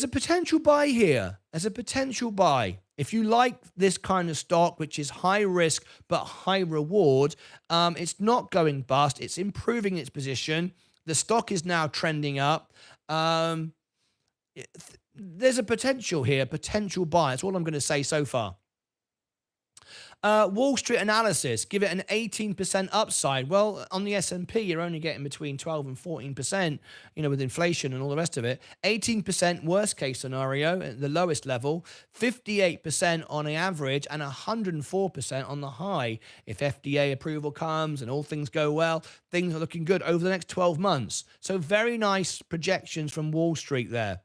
a potential buy here. There's a potential buy. If you like this kind of stock, which is high risk but high reward, it's not going bust. It's improving its position. The stock is now trending up. There's a potential here, potential buy. That's all I'm going to say so far. Wall Street analysis, give it an 18% upside. Well, on the S&P, you're only getting between 12 and 14%, with inflation and all the rest of it. 18% worst case scenario at the lowest level, 58% on the average, and 104% on the high. If FDA approval comes and all things go well, things are looking good over the next 12 months. So very nice projections from Wall Street there.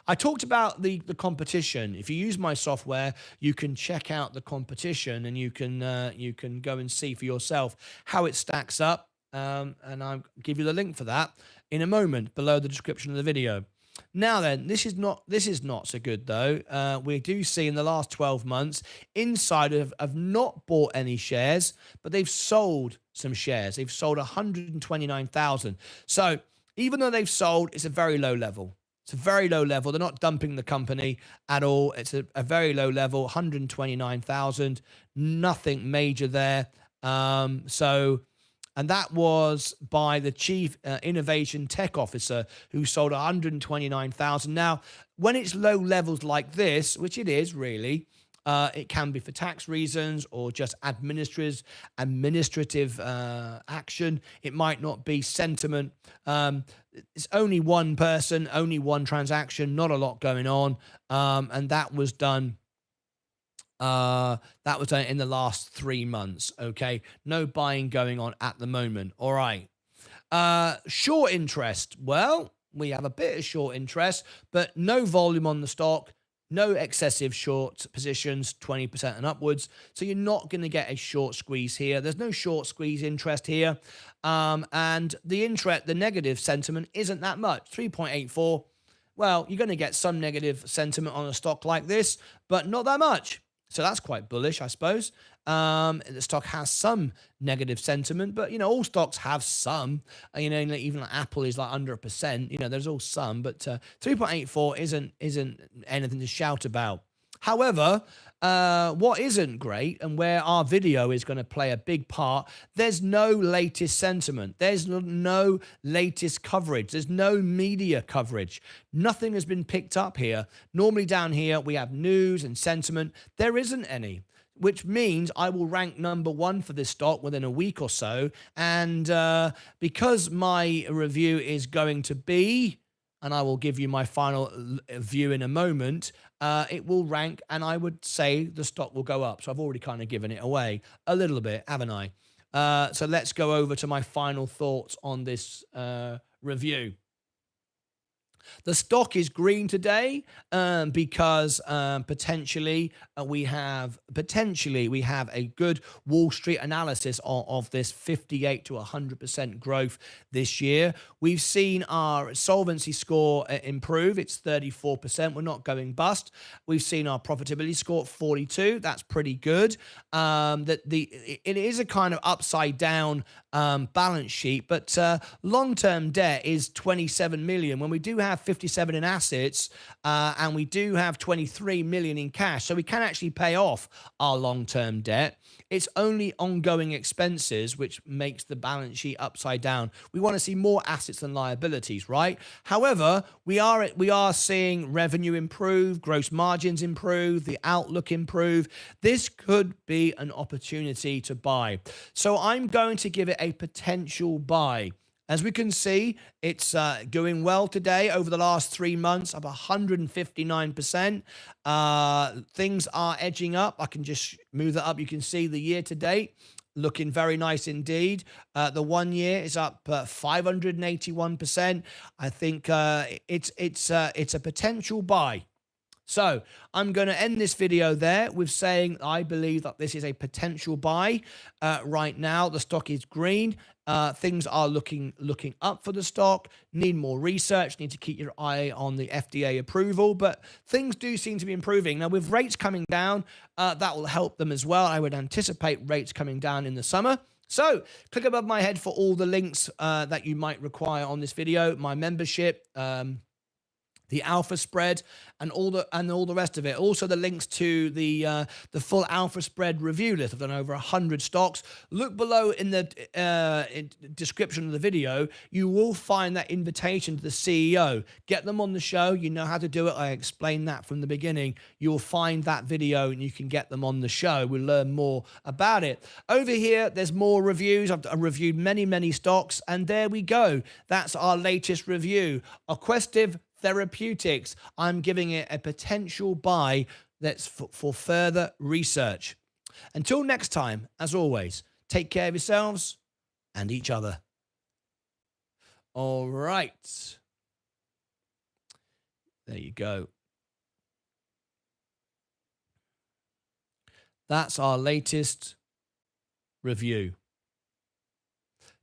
I talked about the competition. If you use my software, you can check out the competition and you can go and see for yourself how it stacks up. And I'll give you the link for that in a moment below the description of the video. Now then, this is not so good though. We do see in the last 12 months, insiders have not bought any shares, but they've sold some shares. They've sold 129,000. So even though they've sold, it's a very low level. It's a very low level. They're not dumping the company at all. It's a very low level, 129,000, nothing major there. And that was by the Chief Innovation Tech Officer who sold 129,000. Now, when it's low levels like this, which it is really, it can be for tax reasons or just administrative action. It might not be sentiment. It's only one person, only one transaction, not a lot going on. And that was done. That was done in the last 3 months. Okay. No buying going on at the moment. All right. Short interest. Well, we have a bit of short interest, but no volume on the stock. No excessive short positions, 20% and upwards. So you're not going to get a short squeeze here. There's no short squeeze interest here. And the negative sentiment isn't that much, 3.84. Well, you're going to get some negative sentiment on a stock like this, but not that much. So that's quite bullish, I suppose. The stock has some negative sentiment, but all stocks have some. Like even like Apple is like under 1%. There's all some, but 3.84 isn't anything to shout about. However, what isn't great, and where our video is going to play a big part, there's no latest sentiment. There's no latest coverage. There's no media coverage. Nothing has been picked up here. Normally down here, we have news and sentiment. There isn't any, which means I will rank number one for this stock within a week or so. And because my review is going to be, and I will give you my final view in a moment, it will rank, and I would say the stock will go up. So I've already kind of given it away a little bit, haven't I? So let's go over to my final thoughts on this review. The stock is green today because potentially we have a good Wall Street analysis of this 58 to 100% growth this year. We've seen our solvency score improve. It's 34%. We're not going bust. We've seen our profitability score at 42. That's pretty good. It is a kind of upside down balance sheet, but long-term debt is 27 million when we do have 57 in assets, and we do have 23 million in cash, so we can actually pay off our long-term debt. It's only ongoing expenses which makes the balance sheet upside down. We want to see more assets than liabilities, right? However, we are seeing revenue improve, gross margins improve, the outlook improve. This could be an opportunity to buy. So I'm going to give it a potential buy. As we can see, it's going well today over the last 3 months, up 159%. Things are edging up. I can just move that up. You can see the year to date looking very nice indeed. The 1 year is up 581%. I think it's a potential buy. So I'm going to end this video there with saying I believe that this is a potential buy. Right now, the stock is green. Things are looking up for the stock. Need more research. Need to keep your eye on the FDA approval. But things do seem to be improving. Now, with rates coming down, that will help them as well. I would anticipate rates coming down in the summer. So click above my head for all the links that you might require on this video. My membership, the alpha spread, and all the rest of it. Also, the links to the full alpha spread review list. I've done over 100 stocks. Look below in the description of the video. You will find that invitation to the CEO. Get them on the show. You know how to do it. I explained that from the beginning. You will find that video and you can get them on the show. We'll learn more about it. Over here, there's more reviews. I've reviewed many stocks, and there we go. That's our latest review. Aquestive Therapeutics. I'm giving it a potential buy. That's for further research. Until next time, as always, take care of yourselves and each other. All right. There you go. That's our latest review.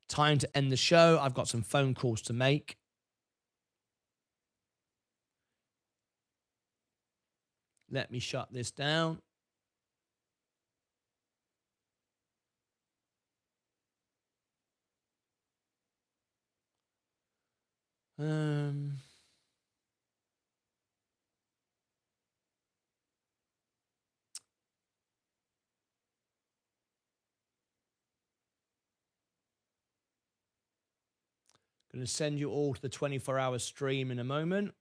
Time to end the show. I've got some phone calls to make. Let me shut this down. Going to send you all to the 24-hour stream in a moment.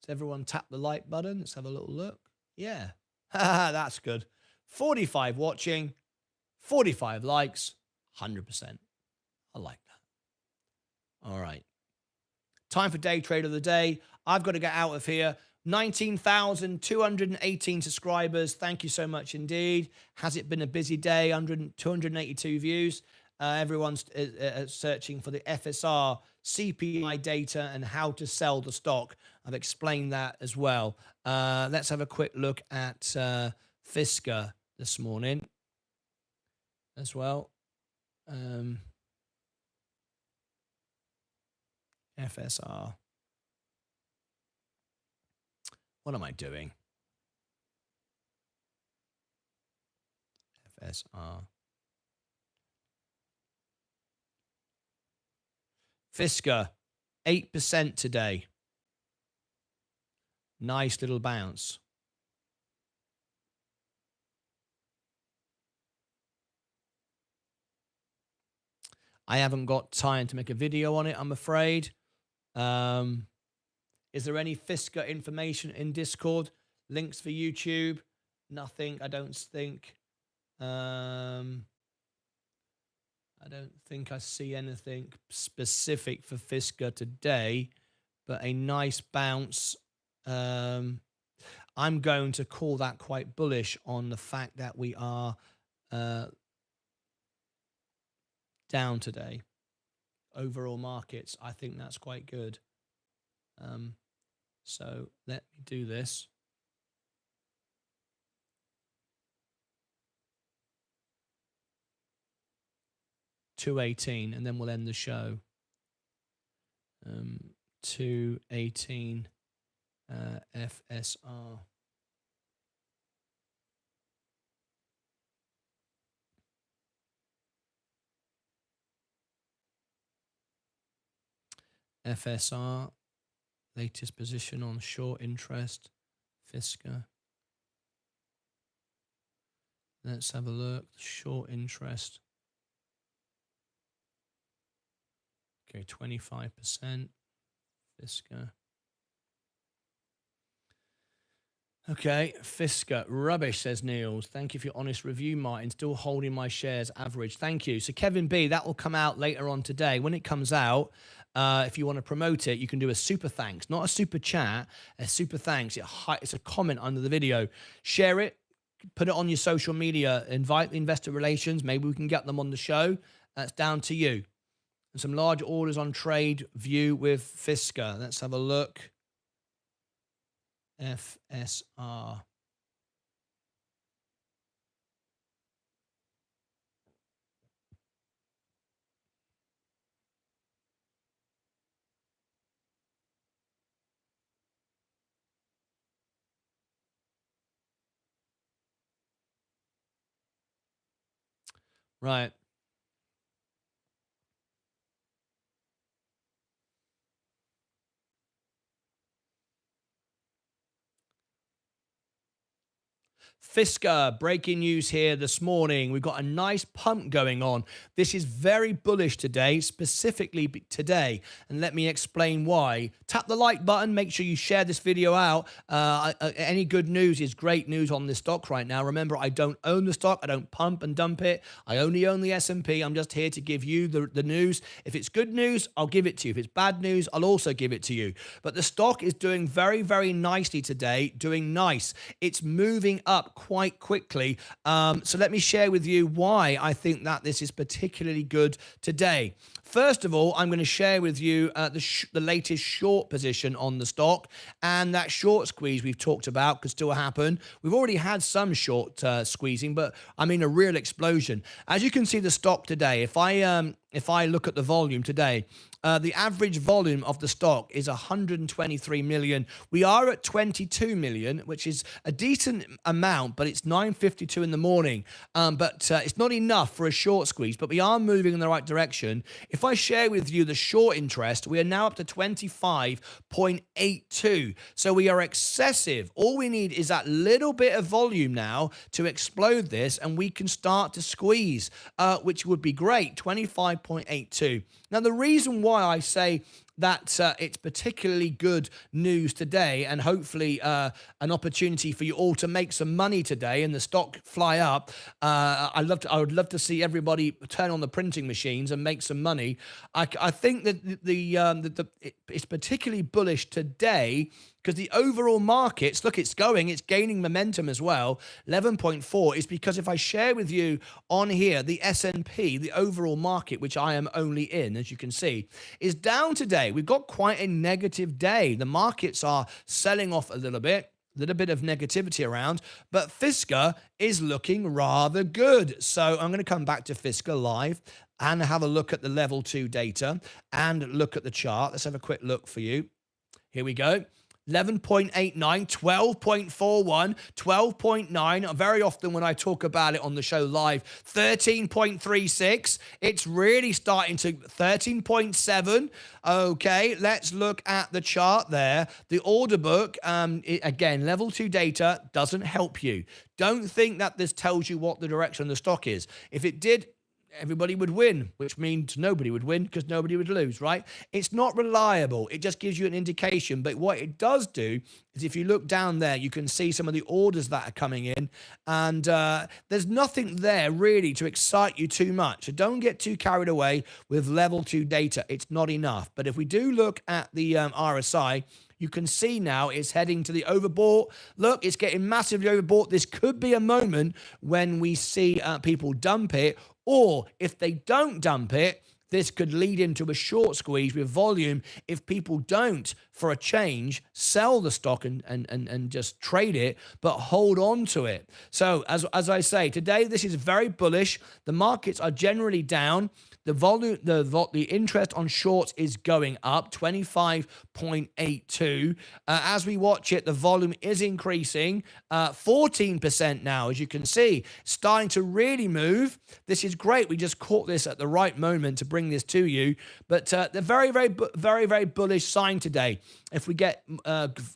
Does everyone tap the like button? Let's have a little look. Yeah, that's good. 45 watching, 45 likes, 100%. I like that. All right. Time for day trade of the day. I've got to get out of here. 19,218 subscribers. Thank you so much indeed. Has it been a busy day? 282 views. Everyone's searching for the FSR CPI data and how to sell the stock. I've explained that as well. Let's have a quick look at Fisker this morning as well. FSR. What am I doing? FSR. Fisker, 8% today. Nice little bounce. I haven't got time to make a video on it, I'm afraid. Is there any Fisker information in Discord? Links for YouTube? Nothing, I don't think. I don't think I see anything specific for Fisker today, but a nice bounce. I'm going to call that quite bullish on the fact that we are down today. Overall markets, I think that's quite good. So let me do this. $218, and then we'll end the show. $218 FSR. FSR, latest position on short interest, Fisker. Let's have a look. Short interest. Okay, 25%. Fisker. Okay, Fisker. Rubbish, says Niels. Thank you for your honest review, Martin. Still holding my shares average. Thank you. So Kevin B, that will come out later on today. When it comes out, if you want to promote it, you can do a super thanks, not a super chat, a super thanks. It's a comment under the video. Share it, put it on your social media, invite investor relations. Maybe we can get them on the show. That's down to you. And some large orders on trade view with Fisker. Let's have a look. FSR. Right. Fisker, breaking news here this morning. We've got a nice pump going on. This is very bullish today, specifically today. And let me explain why. Tap the like button. Make sure you share this video out. Any good news is great news on this stock right now. Remember, I don't own the stock. I don't pump and dump it. I only own the S&P. I'm just here to give you the news. If it's good news, I'll give it to you. If it's bad news, I'll also give it to you. But the stock is doing very, very nicely today. Doing nice. It's moving up quite quickly. So let me share with you why I think that this is particularly good today. First of all, I'm going to share with you the latest short position on the stock, and that short squeeze we've talked about could still happen. We've already had some short squeezing, but I mean a real explosion. As you can see, the stock today, if I look at the volume today, the average volume of the stock is 123 million. We are at 22 million, which is a decent amount, but it's 9:52 in the morning. But it's not enough for a short squeeze, but we are moving in the right direction. If I share with you the short interest, we are now up to 25.82. So we are excessive. All we need is that little bit of volume now to explode this, and we can start to squeeze, which would be great. 25.82. Now, the reason why I say that it's particularly good news today, and hopefully an opportunity for you all to make some money today and the stock fly up. I would love to see everybody turn on the printing machines and make some money. I think that it's particularly bullish today because the overall markets, look, it's gaining momentum as well. 11.4 is because if I share with you on here, the S&P, the overall market, which I am only in, as you can see, is down today. We've got quite a negative day. The markets are selling off a little bit of negativity around, but Fisker is looking rather good. So I'm going to come back to Fisker live and have a look at the level 2 data and look at the chart. Let's have a quick look for you. Here we go. 11.89, 12.41, 12.9. Very often when I talk about it on the show live, 13.36. It's really starting to 13.7. Okay, let's look at the chart there. The order book, again, level 2 data doesn't help you. Don't think that this tells you what the direction of the stock is. If it did, everybody would win, which means nobody would win because nobody would lose, right? It's not reliable. It just gives you an indication. But what it does do is if you look down there, you can see some of the orders that are coming in. And there's nothing there really to excite you too much. So don't get too carried away with level 2 data. It's not enough. But if we do look at the RSI, you can see now it's heading to the overbought. Look, it's getting massively overbought. This could be a moment when we see people dump it. Or if they don't dump it, this could lead into a short squeeze with volume if people don't, for a change, sell the stock and just trade it, but hold on to it. So as I say, today this is very bullish. The markets are generally down. The volume, the interest on shorts is going up, 25.82. As we watch it, the volume is increasing, 14% now, as you can see, starting to really move. This is great. We just caught this at the right moment to bring this to you. But the very bullish sign today. If we get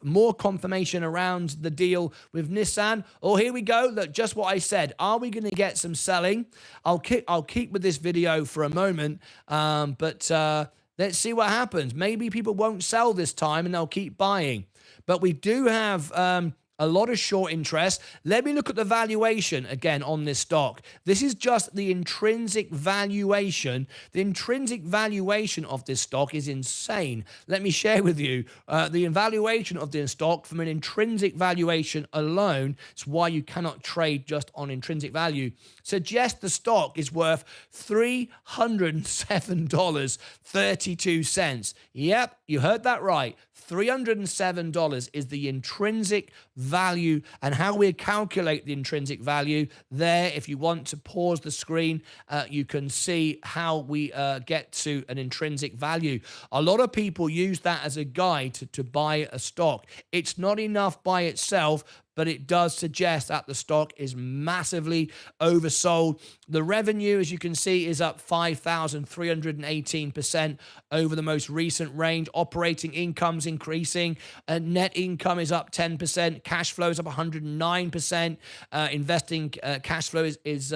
more confirmation around the deal with Nissan, oh, here we go. Look, just what I said. Are we going to get some selling? I'll keep with this video for a moment, but let's see what happens. Maybe people won't sell this time and they'll keep buying. But we do have a lot of short interest. Let me look at the valuation again on this stock. This is just the intrinsic valuation. The intrinsic valuation of this stock is insane. Let me share with you the evaluation of this stock from an intrinsic valuation alone. It's why you cannot trade just on intrinsic value. Suggests the stock is worth $307.32. Yep, you heard that right. $307 is the intrinsic value, and how we calculate the intrinsic value there. If you want to pause the screen, you can see how we get to an intrinsic value. A lot of people use that as a guide to buy a stock. It's not enough by itself, but it does suggest that the stock is massively oversold. The revenue, as you can see, is up 5,318% over the most recent range. Operating income's increasing. Net income is up 10%. Cash flow is up 109%. Investing cash flow is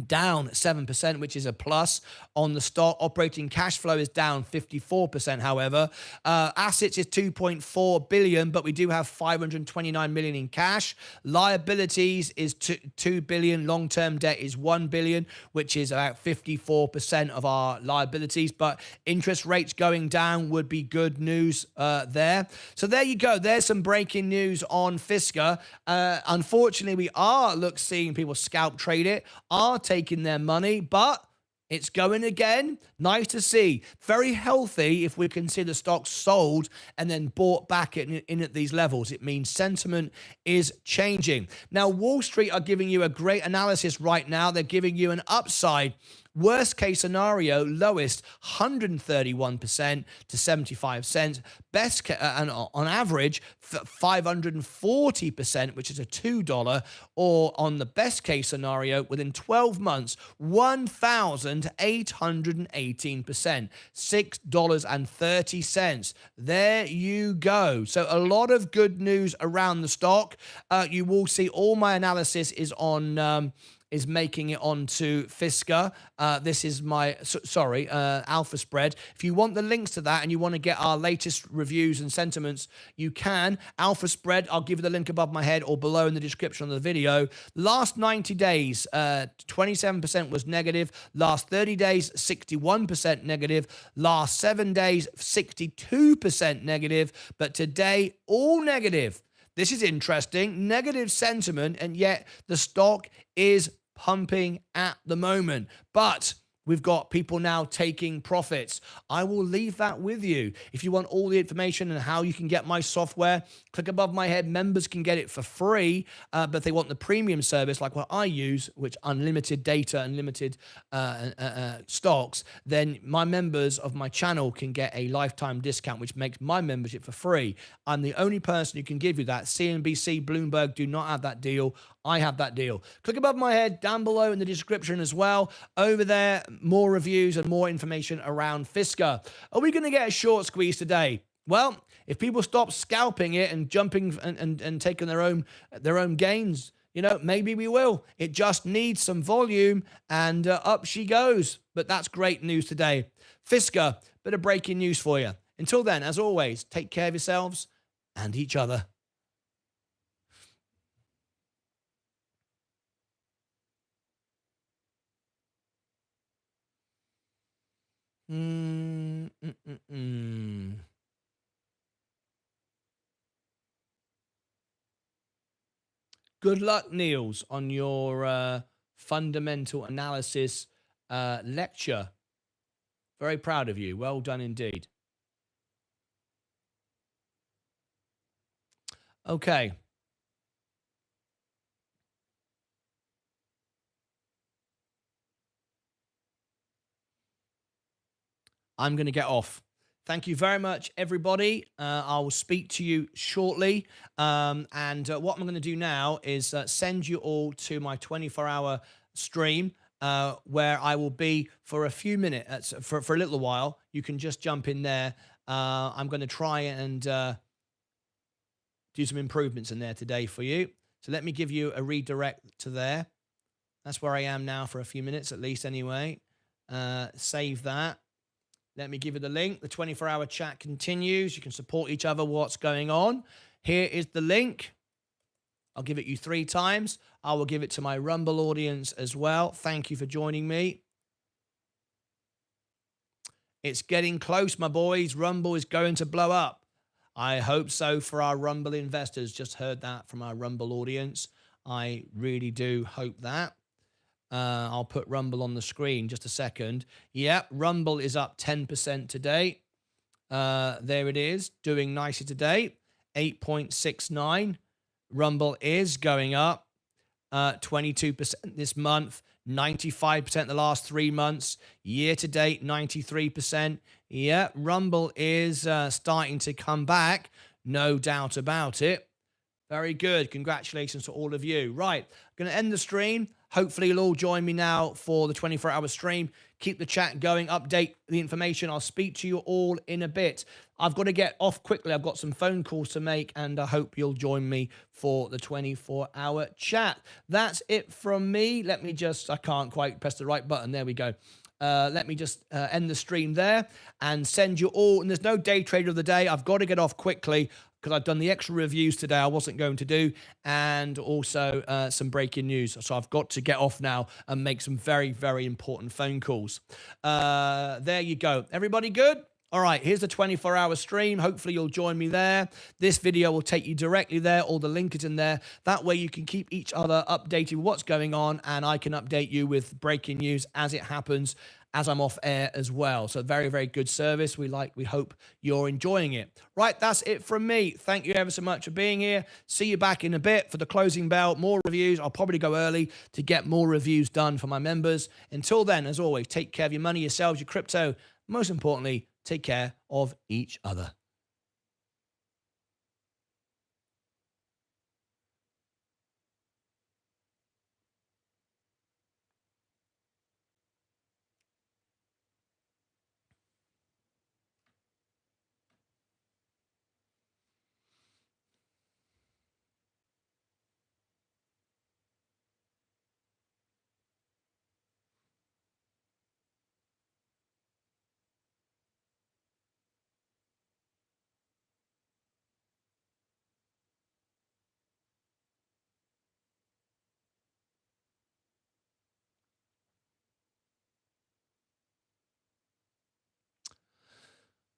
down 7%, which is a plus on the stock. Operating cash flow is down 54%, however. Assets is 2.4 billion, but we do have 529 million in cash. Liabilities is 2 billion. Long-term debt is 1 billion, which is about 54% of our liabilities. But interest rates going down would be good news there. So there you go. There's some breaking news on Fisker. Unfortunately, we are seeing people scalp trade it, are taking their money, but it's going again. Nice to see. Very healthy if we consider stocks sold and then bought back in at these levels. It means sentiment is changing. Now, Wall Street are giving you a great analysis right now. They're giving you an upside. Worst case scenario, lowest 131% to 75 cents. Best and on average 540%, which is a $2, or on the best case scenario within 12 months 1,818%, $6.30. There you go. So a lot of good news around the stock. You will see all my analysis is on is making it onto Fisker. This is my, Alpha Spread. If you want the links to that and you want to get our latest reviews and sentiments, you can. Alpha Spread, I'll give you the link above my head or below in the description of the video. Last 90 days, 27% was negative. Last 30 days, 61% negative. Last 7 days, 62% negative. But today, all negative. This is interesting. Negative sentiment, and yet the stock is pumping at the moment. But We've got people now taking profits. I will leave that with you. If you want all the information and how you can get my software, click above my head. Members can get it for free, but if they want the premium service like what I use, which unlimited data, unlimited stocks, then my members of my channel can get a lifetime discount, which makes my membership for free. I'm the only person who can give you that. CNBC, Bloomberg do not have that deal. I have that deal. Click above my head, down below in the description as well. Over there, more reviews and more information around Fisker. Are we going to get a short squeeze today? Well, if people stop scalping it and jumping and taking their own gains, you know, maybe we will. It just needs some volume, and up she goes. But that's great news today. Fisker, bit of breaking news for you. Until then, as always, take care of yourselves and each other. Good luck, Niels, on your fundamental analysis lecture. Very proud of you. Well done indeed. Okay. I'm going to get off. Thank you very much, everybody. I will speak to you shortly. What I'm going to do now is send you all to my 24-hour stream where I will be for a few minutes, for a little while. You can just jump in there. I'm going to try and do some improvements in there today for you. So let me give you a redirect to there. That's where I am now for a few minutes, at least anyway. Save that. Let me give you the link. The 24-hour chat continues. You can support each other. What's going on? Here is the link. I'll give it you 3 times. I will give it to my Rumble audience as well. Thank you for joining me. It's getting close, my boys. Rumble is going to blow up. I hope so for our Rumble investors. Just heard that from our Rumble audience. I really do hope that. I'll put Rumble on the screen just a second. Yep, Rumble is up 10% today. There it is, doing nicely today. 8.69. Rumble is going up 22% this month, 95% the last 3 months. Year to date, 93%. Yeah, Rumble is starting to come back, no doubt about it. Very good. Congratulations to all of you. Right, going to end the stream. Hopefully you'll all join me now for the 24-hour stream. Keep the chat going, update the information. I'll speak to you all in a bit. I've got to get off quickly. I've got some phone calls to make, and I hope you'll join me for the 24-hour chat. That's it from me. Let me just, I can't quite press the right button. There we go. Let me just end the stream there and send you all, and there's no day trader of the day. I've got to get off quickly because I've done the extra reviews today I wasn't going to do, and also some breaking news. So I've got to get off now and make some very, very important phone calls. There you go. Everybody good? All right, here's the 24-hour stream. Hopefully you'll join me there. This video will take you directly there. All the link is in there. That way you can keep each other updated with what's going on, and I can update you with breaking news as it happens, as I'm off air as well. So very, very good service. We hope you're enjoying it. Right, that's it from me. Thank you ever so much for being here. See you back in a bit for the closing bell. More reviews. I'll probably go early to get more reviews done for my members. Until then, as always, take care of your money, yourselves, your crypto. Most importantly, take care of each other.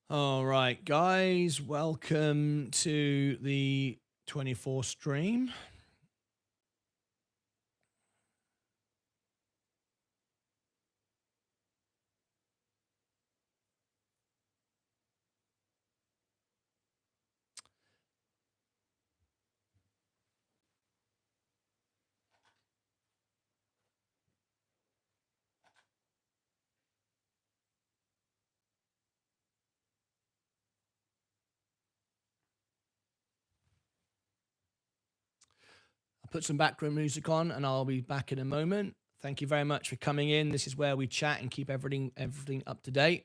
All right, guys, welcome to the 24 stream. put some background music on, and I'll be back in a moment. Thank you very much for coming in. This is where we chat and keep everything up to date.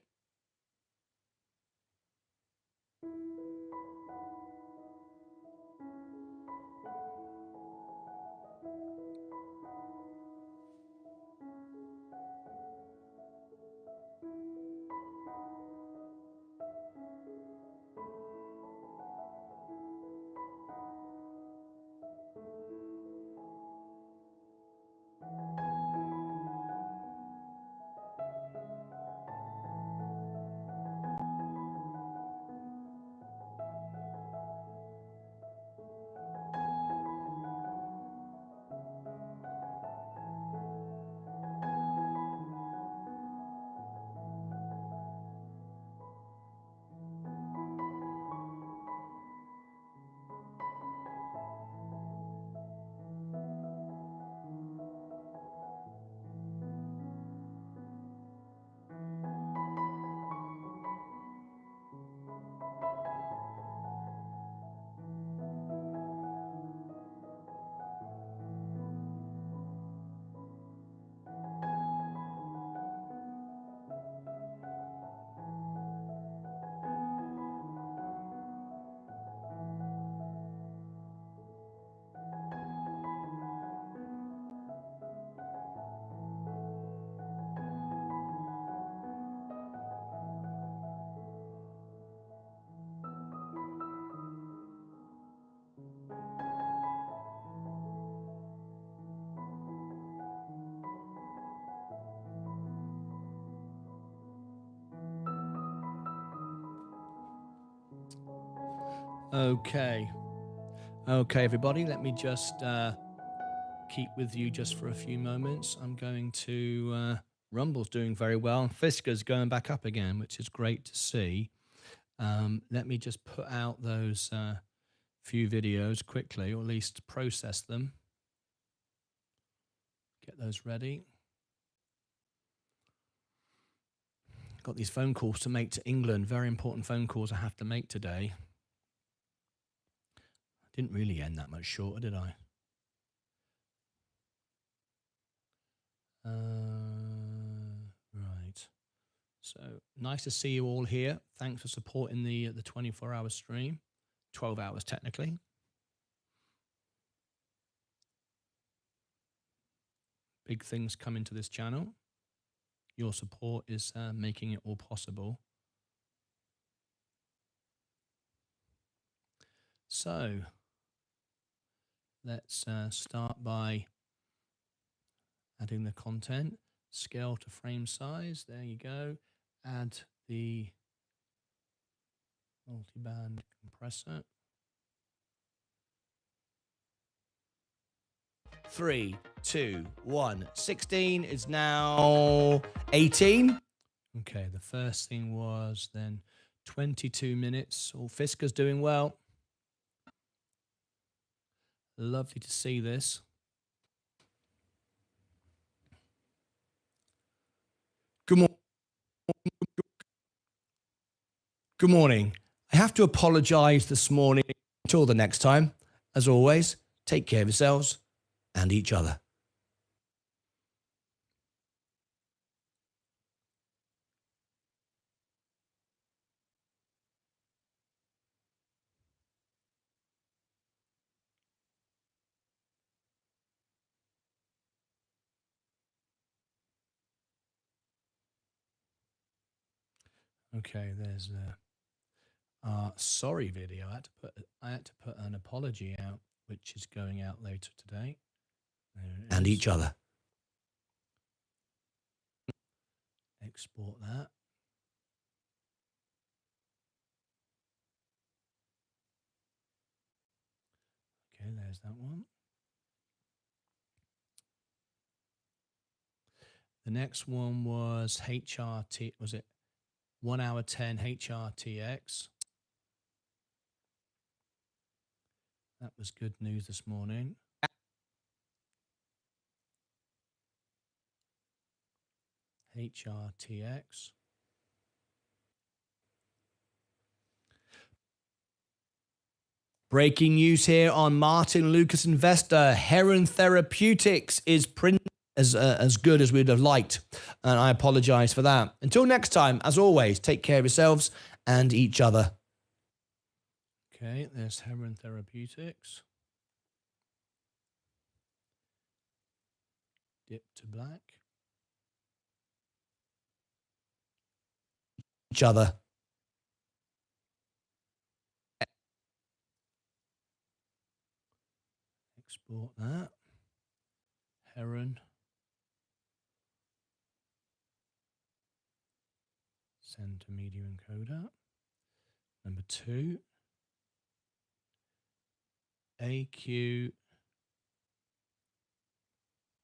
Okay, everybody, let me just keep with you just for a few moments. I'm going to Rumble's doing very well, and Fisker's going back up again, which is great to see. Let me just put out those few videos quickly, or at least process them. Get those ready. Got these phone calls to make to England, very important phone calls I have to make today. Didn't really end that much shorter, did I? Right. So nice to see you all here. Thanks for supporting the 24-hour stream, 12 hours technically. Big things coming to this channel. Your support is making it all possible. So let's start by adding the content. Scale to frame size. There you go. Add the multi-band compressor. 3, 2, 1. 16 is now 18. Okay, the first thing was then 22 minutes. All Fisker's doing well. Lovely to see this. Good morning. I have to apologize this morning. Until the next time, as always, take care of yourselves and each other. Okay, there's a sorry video. I had to put an apology out, which is going out later today. And each other. Export that. Okay, there's that one. The next one was HRT, was it 1 hour 10 HRTX? That was good news this morning. HRTX. Breaking news here on Martyn Lucas Investor. Heron Therapeutics is printing as good as we'd have liked, and I apologize for that. Until next time, as always, take care of yourselves and each other. Okay, there's Heron Therapeutics. Dip to black. Each other. Export that. Heron. Send to media encoder. Number 2. AQ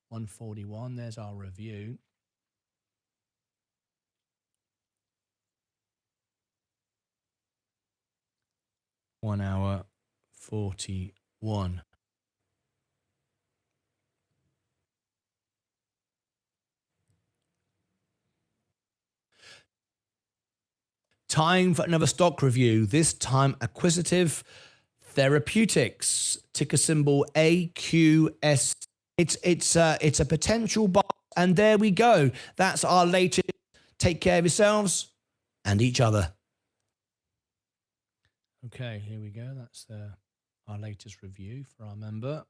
141. There's our review. One hour 41. Time for another stock review. This time, Acquisitive Therapeutics, ticker symbol AQS. It's a potential buy, and there we go. That's our latest. Take care of yourselves and each other. Okay, here we go. That's our latest review for our member.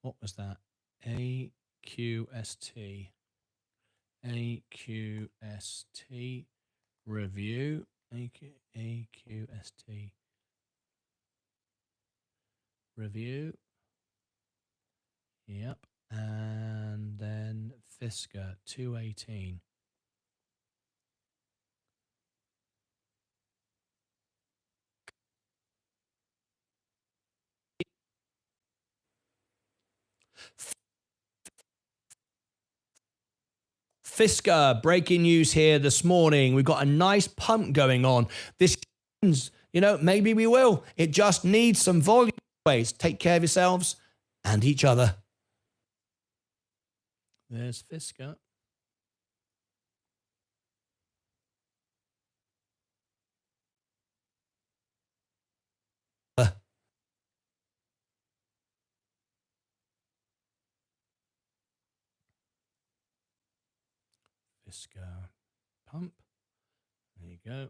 What was that? AQST. AQST review. AQST review. Yep. And then Fisker 218. Fisker, breaking news here this morning. We've got a nice pump going on. This, maybe we will. It just needs some volume. Take care of yourselves and each other. There's Fisker. Fisker pump. There you go.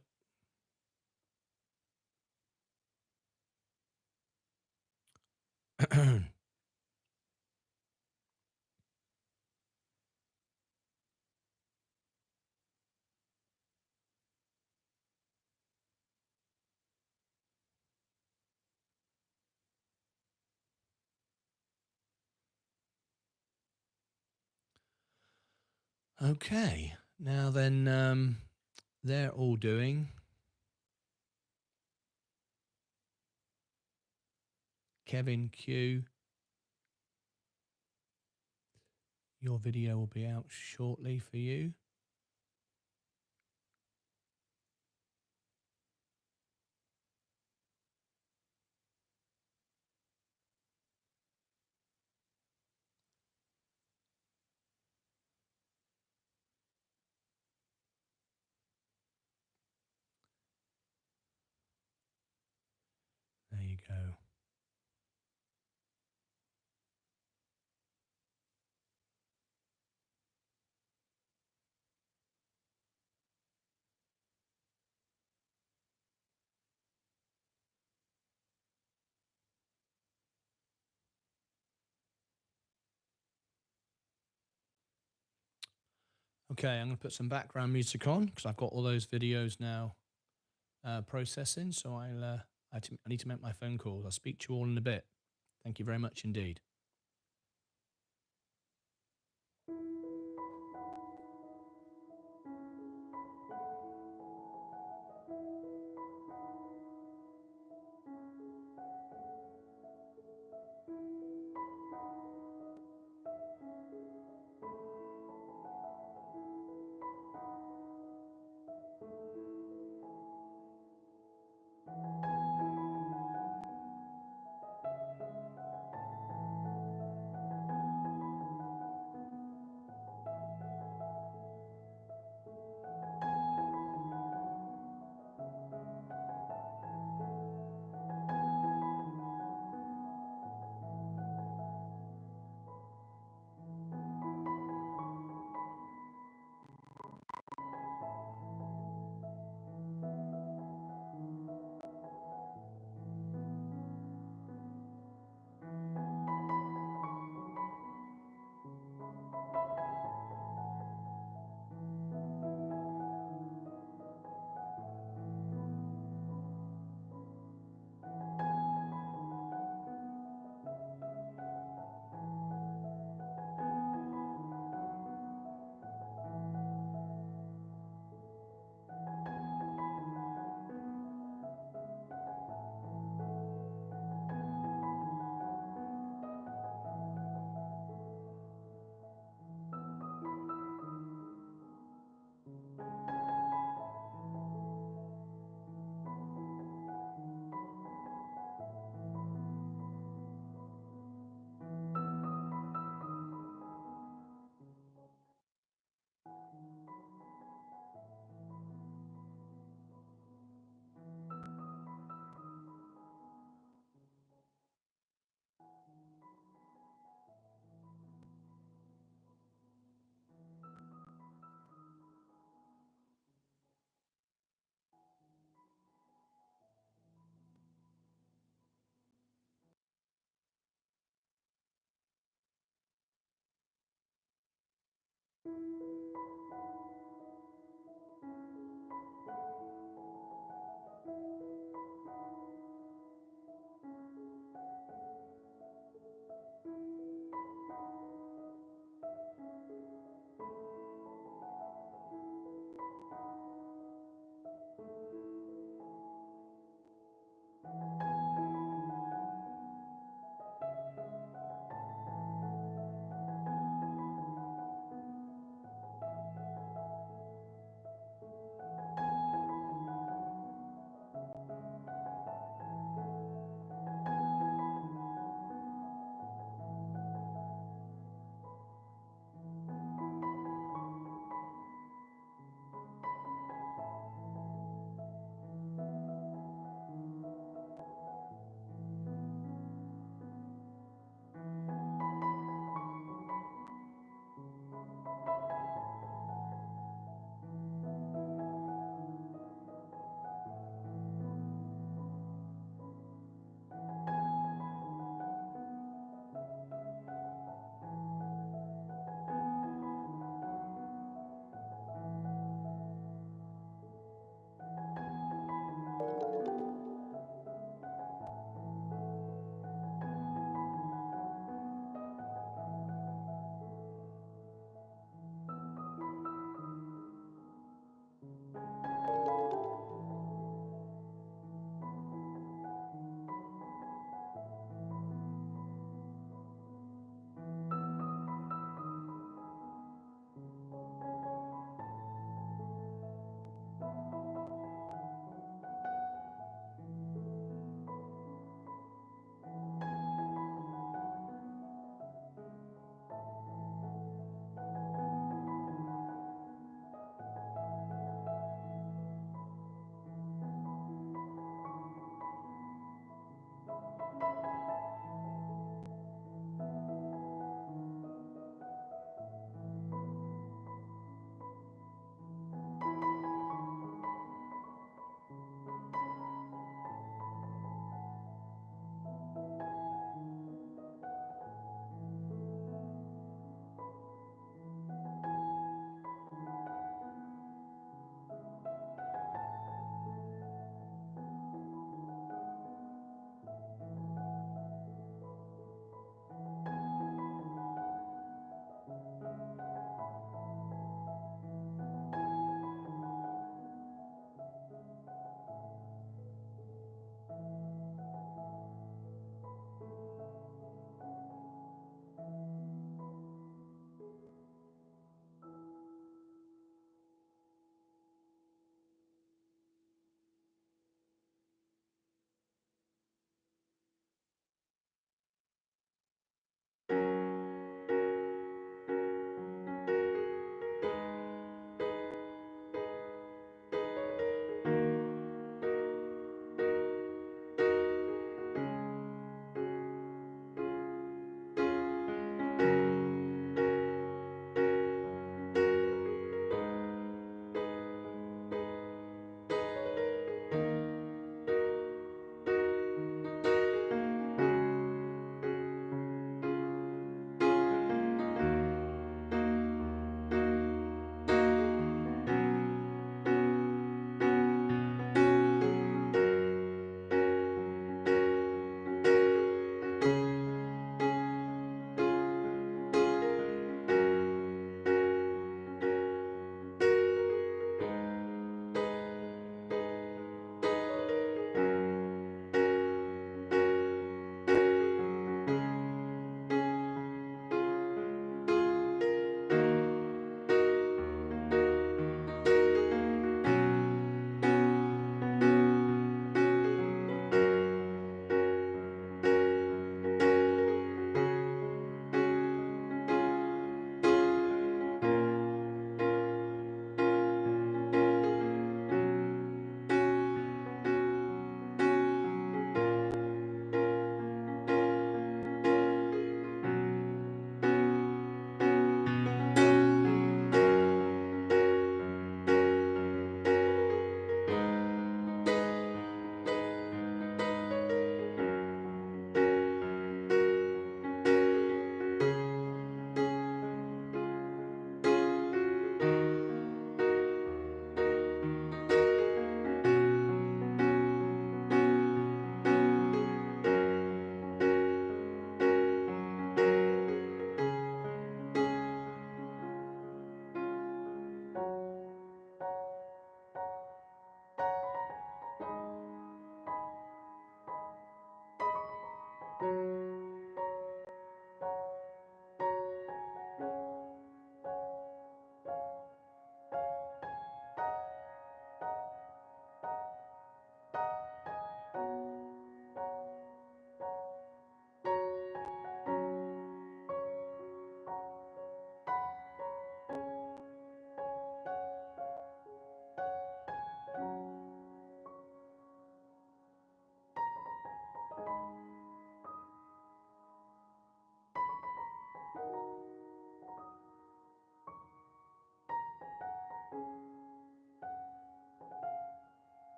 Okay, now then, they're all doing. Kevin Q. Your video will be out shortly for you. There you go. Okay, I'm going to put some background music on because I've got all those videos now processing. So I need to make my phone calls. I'll speak to you all in a bit. Thank you very much indeed.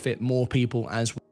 Fit more people as well.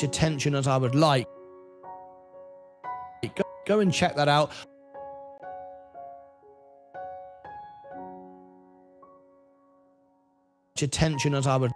attention as I would like. Go and check that out. Attention as I would.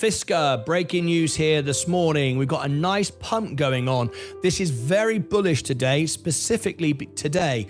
Fisker, breaking news here this morning. We've got a nice pump going on. This is very bullish today, specifically today.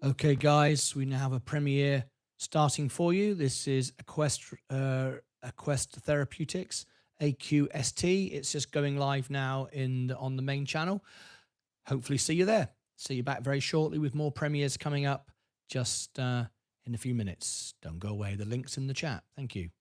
Okay, guys, we now have a premiere starting for you. This is Quest Therapeutics, AQST. It's just going live now on the main channel. Hopefully see you there. See you back very shortly with more premieres coming up just in a few minutes. Don't go away. The link's in the chat. Thank you.